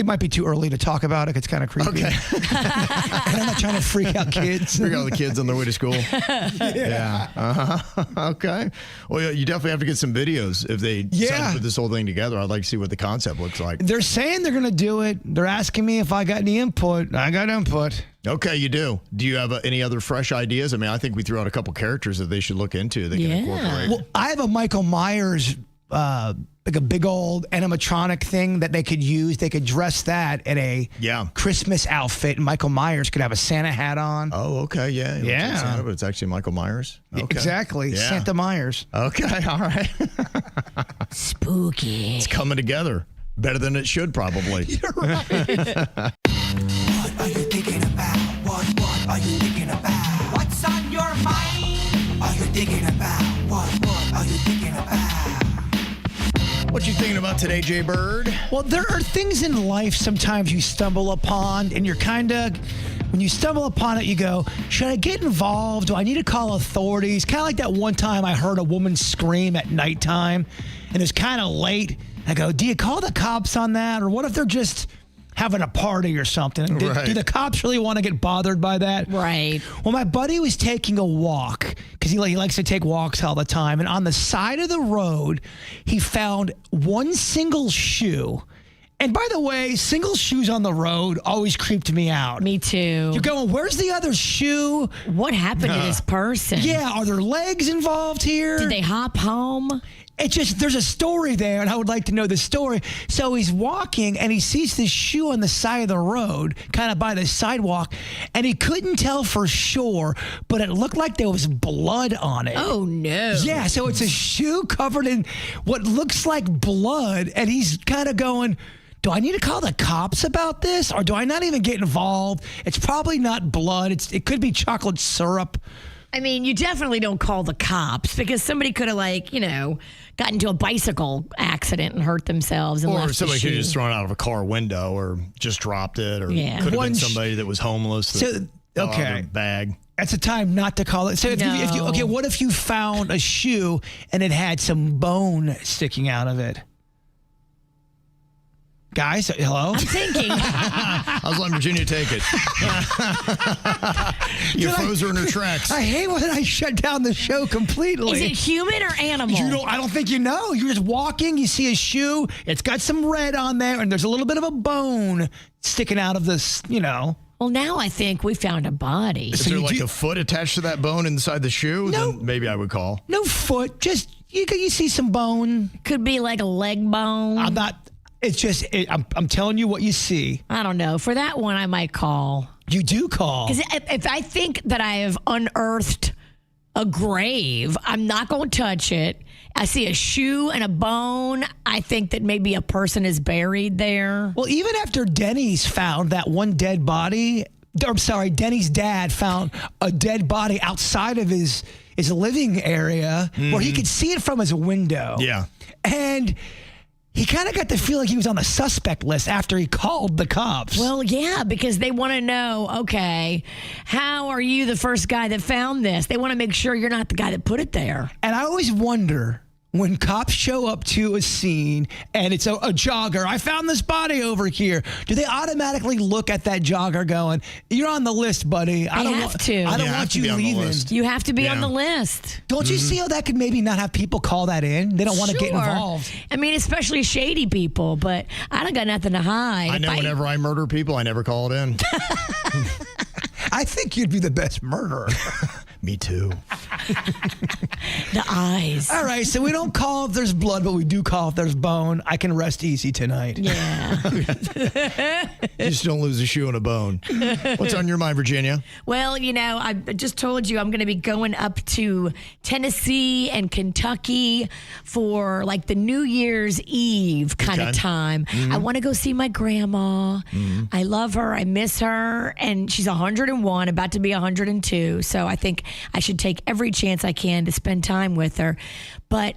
might be too early to talk about it. It's kind of creepy. Okay. And I'm not trying to freak out kids. Freak out the kids on their way to school. Yeah. Okay. Well, you definitely have to get some videos if they decide to put this whole thing together. I'd like to see what the concept looks like. They're saying they're going to do it. They're asking me if I got any input. I got input. Okay, you do. Do you have any other fresh ideas? I mean, I think we threw out a couple characters that they should look into. They can incorporate. Well, I have a Michael Myers like a big old animatronic thing that they could use. They could dress that in a Christmas outfit, and Michael Myers could have a Santa hat on. Oh, okay, yeah. Like Santa, but it's actually Michael Myers. Okay. Exactly, Santa Myers. Okay, all right. Spooky. It's coming together. Better than it should, probably. You're right. What are you thinking about? What are you thinking about? What's on your mind? Are you thinking about? What are you thinking about? What you thinking about today, Jbird? Well, there are things in life sometimes you stumble upon, and you're kind of, when you stumble upon it, you go, should I get involved? Do I need to call authorities? Kind of like that one time I heard a woman scream at nighttime, and it was kind of late. I go, do you call the cops on that? Or what if they're just having a party or something? Do the cops really want to get bothered by that? Right. Well, my buddy was taking a walk because he likes to take walks all the time. And on the side of the road, he found one single shoe. And by the way, single shoes on the road always creeped me out. Me too. You're going, where's the other shoe? What happened to this person? Yeah, are there legs involved here? Did they hop home? It just, there's a story there, and I would like to know the story. So he's walking, and he sees this shoe on the side of the road, kind of by the sidewalk, and he couldn't tell for sure, but it looked like there was blood on it. Oh, no. Yeah, so it's a shoe covered in what looks like blood, and he's kind of going, do I need to call the cops about this, or do I not even get involved? It's probably not blood. It could be chocolate syrup. I mean, you definitely don't call the cops because somebody could have, got into a bicycle accident and hurt themselves and left Or somebody the could shoe. have just thrown it out of a car window or just dropped it, or Yeah. could have been somebody that was homeless that fell out of their bag. That's a time not to call it. So if you okay, what if you found a shoe and it had some bone sticking out of it? Guys, hello? I'm thinking. I was letting Virginia take it. You froze her in her tracks. I hate when I shut down the show completely. Is it human or animal? I don't think you know. You're just walking, you see a shoe, it's got some red on there, and there's a little bit of a bone sticking out of this, Well, now I think we found a body. Is there a foot attached to that bone inside the shoe? No. Then maybe I would call. No foot, just, you see some bone. Could be like a leg bone. I'm telling you what you see. I don't know. For that one, I might call. You do call. Because if I think that I have unearthed a grave, I'm not going to touch it. I see a shoe and a bone. I think that maybe a person is buried there. Well, even after Denny's found that one dead body, Denny's dad found a dead body outside of his living area where he could see it from his window. Yeah. And he kind of got to feel like he was on the suspect list after he called the cops. Well, yeah, because they want to know, okay, how are you the first guy that found this? They want to make sure you're not the guy that put it there. And I always wonder, when cops show up to a scene and it's a jogger, I found this body over here, do they automatically look at that jogger going, you're on the list, buddy. I don't want you leaving. You have to be on the list. Don't you see how that could maybe not have people call that in? They don't want to get involved. I mean, especially shady people, but I don't got nothing to hide. I know whenever I murder people, I never call it in. I think you'd be the best murderer. Me too. The eyes. All right, so we don't call if there's blood, but we do call if there's bone. I can rest easy tonight. Yeah. Just don't lose a shoe and a bone. What's on your mind, Virginia? Well, I just told you I'm going to be going up to Tennessee and Kentucky for like the New Year's Eve kind of time. Mm-hmm. I want to go see my grandma. Mm-hmm. I love her. I miss her. And she's 101, about to be 102. So I think I should take every chance I can to spend time with her. But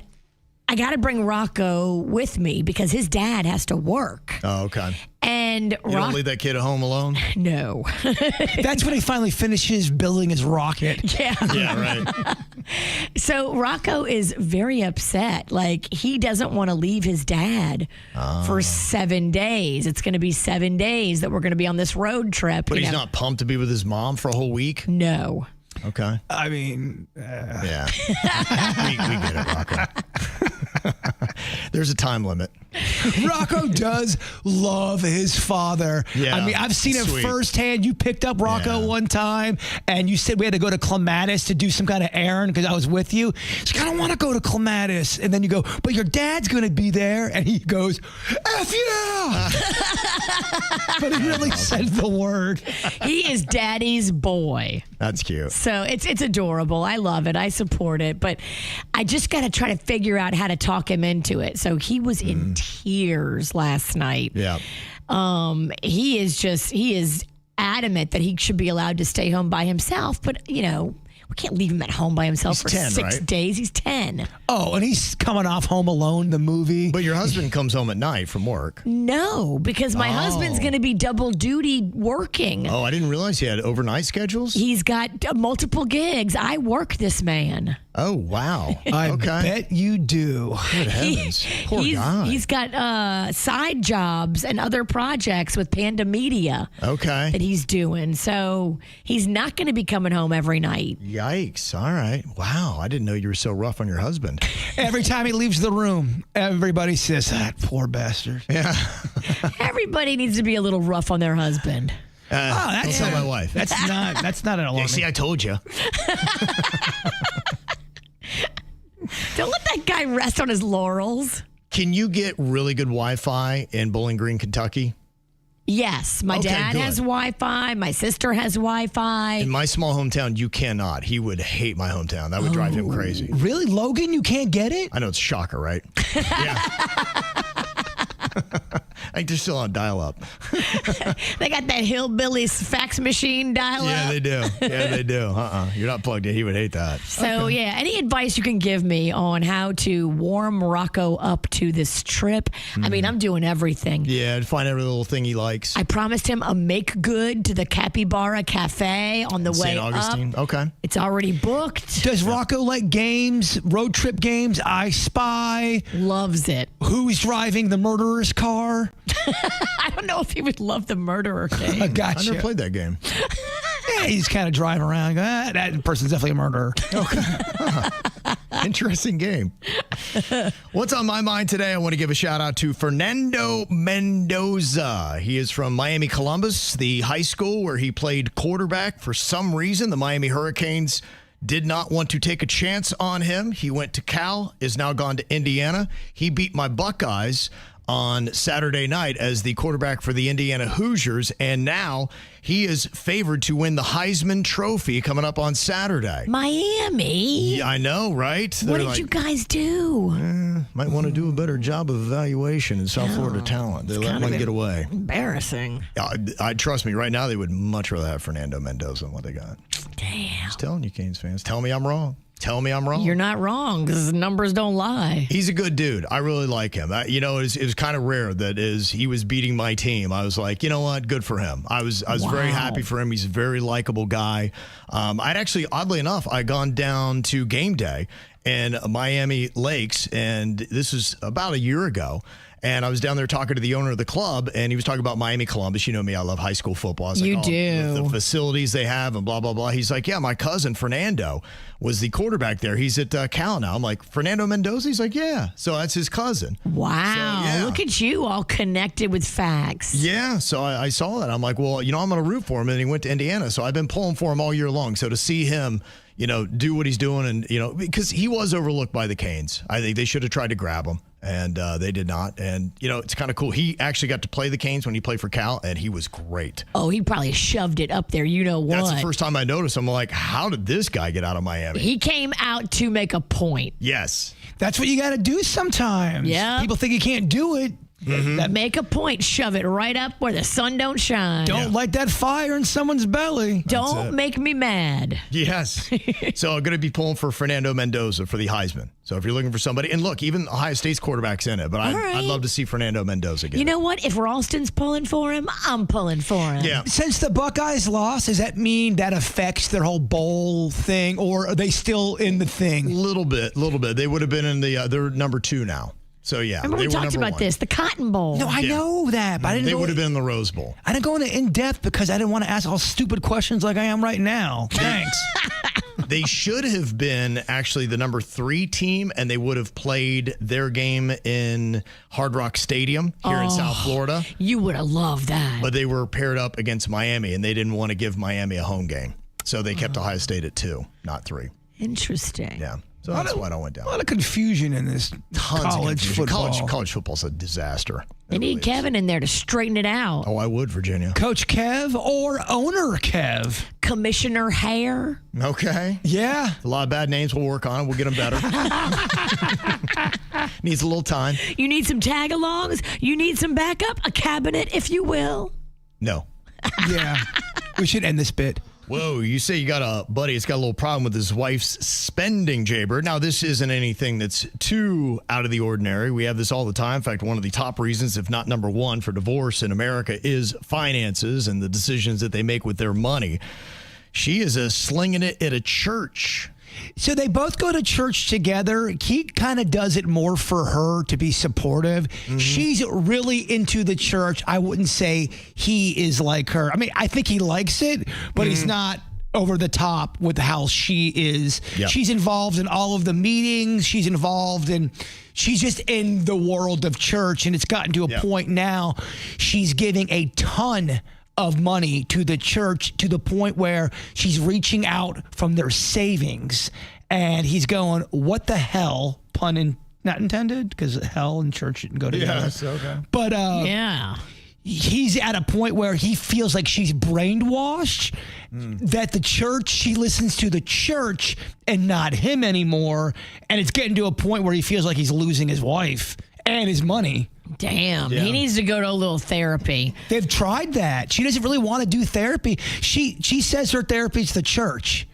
I got to bring Rocco with me because his dad has to work. Oh, okay. And you don't leave that kid at home alone? No. That's when he finally finishes building his rocket. Yeah. Yeah, right. So Rocco is very upset. Like, he doesn't want to leave his dad for 7 days. It's going to be 7 days that we're going to be on this road trip. But he's not pumped to be with his mom for a whole week? No. Okay. I mean, yeah. we get it, Rocco. There's a time limit. Rocco does love his father. Yeah, I mean, I've seen it firsthand. You picked up Rocco one time, and you said we had to go to Clematis to do some kind of errand because I was with you. He's like, I don't want to go to Clematis. And then you go, but your dad's going to be there. And he goes, F yeah! But he really said the word. He is daddy's boy. That's cute. So it's adorable. I love it. I support it. But I just got to try to figure out how to talk him into it. So he was in tears tears last night. Yeah. He is adamant that he should be allowed to stay home by himself, but we can't leave him at home by himself for 10, 6 right? days. He's 10. Oh, and he's coming off Home Alone, the movie. But your husband comes home at night from work. No, because my husband's going to be double duty working. Oh, I didn't realize he had overnight schedules. He's got multiple gigs. I work this man. Oh, wow. I bet you do. Good heavens. Poor guy. He's got side jobs and other projects with Panda Media Okay. that he's doing. So he's not going to be coming home every night. Yikes. All right. Wow. I didn't know you were so rough on your husband. Every time he leaves the room, everybody says, that poor bastard. Yeah. Everybody needs to be a little rough on their husband. That's not my wife. That's not an alarm. Yeah, see, I told you. Don't let that guy rest on his laurels. Can you get really good Wi-Fi in Bowling Green, Kentucky? Yes, my Okay, dad good. has Wi-Fi. My sister has Wi-Fi. In my small hometown, you cannot. He would hate my hometown. That would drive him crazy. Really, Logan? You can't get it? I know it's a shocker, right? Yeah. I think they're still on dial-up. They got that hillbilly fax machine dial Yeah, up. they do. Yeah, they do. You're not plugged in. He would hate that. So, yeah, any advice you can give me on how to warm Rocco up to this trip? I mean, I'm doing everything. Yeah, and find every little thing he likes. I promised him a make good to the Capybara Cafe on the way St. Augustine. up. Okay. It's already booked. Does Rocco like games, road trip games, I Spy? Loves it. Who's driving the murderer's car? I don't know if he would love the murderer game. I I gotcha. never played that game. Yeah, he's kind of driving around. Go, that person's definitely a murderer. Interesting game. What's on my mind today? I want to give a shout out to Fernando Mendoza. He is from Miami Columbus, the high school where he played quarterback. For some reason, the Miami Hurricanes did not want to take a chance on him. He went to Cal, is now gone to Indiana. He beat my Buckeyes on Saturday night as the quarterback for the Indiana Hoosiers, and now he is favored to win the Heisman Trophy coming up on Saturday. Miami? Yeah, I know, right? What They're did you guys do? might want to do a better job of evaluation in South Florida talent. They let one get away. Embarrassing. I trust me, right now they would much rather have Fernando Mendoza than what they got. Damn. Just telling you, Canes fans. Tell me I'm wrong. Tell me I'm wrong. You're not wrong because numbers don't lie. He's a good dude. I really like him. It was kind of rare that he was beating my team. I was like, you know what? Good for him. I was very happy for him. He's a very likable guy. I'd actually, oddly enough, I'd gone down to game day in Miami Lakes, and this was about a year ago. And I was down there talking to the owner of the club, and he was talking about Miami Columbus. You know me, I love high school football. I was You like, do. The facilities they have and blah, blah, blah. He's like, yeah, my cousin Fernando was the quarterback there. He's at Cal now. I'm like, Fernando Mendoza? He's like, yeah. So that's his cousin. Wow. So, yeah. Look at you all connected with facts. Yeah, so I saw that. I'm like, well, I'm going to root for him. And he went to Indiana, so I've been pulling for him all year long. So to see him, do what he's doing and, because he was overlooked by the Canes. I think they should have tried to grab him, and they did not. And, it's kind of cool. He actually got to play the Canes when he played for Cal, and he was great. Oh, he probably shoved it up there. You know what? That's the first time I noticed. I'm like, how did this guy get out of Miami? He came out to make a point. Yes. That's what you got to do sometimes. Yeah. People think you can't do it. Make a point. Shove it right up where the sun don't shine. Don't light that fire in someone's belly. Don't make me mad. Yes. So I'm going to be pulling for Fernando Mendoza for the Heisman. So if you're looking for somebody, and look, even Ohio State's quarterback's in it, but I'd love to see Fernando Mendoza get You it. know what? If Ralston's pulling for him, I'm pulling for him. Yeah. Since the Buckeyes lost, does that mean that affects their whole bowl thing, or are they still in the thing? Little bit. They would have been in the, they're number 2 now. So yeah. Remember we were talked number about 1. this, the Cotton Bowl. No, I know that, but I didn't They go. would have been in the Rose Bowl. I didn't go into in depth because I didn't want to ask all stupid questions like I am right now. Thanks. They should have been actually the number 3 team, and they would have played their game in Hard Rock Stadium here in South Florida. You would have loved that. But they were paired up against Miami, and they didn't want to give Miami a home game. So they kept Ohio State at 2, not 3. Interesting. Yeah. So that's why I went down. A lot of confusion in this Tons college of confusion. football. College football's a disaster. They need Kevin in there to straighten it out. Oh, I would, Virginia. Coach Kev or owner Kev? Commissioner Hare. Okay. Yeah. A lot of bad names. We'll work on it. We'll get them better. Needs a little time. You need some tag-alongs? You need some backup? A cabinet, if you will? No. Yeah. We should end this bit. Whoa, you say you got a buddy that's got a little problem with his wife's spending, Jbird. Now, this isn't anything that's too out of the ordinary. We have this all the time. In fact, one of the top reasons, if not number one, for divorce in America is finances and the decisions that they make with their money. She is slinging it at a church. So they both go to church together. He kind of does it more for her to be supportive. She's really into the church. I wouldn't say he is like her. I mean, I think he likes it, but he's not over the top with how she is. Yep. She's involved in all of the meetings. She's just in the world of church, and it's gotten to a point now she's giving a ton of money to the church to the point where she's reaching out from their savings, and he's going, what the hell, not intended, because hell and church shouldn't go together. Yes, okay. But Yeah. he's at a point where he feels like she's brainwashed, that the church, she listens to the church and not him anymore, and it's getting to a point where he feels like he's losing his wife and his money. Damn. Yeah. He needs to go to a little therapy. They've tried that. She doesn't really want to do therapy. She says her therapy is the church.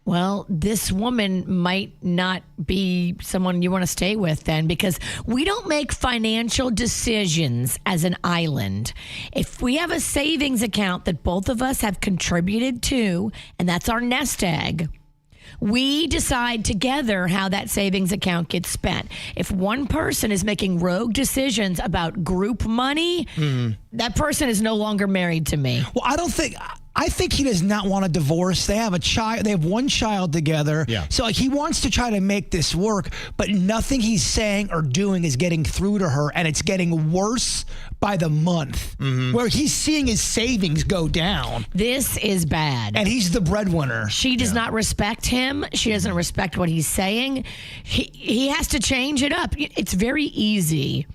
Well, this woman might not be someone you want to stay with then, because we don't make financial decisions as an island. If we have a savings account that both of us have contributed to, and that's our nest egg, we decide together how that savings account gets spent. If one person is making rogue decisions about group money, that person is no longer married to me. Well, I think he does not want a divorce. They have a child. They have one child together. Yeah. So he wants to try to make this work, but nothing he's saying or doing is getting through to her, and it's getting worse by the month, where he's seeing his savings go down. This is bad. And he's the breadwinner. She does not respect him. She doesn't respect what he's saying. He has to change it up. It's very easy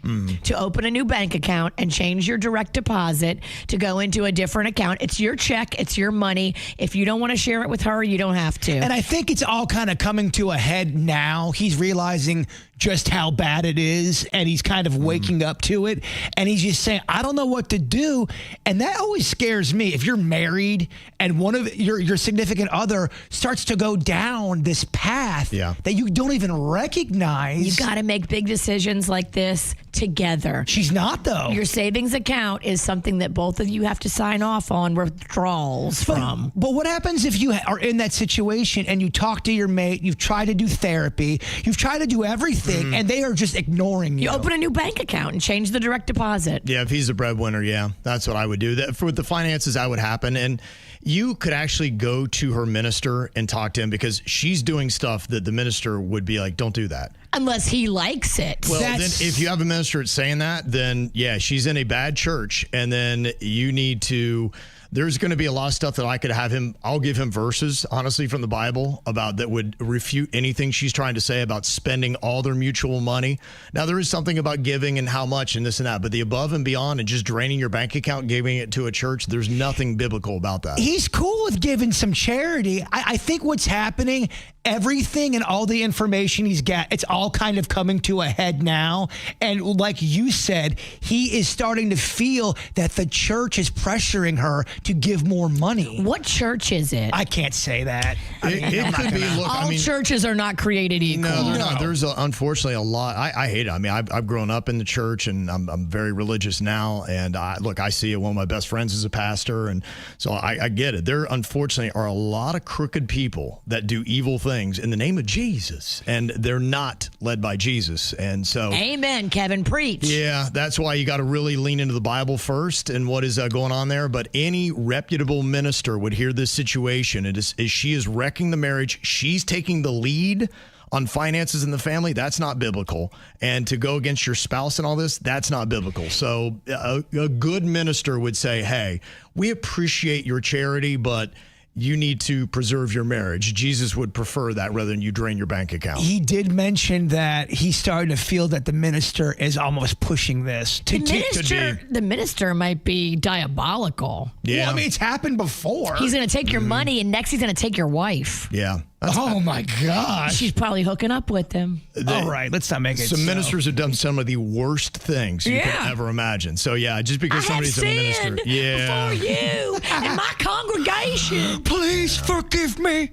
to open a new bank account and change your direct deposit to go into a different account. It's your check. It's your money. If you don't want to share it with her, you don't have to. And I think it's all kind of coming to a head now. He's realizing just how bad it is, and he's kind of waking up to it, and he's just saying, I don't know what to do. And that always scares me. If you're married and one of your significant other starts to go down this path that you don't even recognize. You got to make big decisions like this together. She's not, though. Your savings account is something that both of you have to sign off on withdrawals from. But what happens if you are in that situation and you talk to your mate, you've tried to do therapy, you've tried to do everything, and they are just ignoring you? You open a new bank account and change the direct deposit. Yeah, if he's a breadwinner, that's what I would do. That for the finances, that would happen. And you could actually go to her minister and talk to him, because she's doing stuff that the minister would be like, don't do that. Unless he likes it. Well, then if you have a minister that's saying that, then she's in a bad church, and then you need to. There's going to be a lot of stuff that I could have him. I'll give him verses, honestly, from the Bible about that would refute anything she's trying to say about spending all their mutual money. Now, there is something about giving and how much and this and that, but the above and beyond and just draining your bank account, giving it to a church, there's nothing biblical about that. He's cool with giving some charity. I think what's happening, everything and all the information he's got, it's all kind of coming to a head now. And like you said, he is starting to feel that the church is pressuring her to give more money. What church is it? I can't say that. It could be. Look, all churches are not created equal. No. There's unfortunately a lot. I hate it. I mean, I've grown up in the church, and I'm very religious now. And I see it. One of my best friends is a pastor, and so I get it. There unfortunately are a lot of crooked people that do evil things in the name of Jesus, and they're not led by Jesus. And so, amen, Kevin, preach. Yeah, that's why you got to really lean into the Bible first and what is going on there. But any reputable minister would hear this situation. It is, as she is wrecking the marriage, she's taking the lead on finances in the family. That's not biblical. And to go against your spouse and all this, that's not biblical. So a good minister would say, hey, we appreciate your charity, but you need to preserve your marriage. Jesus would prefer that rather than you drain your bank account. He did mention that he's starting to feel that the minister is almost pushing this. The minister might be diabolical. Yeah. Well, I mean, it's happened before. He's going to take your money, and next he's going to take your wife. Yeah. Oh, my gosh. She's probably hooking up with him. All right, let's not make it Some ministers have done some of the worst things you could ever imagine. So, yeah, just because somebody's a minister. Yeah. Before you and my congregation. Please forgive me.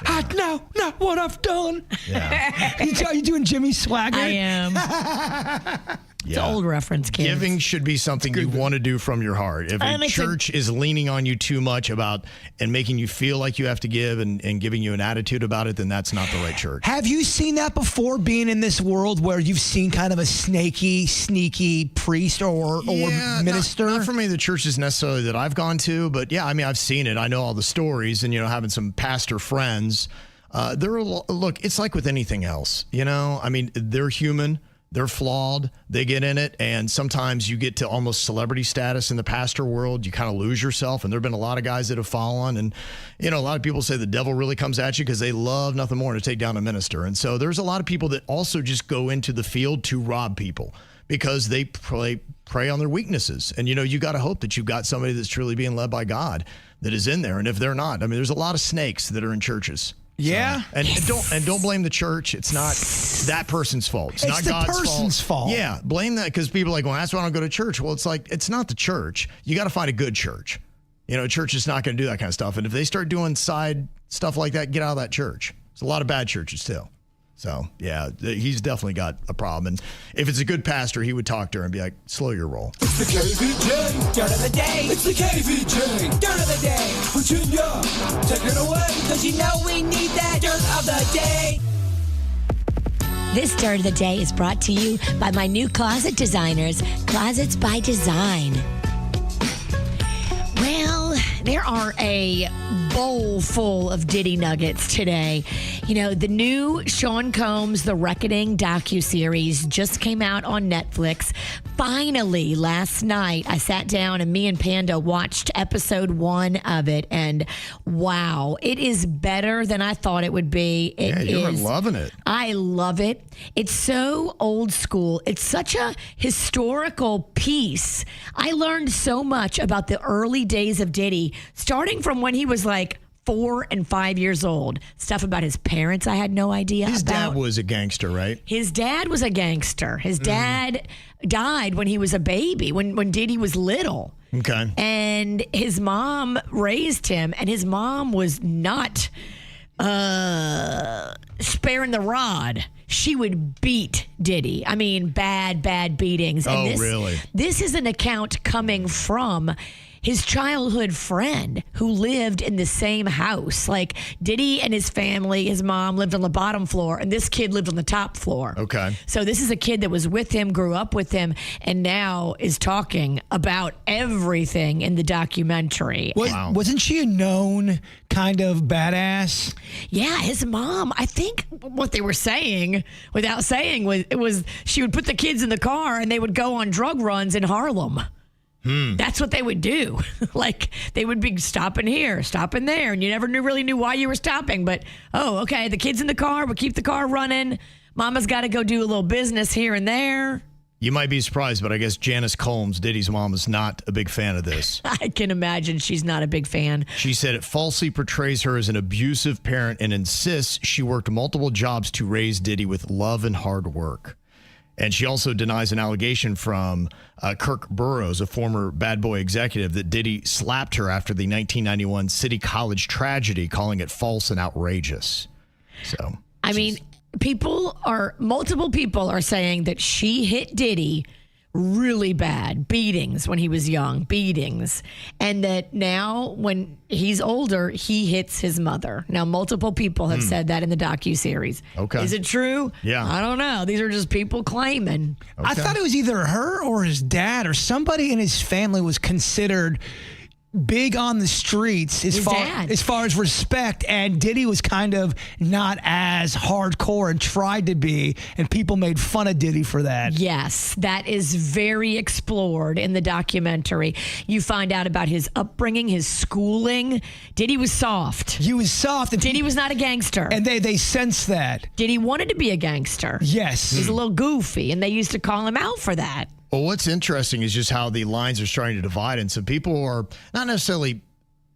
I know not what I've done. Yeah. Are you doing Jimmy Swagger? I am. It's an old reference, kids. Giving should be something you want to do from your heart. If a church is leaning on you too much about and making you feel like you have to give and giving you an attitude about it, then that's not the right church. Have you seen that before, being in this world where you've seen kind of a snaky, sneaky priest or minister? Not from any of the churches necessarily that I've gone to, but yeah, I mean, I've seen it. I know all the stories, and, having some pastor friends, look, it's like with anything else, I mean, they're human. They're flawed. They get in it. And sometimes you get to almost celebrity status in the pastor world. You kind of lose yourself. And there have been a lot of guys that have fallen. And, a lot of people say the devil really comes at you because they love nothing more than to take down a minister. And so there's a lot of people that also just go into the field to rob people because they prey on their weaknesses. And, you got to hope that you've got somebody that's truly being led by God that is in there. And if they're not, I mean, there's a lot of snakes that are in churches. Yeah, so, and don't blame the church. It's not that person's fault. It's not the God's person's fault. Yeah, blame that because people are like, well, that's why I don't go to church. Well, it's like it's not the church. You got to find a good church. A church is not going to do that kind of stuff. And if they start doing side stuff like that, get out of that church. There's a lot of bad churches too. So yeah, he's definitely got a problem. And if it's a good pastor, he would talk to her and be like, slow your roll. It's the KVJ Dirt of the Day. It's the KVJ Dirt of the Day. Virginia, take it away. Because we need that Dirt of the Day. This Dirt of the Day is brought to you by my new closet designers, Closets by Design. Well, there are a bowl full of Diddy nuggets today. The new Sean Combs' The Reckoning docuseries just came out on Netflix. Finally, last night, I sat down and me and Panda watched episode 1 of it. And wow, it is better than I thought it would be. You were loving it. I love it. It's so old school. It's such a historical piece. I learned so much about the early days of Diddy, starting from when he was like 4 and 5 years old. Stuff about his parents I had no idea His about. dad was a gangster, right? His dad was a gangster. His dad died when he was a baby, when Diddy was little. Okay. And his mom raised him, and his mom was not sparing the rod. She would beat Diddy. I mean, bad beatings. And really? This is an account coming from his childhood friend who lived in the same house. Like Diddy and his family, his mom lived on the bottom floor, and this kid lived on the top floor. Okay. So this is a kid that was with him, grew up with him, and now is talking about everything in the documentary. Wow. Wasn't she a known kind of badass? Yeah, his mom, I think what they were saying, without saying, was she would put the kids in the car and they would go on drug runs in Harlem. That's what they would do. Like, they would be stopping here, stopping there, and you never really knew why you were stopping. But, okay, the kid's in the car, we'll keep the car running. Mama's got to go do a little business here and there. You might be surprised, but I guess Janice Combs, Diddy's mom, is not a big fan of this. I can imagine she's not a big fan. She said it falsely portrays her as an abusive parent and insists she worked multiple jobs to raise Diddy with love and hard work. And she also denies an allegation from Kirk Burroughs, a former Bad Boy executive, that Diddy slapped her after the 1991 City College tragedy, calling it false and outrageous. So, I mean, multiple people are saying that she hit Diddy really bad, beatings when he was young, beatings. And that now when he's older, he hits his mother. Now, multiple people have said that in the docuseries. Okay. Is it true? Yeah. I don't know. These are just people claiming. Okay. I thought it was either her or his dad or somebody in his family was considered big on the streets as far as respect, and Diddy was kind of not as hardcore and tried to be, and people made fun of Diddy for that. Yes, that is very explored in the documentary. You find out about his upbringing, his schooling. Diddy was soft. He was soft. And Diddy was not a gangster. And they sensed that. Diddy wanted to be a gangster. Yes. He's a little goofy, and they used to call him out for that. Well, what's interesting is just how the lines are starting to divide. And some people are not necessarily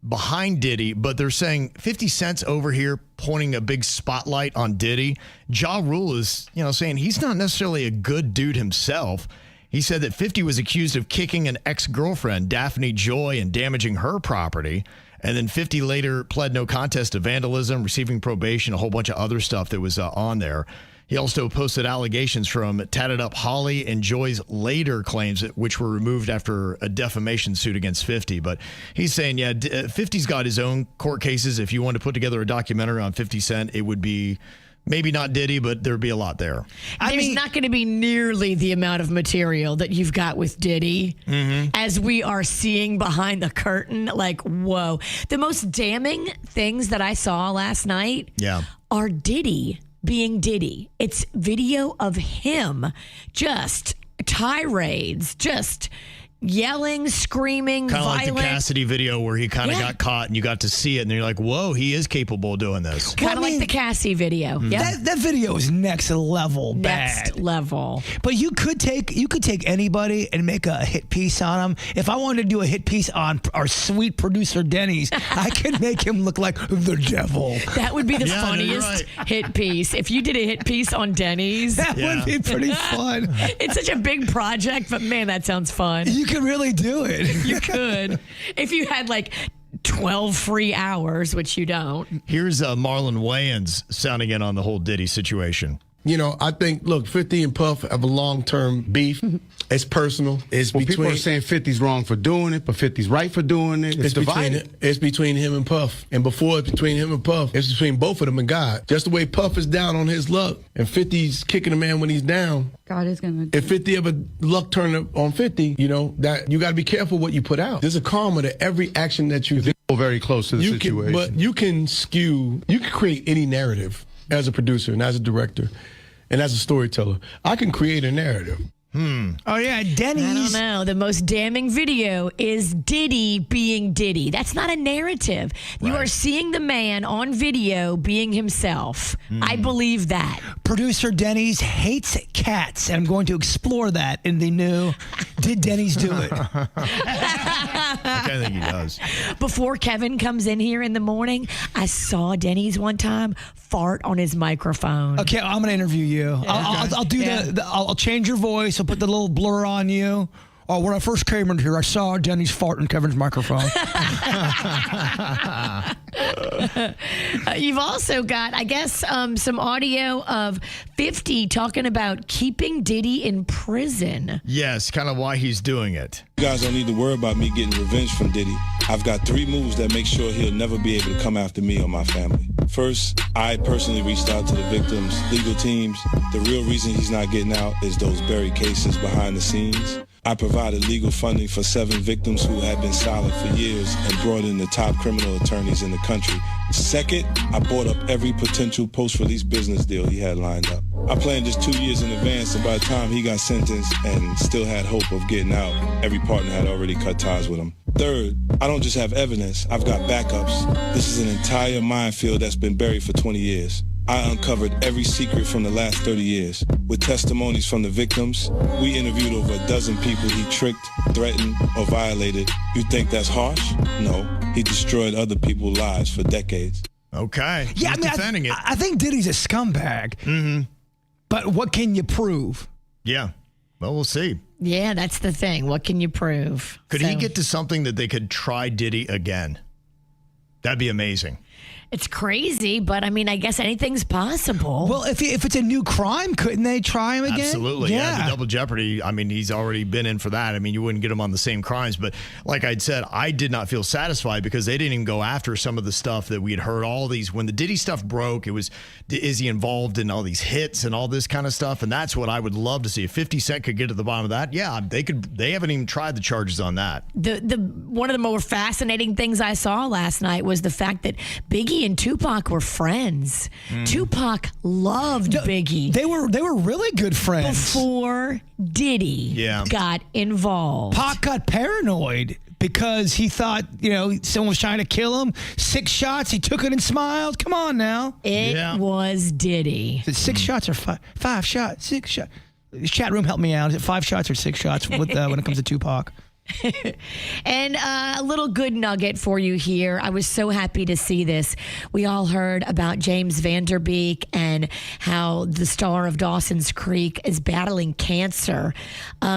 behind Diddy, but they're saying 50 Cent's over here pointing a big spotlight on Diddy. Ja Rule is, saying he's not necessarily a good dude himself. He said that 50 was accused of kicking an ex-girlfriend, Daphne Joy, and damaging her property. And then 50 later pled no contest to vandalism, receiving probation, a whole bunch of other stuff that was on there. He also posted allegations from Tatted Up Holly and Joy's later claims, which were removed after a defamation suit against 50. But he's saying, 50's got his own court cases. If you want to put together a documentary on 50 Cent, it would be maybe not Diddy, but there'd be a lot there. There's not going to be nearly the amount of material that you've got with Diddy as we are seeing behind the curtain. Like, whoa. The most damning things that I saw last night are Diddy being Diddy. It's video of him just tirades, just yelling, screaming, kind of violent. like the Cassidy video where he kind of got caught and you got to see it and you're like, whoa, he is capable of doing this. Kind of like the Cassie video. That video is next level bad. Next level. But you could take anybody and make a hit piece on him. If I wanted to do a hit piece on our sweet producer Denny's, I could make him look like the devil. That would be the funniest hit piece. If you did a hit piece on Denny's. That would be pretty fun. It's such a big project, but man, that sounds fun. You could really do it. You could. If you had like 12 free hours, which you don't. Here's Marlon Wayans sounding in on the whole Diddy situation. I think, look, 50 and Puff have a long-term beef. It's personal. It's between. People are saying 50's wrong for doing it, but 50's right for doing it. It's divided. It's between him and Puff. And before it's between him and Puff, it's between both of them and God. Just the way Puff is down on his luck and 50's kicking a man when he's down. God is going to. If 50 ever luck turn up on 50, that you got to be careful what you put out. There's a karma to every action that you do. Very close to the situation. But you can create any narrative as a producer and as a director and as a storyteller. I can create a narrative. Oh, yeah, Denny's. I don't know. The most damning video is Diddy being Diddy. That's not a narrative. You are seeing the man on video being himself. I believe that. Producer Denny's hates cats, and I'm going to explore that in the new Did Denny's Do It? I think he does. Before Kevin comes in here in the morning, I saw Denny's one time fart on his microphone. Okay, I'm going to interview you. I'll do I'll change your voice. I'll put the little blur on you. Oh, when I first came in here, I saw Denny's fart in Kevin's microphone. You've also got, I guess, some audio of 50 talking about keeping Diddy in prison. Yes, kind of why he's doing it. You guys don't need to worry about me getting revenge from Diddy. I've got 3 moves that make sure he'll never be able to come after me or my family. First, I personally reached out to the victims' legal teams. The real reason he's not getting out is those buried cases behind the scenes. I provided legal funding for 7 victims who had been silent for years and brought in the top criminal attorneys in the country. Second, I bought up every potential post-release business deal he had lined up. I planned just 2 years in advance, and by the time he got sentenced and still had hope of getting out, every partner had already cut ties with him. Third, I don't just have evidence, I've got backups. This is an entire minefield that's been buried for 20 years. I uncovered every secret from the last 30 years. With testimonies from the victims, we interviewed over a dozen people he tricked, threatened, or violated. You think that's harsh? No. He destroyed other people's lives for decades. Okay. Yeah, He's defending it. I think Diddy's a scumbag. Mm-hmm. But what can you prove? Yeah. Well, we'll see. Yeah, that's the thing. What can you prove? Could he get to something that they could try Diddy again? That'd be amazing. It's crazy, but I mean, I guess anything's possible. Well, if it's a new crime, couldn't they try him again? Absolutely. Yeah. The double jeopardy. I mean, he's already been in for that. I mean, you wouldn't get him on the same crimes. But like I'd said, I did not feel satisfied because they didn't even go after some of the stuff that we had heard. All these, when the Diddy stuff broke, it was, is he involved in all these hits and all this kind of stuff? And that's what I would love to see. If 50 Cent could get to the bottom of that, yeah, they could. They haven't even tried the charges on that. The one of the more fascinating things I saw last night was the fact that Biggie and Tupac were friends. Tupac loved Biggie. They were really good friends before Diddy got involved. Pac got paranoid because he thought, someone was trying to kill him. 6 shots, he took it and smiled. Come on now. It was Diddy. Is it 6 shots or 5 shots? 6 shots. The chat room helped me out. Is it 5 shots or 6 shots when it comes to Tupac? And a little good nugget for you here. I was so happy to see this. We all heard about James Van Der Beek and how the star of Dawson's Creek is battling cancer.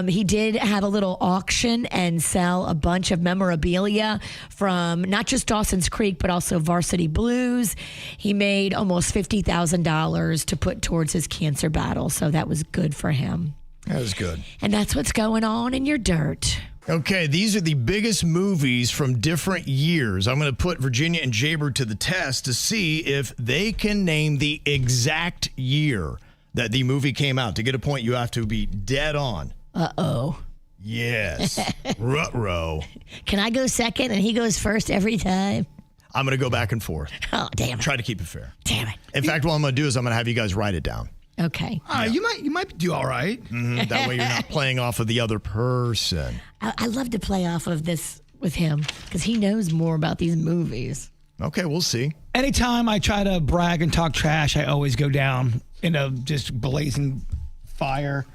He did have a little auction and sell a bunch of memorabilia from not just Dawson's Creek, but also Varsity Blues. He made almost $50,000 to put towards his cancer battle. So that was good for him. That was good. And that's what's going on in your dirt. Okay, these are the biggest movies from different years. I'm going to put Virginia and Jbird to the test to see if they can name the exact year that the movie came out. To get a point, you have to be dead on. Uh-oh. Yes. Ruh-roh. Can I go second and he goes first every time? I'm going to go back and forth. Oh, damn it. Try to keep it fair. Damn it. In fact, what I'm going to do is I'm going to have you guys write it down. Okay. You might do all right. Mm-hmm. That way you're not playing off of the other person. I love to play off of this with him because he knows more about these movies. Okay, we'll see. Anytime I try to brag and talk trash, I always go down in a just blazing fire.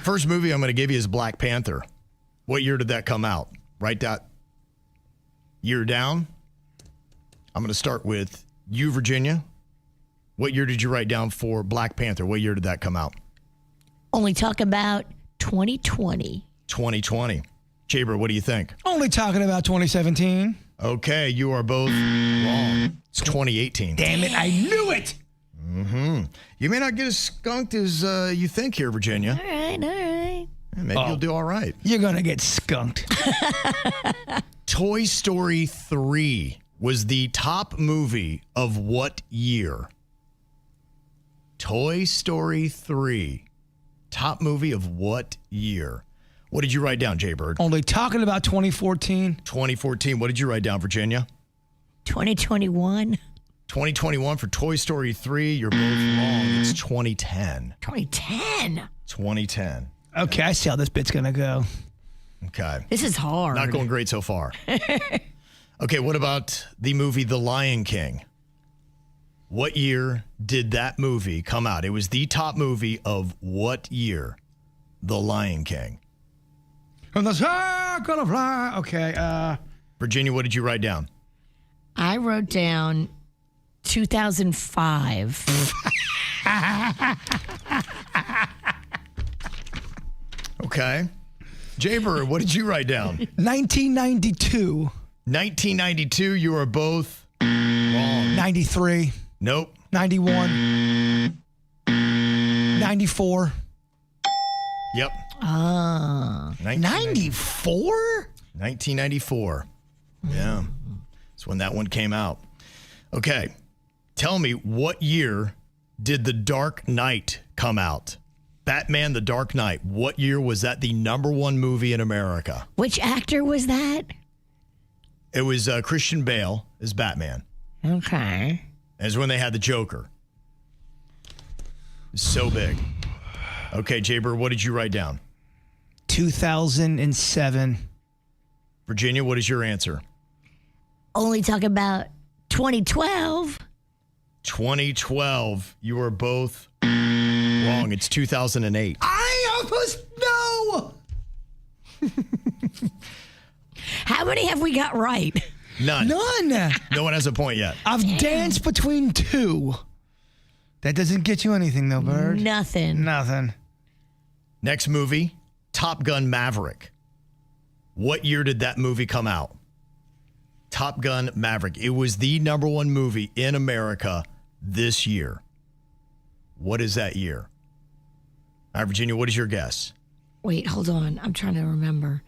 First movie I'm going to give you is Black Panther. What year did that come out? Write that year down. I'm going to start with you, Virginia. What year did you write down for Black Panther? What year did that come out? Only talk about 2020. 2020. Jbird, what do you think? Only talking about 2017. Okay, you are both wrong. It's 2018. Damn it, I knew it. Mm-hmm. You may not get as skunked as you think here, Virginia. All right. Maybe you'll do all right. You're going to get skunked. Toy Story 3 was the top movie of what year? Toy Story 3. Top movie of what year? What did you write down, Jbird? Only talking about 2014. 2014. What did you write down, Virginia? 2021. 2021 for Toy Story 3. You're both wrong. It's 2010. 2010. 2010. Okay, I see how this bit's going to go. Okay. This is hard. Not going great so far. Okay, what about the movie The Lion King? What year did that movie come out? It was the top movie of what year? The Lion King. From the sky, gonna fly. Okay. Virginia, what did you write down? I wrote down 2005. Okay. Jbird, what did you write down? 1992. 1992, you are both wrong. 93. Nope. 91. 94. Yep. 94? 1994. Yeah. That's when that one came out. Okay. Tell me, what year did The Dark Knight come out? Batman The Dark Knight. What year was that the number one movie in America? Which actor was that? It was Christian Bale as Batman. Okay. It's when they had the Joker. It's so big. Okay, Jbird, what did you write down? 2007. Virginia, what is your answer? Only talk about 2012. 2012. You are both wrong. It's 2008. I almost know. How many have we got right? None. None. No one has a point yet. I've danced between two. That doesn't get you anything, though, Bird. Nothing. Nothing. Next movie, Top Gun Maverick. What year did that movie come out? Top Gun Maverick. It was the number one movie in America this year. What is that year? All right, Virginia, what is your guess? Wait, hold on. I'm trying to remember.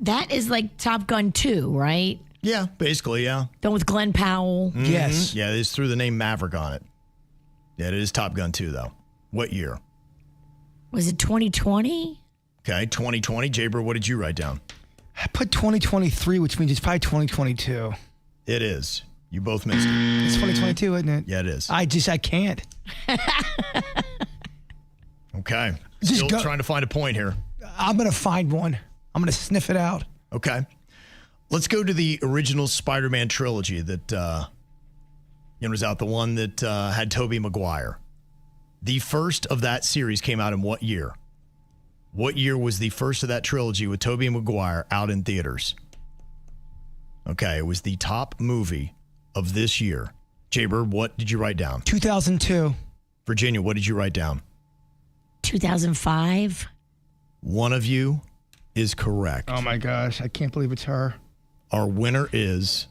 That is like Top Gun 2, right? Yeah, basically, yeah. The one with Glenn Powell. Mm-hmm. Yes. Yeah, it's through the name Maverick on it. Yeah, it is Top Gun 2, though. What year? Was it 2020? Okay, 2020. Jbird, what did you write down? I put 2023, which means it's probably 2022. It is. You both missed it. It's 2022, isn't it? Yeah, it is. I can't. Okay. Just Still go- trying to find a point here. I'm going to find one. I'm going to sniff it out. Okay. Let's go to the original Spider-Man trilogy that was out, the one that had Tobey Maguire. The first of that series came out in what year? What year was the first of that trilogy with Tobey Maguire out in theaters? Okay, it was the top movie of this year. Jbird, what did you write down? 2002. Virginia, what did you write down? 2005. One of you is correct. Oh my gosh, I can't believe it's her. Our winner is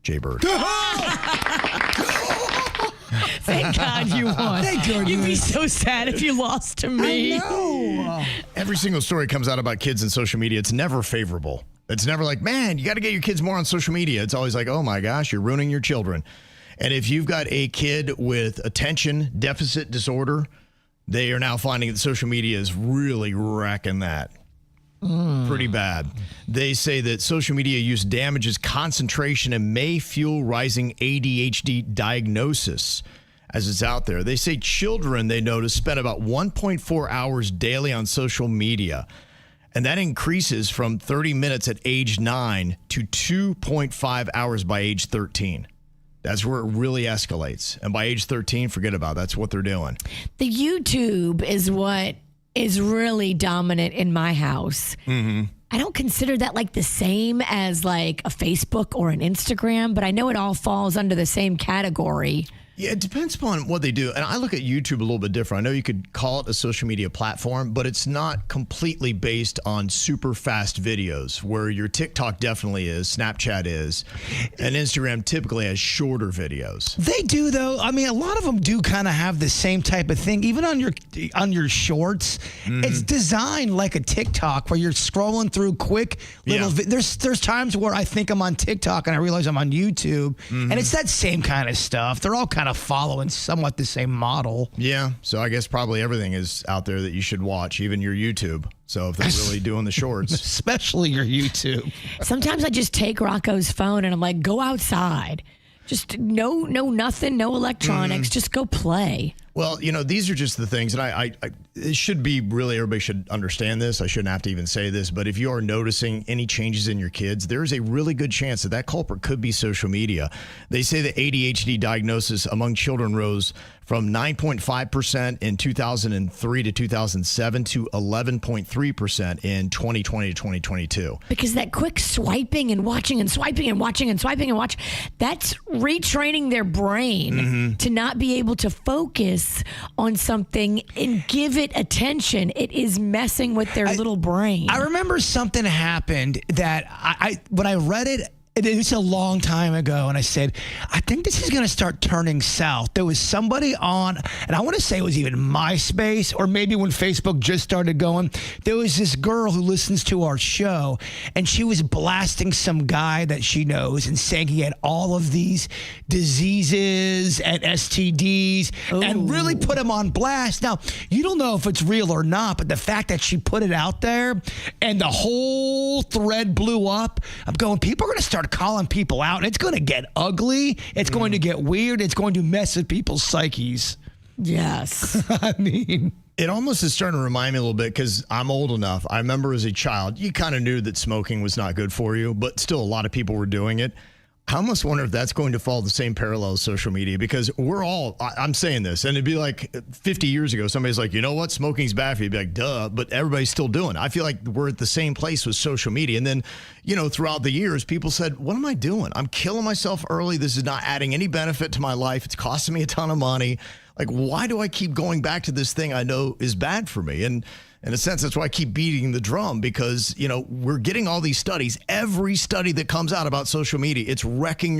Jbird. Thank God you won. Thank goodness. You'd be so sad if you lost to me. I know. Every single story comes out about kids and social media. It's never favorable. It's never like, man, you got to get your kids more on social media. It's always like, oh my gosh, you're ruining your children. And if you've got a kid with attention deficit disorder, they are now finding that social media is really wrecking that. Pretty bad. They say that social media use damages concentration and may fuel rising ADHD diagnosis as it's out there. They say children, they notice, spend about 1.4 hours daily on social media. And that increases from 30 minutes at age 9 to 2.5 hours by age 13. That's where it really escalates. And by age 13, forget about it. That's what they're doing. The YouTube is what is really dominant in my house. Mm-hmm. I don't consider that like the same as like a Facebook or an Instagram, but I know it all falls under the same category. Yeah, it depends upon what they do. And I look at YouTube a little bit different. I know you could call it a social media platform, but it's not completely based on super fast videos, where your TikTok definitely is, Snapchat is, and Instagram typically has shorter videos. They do, though. I mean, a lot of them do kind of have the same type of thing. Even on your shorts, it's designed like a TikTok, where you're scrolling through quick little. There's times where I think I'm on TikTok and I realize I'm on YouTube, and it's that same kind of stuff. They're all kind of following somewhat the same model. Yeah, so I guess probably everything is out there that you should watch, even your YouTube. So if they're really doing the shorts. Especially your YouTube. Sometimes I just take Rocco's phone and I'm like, go outside. Just no nothing, no electronics. Just go play. Well, you know, these are just the things, and I it should be really, everybody should understand this. I shouldn't have to even say this, but if you are noticing any changes in your kids, there's a really good chance that culprit could be social media. They say the ADHD diagnosis among children rose from 9.5% in 2003 to 2007 to 11.3% in 2020 to 2022. Because that quick swiping and watching and swiping and watching and swiping and watch, that's retraining their brain to not be able to focus on something and give it attention. It is messing with their little brain. I remember something happened that when I read it, it's a long time ago, and I said, I think this is going to start turning south. There was somebody on, and I want to say it was even MySpace, or maybe when Facebook just started going, there was this girl who listens to our show, and she was blasting some guy that she knows and saying he had all of these diseases and STDs and really put him on blast. Now, you don't know if it's real or not, but the fact that she put it out there and the whole thread blew up, I'm going, people are going to start calling people out. It's going to get ugly. It's going to get weird. It's going to mess with people's psyches. Yes. I mean, it almost is starting to remind me a little bit, because I'm old enough. I remember as a child, you kind of knew that smoking was not good for you, but still a lot of people were doing it. I almost wonder if that's going to follow the same parallel as social media, because we're all, I'm saying this, and it'd be like 50 years ago, somebody's like, you know what, smoking's bad for you. You'd be like, duh, but everybody's still doing it. I feel like we're at the same place with social media. And then, you know, throughout the years, people said, what am I doing? I'm killing myself early. This is not adding any benefit to my life. It's costing me a ton of money. Like, why do I keep going back to this thing I know is bad for me? And in a sense, that's why I keep beating the drum, because, you know, we're getting all these studies. Every study that comes out about social media, it's wrecking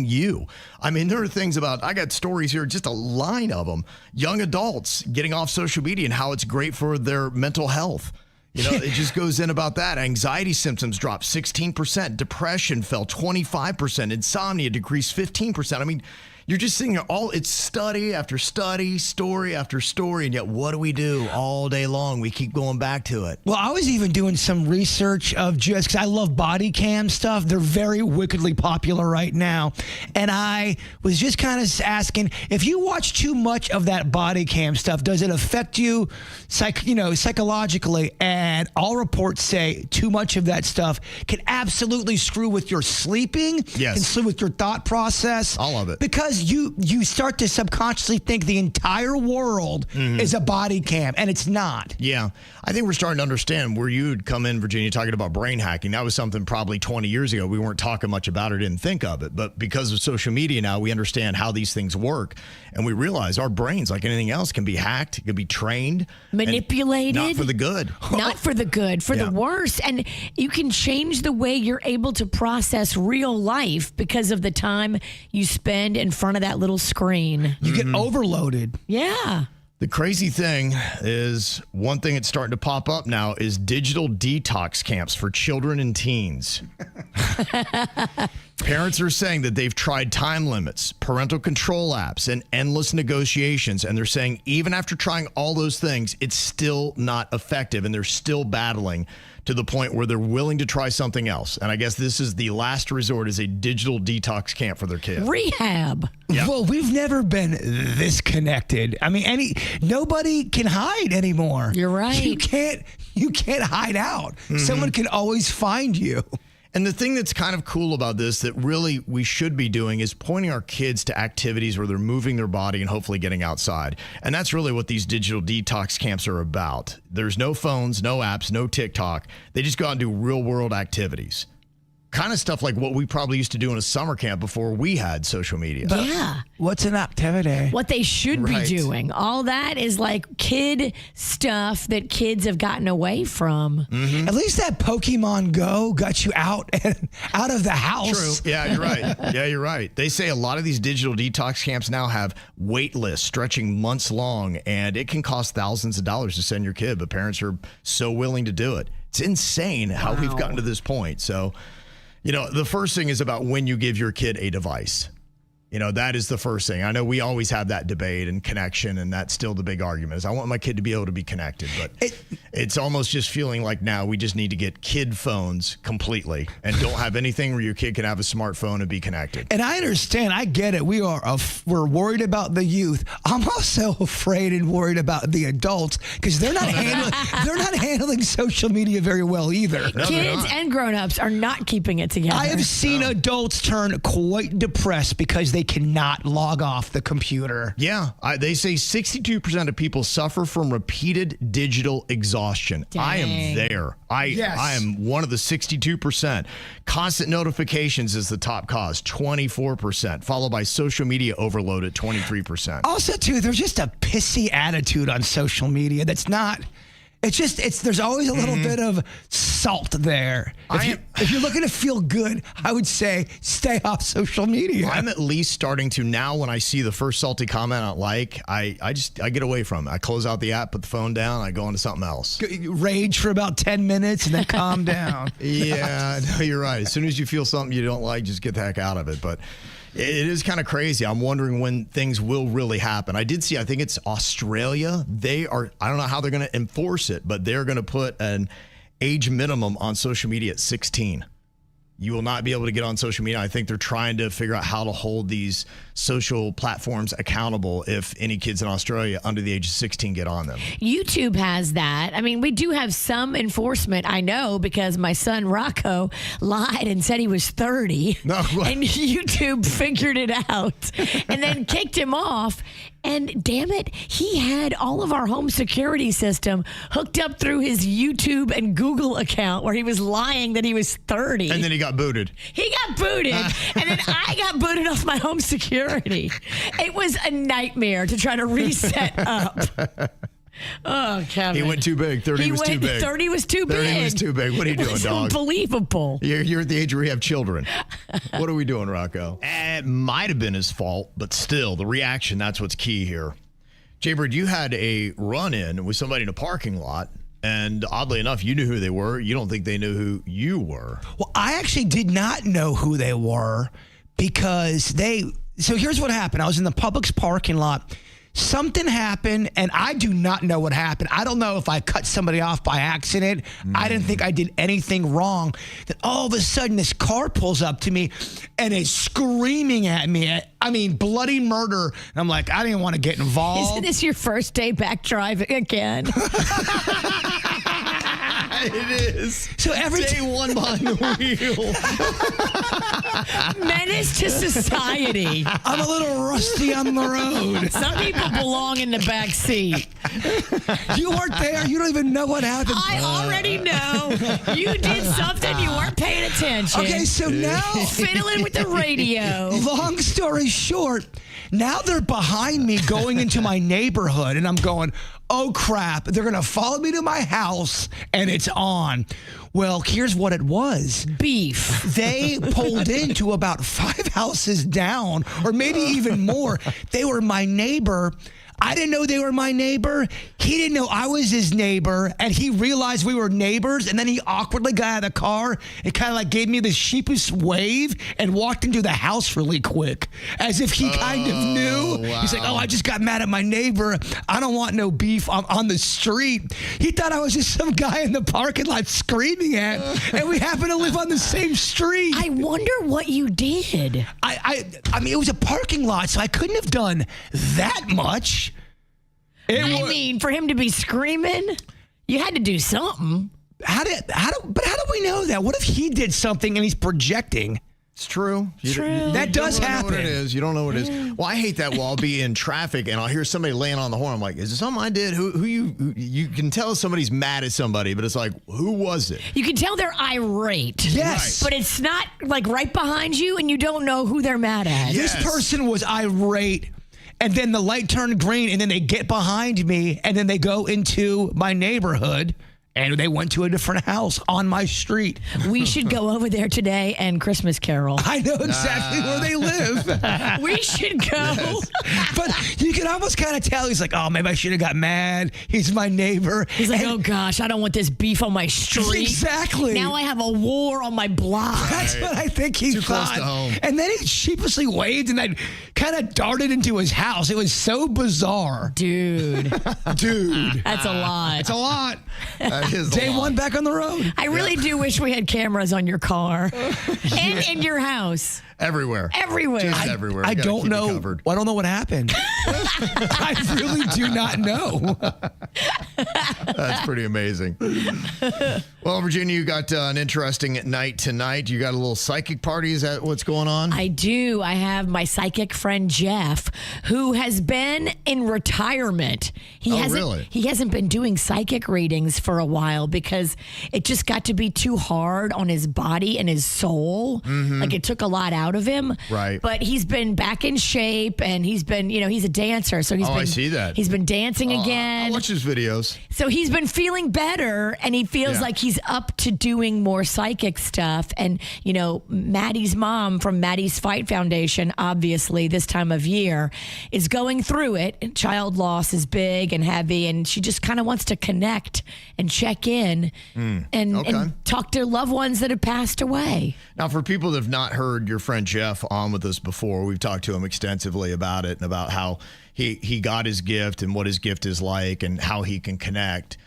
you. I mean, there are things about, I got stories here, just a line of them. Young adults getting off social media and how it's great for their mental health. You know, it just goes in about that. Anxiety symptoms dropped 16%. Depression fell 25%. Insomnia decreased 15%. I mean, you're just seeing it's study after study, story after story, and yet what do we do all day long? We keep going back to it. Well, I was even doing some research of just, because I love body cam stuff. They're very wickedly popular right now. And I was just kind of asking, if you watch too much of that body cam stuff, does it affect you psychologically? And all reports say too much of that stuff can absolutely screw with your sleeping, yes, can screw with your thought process. All of it. Because because you start to subconsciously think the entire world is a body cam, and it's not. Yeah. I think we're starting to understand where you'd come in, Virginia, talking about brain hacking. That was something probably 20 years ago. We weren't talking much about it, didn't think of it. But because of social media now, we understand how these things work. And we realize our brains, like anything else, can be hacked, can be trained. Manipulated. Not for the good. Not for the good, for the worse. And you can change the way you're able to process real life because of the time you spend in front of that little screen. You get overloaded. Yeah. The crazy thing is, one thing that's starting to pop up now is digital detox camps for children and teens. Parents are saying that they've tried time limits, parental control apps, and endless negotiations. And they're saying even after trying all those things, it's still not effective. And they're still battling to the point where they're willing to try something else. And I guess this is the last resort, is a digital detox camp for their kids. Rehab. Yep. Well, we've never been this connected. I mean, nobody can hide anymore. You're right. You can't hide out. Someone can always find you. And the thing that's kind of cool about this that really we should be doing is pointing our kids to activities where they're moving their body and hopefully getting outside. And that's really what these digital detox camps are about. There's no phones, no apps, no TikTok. They just go out and do real world activities. Kind of stuff like what we probably used to do in a summer camp before we had social media. Yeah. What's an activity? What they should be doing. All that is like kid stuff that kids have gotten away from. At least that Pokemon Go got you out of the house. True. Yeah, you're right. Yeah, you're right. They say a lot of these digital detox camps now have wait lists stretching months long, and it can cost thousands of dollars to send your kid, but parents are so willing to do it. It's insane how we've gotten to this point. So, the first thing is about when you give your kid a device. That is the first thing. I know we always have that debate and connection, and that's still the big argument is I want my kid to be able to be connected. But it's almost just feeling like now we just need to get kid phones completely and don't have anything where your kid can have a smartphone and be connected. And I understand. I get it. We're worried about the youth. I'm also afraid and worried about the adults because they're not handling social media very well either. No, kids and grown-ups are not keeping it together. I have seen adults turn quite depressed because they cannot log off the computer. Yeah. They say 62% of people suffer from repeated digital exhaustion. Dang. I am there. I am one of the 62%. Constant notifications is the top cause, 24%, followed by social media overload at 23%. Also, too, there's just a pissy attitude on social media that's not... there's always a little bit of salt there. If you're looking to feel good, I would say stay off social media. I'm at least starting to now when I see the first salty comment I get away from it. I close out the app, put the phone down, I go on to something else. Rage for about 10 minutes and then calm down. Yeah, no, you're right. As soon as you feel something you don't like, just get the heck out of it. But it is kind of crazy. I'm wondering when things will really happen. I did see, I think it's Australia. I don't know how they're going to enforce it, but they're going to put an age minimum on social media at 16. You will not be able to get on social media. I think they're trying to figure out how to hold these social platforms accountable if any kids in Australia under the age of 16 get on them. YouTube has that. I mean, we do have some enforcement, I know, because my son Rocco lied and said he was 30. No, and YouTube figured it out and then kicked him off. And damn it, he had all of our home security system hooked up through his YouTube and Google account where he was lying that he was 30. And then he got booted. He got booted, and then I got booted off my home security. It was a nightmare to try to reset up. Oh, Kevin. He went too big. 30 was too big. 30 was too big. 30 was too big. What are you doing, dog? Unbelievable. You're at the age where you have children. What are we doing, Rocco? It might have been his fault, but still, the reaction, that's what's key here. Jbird, you had a run-in with somebody in a parking lot, and oddly enough, you knew who they were. You don't think they knew who you were. Well, I actually did not know who they were because so here's what happened. I was in the Publix parking lot. Something happened, and I do not know what happened. I don't know if I cut somebody off by accident. I didn't think I did anything wrong. Then all of a sudden, this car pulls up to me and is screaming at me. I mean, bloody murder. And I'm like, I didn't want to get involved. Isn't this your first day back driving again? It is. So every day one behind the wheel. menace to society. I'm a little rusty on the road. Some people belong in the back seat. You weren't there. You don't even know what happened. I already know. You did something. You weren't paying attention. Okay, so now fiddling with the radio. Long story short, now they're behind me going into my neighborhood, and I'm going, oh crap, they're going to follow me to my house, and it's on. Well, here's what it was. Beef. They pulled into about 5 houses down, or maybe even more. They were my neighbor. I didn't know they were my neighbor. He didn't know I was his neighbor, and he realized we were neighbors, and then he awkwardly got out of the car and kind of like gave me this sheepish wave and walked into the house really quick, as if he kind of knew. Wow. He's like, oh, I just got mad at my neighbor. I don't want no beef on the street. He thought I was just some guy in the parking lot screaming at, and we happen to live on the same street. I wonder what you did. I mean, it was a parking lot, so I couldn't have done that much. I mean, for him to be screaming, you had to do something. How do we know that? What if he did something and he's projecting? It's true. That does happen. You don't know what it is. You don't know what it is. Well, I hate that. Well, I'll be in traffic and I'll hear somebody laying on the horn. I'm like, is it something I did? Who you can tell somebody's mad at somebody, but it's like, who was it? You can tell they're irate. Yes. But it's not like right behind you and you don't know who they're mad at. Yes. This person was irate. And then the light turned green, and then they get behind me, and then they go into my neighborhood, and they went to a different house on my street. We should go over there today and Christmas Carol. I know exactly where they live. We should go. Yes. But you can almost kind of tell he's like, oh, maybe I should have got mad. He's my neighbor. He's like, oh, gosh, I don't want this beef on my street. Exactly. Now I have a war on my block. That's what I think he Too thought. close to home. And then he sheepishly waved and then kind of darted into his house. It was so bizarre. Dude. Dude. That's a lot. It's a lot. That is Day one back on the road. I really do wish we had cameras on your car and in your house. Everywhere. Everywhere. Just everywhere. I Gotta don't keep it know. covered. I don't know what happened. I really do not know. That's pretty amazing. Well, Virginia, you got an interesting night tonight. You got a little psychic party. Is that what's going on? I do. I have my psychic friend Jeff, who has been in retirement. Really? He hasn't been doing psychic readings for a while because it just got to be too hard on his body and his soul. Mm-hmm. Like it took a lot out of him. Right. But he's been back in shape, and he's been, he's a dancer, so he's been. I see that. He's been dancing again. I watch his videos. So he's been feeling better, and he feels like he's up to doing more psychic stuff. And, Maddie's mom from Maddie's Fight Foundation, obviously this time of year, is going through it. Child loss is big and heavy, and she just kind of wants to connect and check in and talk to loved ones that have passed away. Now, for people that have not heard your friend Jeff on with us before, we've talked to him extensively about it and about how he got his gift and what his gift is like and how he can connect.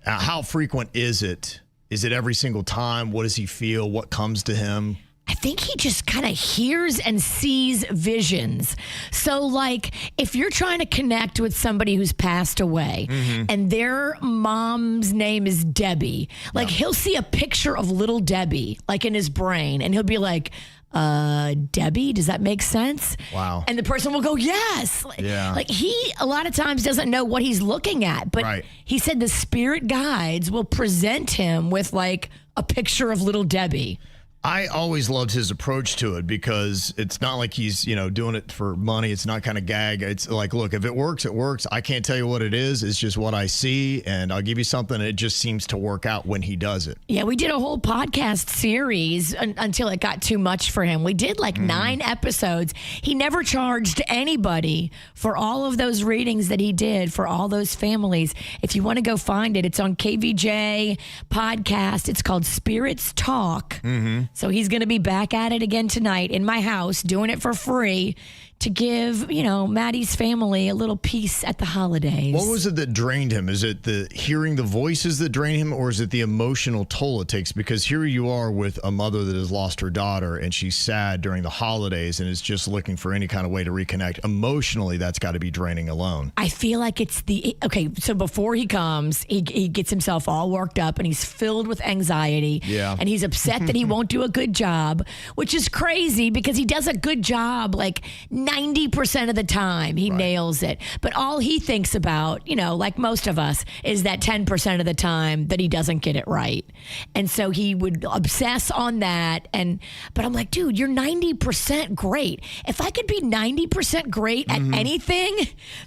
How frequent is it? Is it every single time? What does he feel? What comes to him? I think he just kind of hears and sees visions. So, like, if you're trying to connect with somebody who's passed away and their mom's name is Debbie, like, he'll see a picture of little Debbie, like, in his brain, and he'll be like, Debbie, does that make sense? Wow. And the person will go, yes. Yeah. Like, he a lot of times doesn't know what he's looking at, but he said the spirit guides will present him with, like, a picture of little Debbie. I always loved his approach to it because it's not like he's, doing it for money. It's not kind of gag. It's like, look, if it works, it works. I can't tell you what it is. It's just what I see, and I'll give you something. And it just seems to work out when he does it. Yeah, we did a whole podcast series until it got too much for him. We did like 9 episodes. He never charged anybody for all of those readings that he did for all those families. If you want to go find it, it's on KVJ podcast. It's called Spirits Talk. So he's going to be back at it again tonight in my house, doing it for free to give, Maddie's family a little peace at the holidays. What was it that drained him? Is it the hearing the voices that drain him, or is it the emotional toll it takes? Because here you are with a mother that has lost her daughter, and she's sad during the holidays and is just looking for any kind of way to reconnect. Emotionally, that's got to be draining alone. I feel like it's so before he comes, he gets himself all worked up, and he's filled with anxiety. Yeah. And he's upset that he won't do do a good job, which is crazy because he does a good job like 90% of the time. He nails it. But all he thinks about, like most of us, is that 10% of the time that he doesn't get it right. And so he would obsess on that. But I'm like, dude, you're 90% great. If I could be 90% great at anything,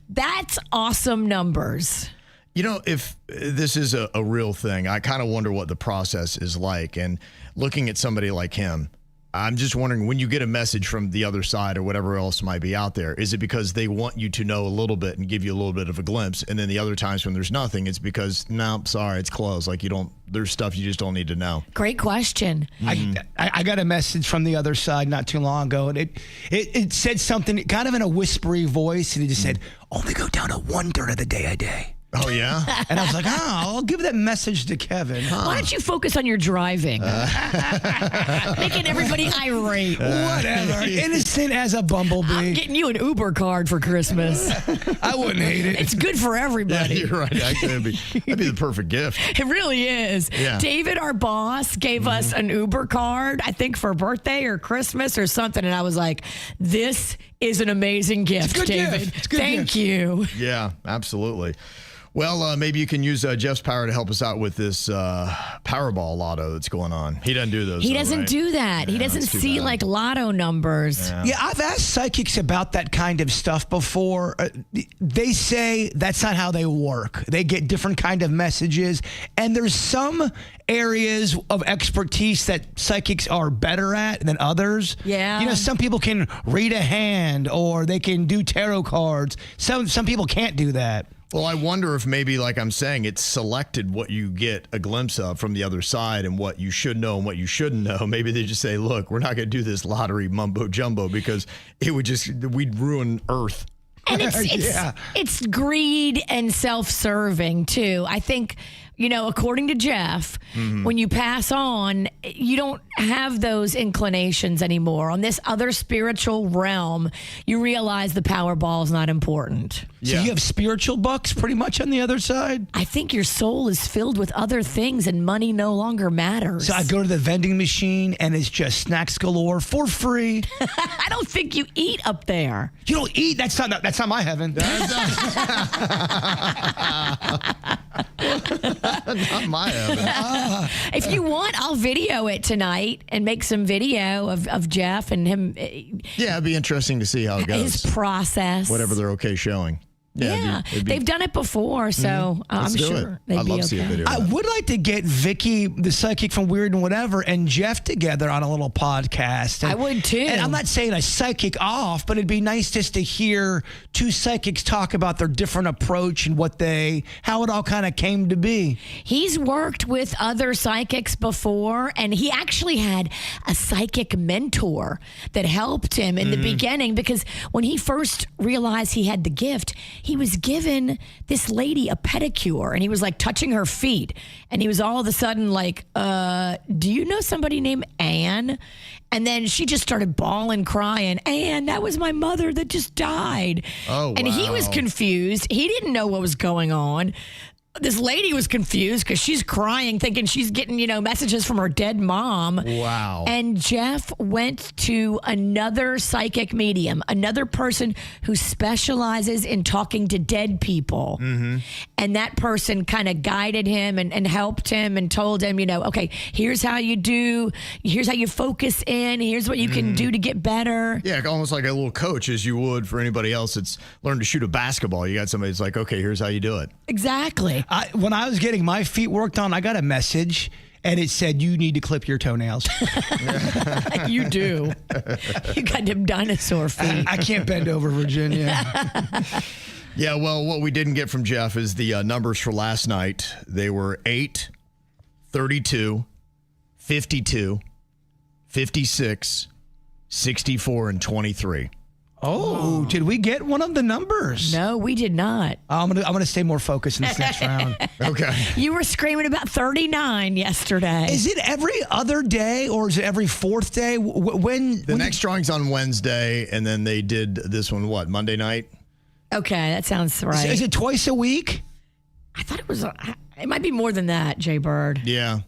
that's awesome numbers. If this is a real thing, I kind of wonder what the process is like. And looking at somebody like him, I'm just wondering, when you get a message from the other side or whatever else might be out there, is it because they want you to know a little bit and give you a little bit of a glimpse? And then the other times when there's nothing, it's because, no, sorry, it's closed. Like there's stuff you just don't need to know. Great question. I got a message from the other side not too long ago, and it said something kind of in a whispery voice, and it just said, only go down to 1/3 of the day a day. Oh, yeah? And I was like, I'll give that message to Kevin. Why don't you focus on your driving? Making everybody irate. Whatever. Innocent as a bumblebee. I'm getting you an Uber card for Christmas. I wouldn't hate it. It's good for everybody. Yeah, you're right. Actually, that'd be the perfect gift. It really is. Yeah. David, our boss, gave us an Uber card, I think for birthday or Christmas or something. And I was like, this is an amazing gift, David. Thank you. Yeah, absolutely. Well, maybe you can use Jeff's power to help us out with this Powerball lotto that's going on. He doesn't do those. He doesn't do that. Yeah, he doesn't see like lotto numbers. Yeah, I've asked psychics about that kind of stuff before. They say that's not how they work. They get different kind of messages, and there's some areas of expertise that psychics are better at than others. Yeah. Some people can read a hand or they can do tarot cards. Some people can't do that. Well, I wonder if maybe, like I'm saying, it's selected what you get a glimpse of from the other side and what you should know and what you shouldn't know. Maybe they just say, look, we're not going to do this lottery mumbo jumbo because we'd ruin Earth. And it's greed and self-serving, too. I think, according to Jeff, when you pass on, you don't have those inclinations anymore. On this other spiritual realm, you realize the Powerball is not important. So you have spiritual bucks pretty much on the other side? I think your soul is filled with other things and money no longer matters. So I go to the vending machine and it's just snacks galore for free. I don't think you eat up there. You don't eat? That's not my heaven. Not my heaven. If you want, I'll video it tonight and make some video of Jeff and him. Yeah, it'd be interesting to see how it goes. His process. Whatever they're okay showing. Yeah, they've done it before, so I'm sure they'd be okay. I'd love to see a video. I would like to get Vicky, the psychic from Weird and Whatever, and Jeff together on a little podcast. I would too. And I'm not saying a psychic off, but it'd be nice just to hear two psychics talk about their different approach and how it all kind of came to be. He's worked with other psychics before, and he actually had a psychic mentor that helped him in the beginning, because when he first realized he had the gift, he was given this lady a pedicure, and he was like touching her feet, and he was all of a sudden like, do you know somebody named Anne? And then she just started bawling, crying. Anne, that was my mother that just died. Oh, and he was confused. He didn't know what was going on. This lady was confused because she's crying, thinking she's getting, messages from her dead mom. Wow. And Jeff went to another psychic medium, another person who specializes in talking to dead people. Mm-hmm. And that person kind of guided him and helped him and told him, okay, here's how you focus in. Here's what you can do to get better. Yeah, almost like a little coach, as you would for anybody else that's learned to shoot a basketball. You got somebody that's like, okay, here's how you do it. Exactly. When I was getting my feet worked on, I got a message, and it said, you need to clip your toenails. You do. You got them dinosaur feet. I can't bend over, Virginia. Yeah, well, what we didn't get from Jeff is the numbers for last night. They were 8, 32, 52, 56, 64, and 23. Oh, did we get one of the numbers? No, we did not. I'm gonna stay more focused in this next round. Okay. You were screaming about 39 yesterday. Is it every other day or is it every fourth day? The next drawing's on Wednesday, and then they did this one, Monday night? Okay, that sounds right. Is it twice a week? I thought it was. It might be more than that, Jbird. Yeah.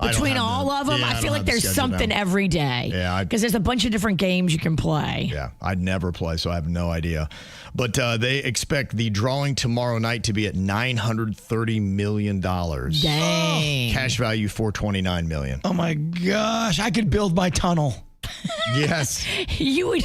Between all of them, I feel like there's something every day. Yeah, because there's a bunch of different games you can play. Yeah, I'd never play, so I have no idea. But they expect the drawing tomorrow night to be at $930 million. Dang. Cash value $429 million. Oh my gosh, I could build my tunnel. Yes. You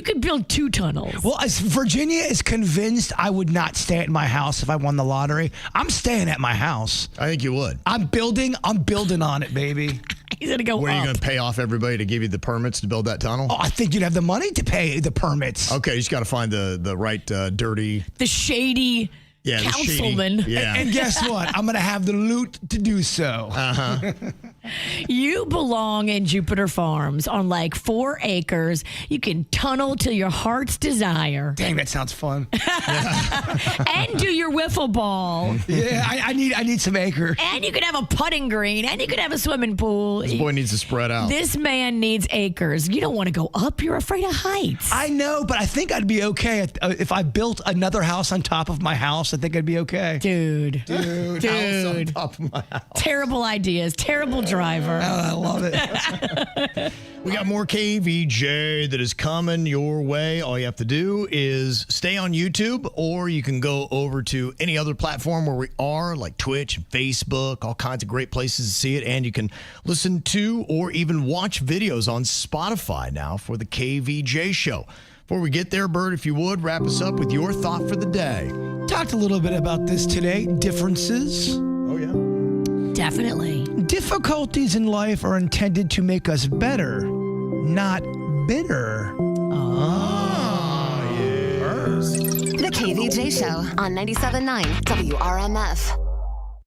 could build 2 tunnels. Well, as Virginia is convinced I would not stay at my house if I won the lottery. I'm staying at my house. I think you would. I'm building on it, baby. He's going to go Where are you up. going to pay off everybody to give you the permits to build that tunnel? Oh, I think you'd have the money to pay the permits. Okay, you just got to find the right dirty... The shady... Yeah, councilman. And guess what? I'm going to have the loot to do so. You belong in Jupiter Farms on like 4 acres. You can tunnel to your heart's desire. Dang, that sounds fun. And do your wiffle ball. Yeah, I need some acres. And you could have a putting green. And you could have a swimming pool. This boy needs to spread out. This man needs acres. You don't want to go up. You're afraid of heights. I know, but I think I'd be okay if I built another house on top of my house. I think I'd be okay. Dude. House on top of my house. Terrible ideas. Terrible driver. Oh, I love it. We got more KVJ that is coming your way. All you have to do is stay on YouTube, or you can go over to any other platform where we are, like Twitch and Facebook, all kinds of great places to see it. And you can listen to or even watch videos on Spotify now for the KVJ show. Before we get there, Bird, if you would, wrap us up with your thought for the day. Talked a little bit about this today. Differences. Oh, yeah. Definitely. Difficulties in life are intended to make us better, not bitter. Oh, yes. The KVJ Show on 97.9 WRMF.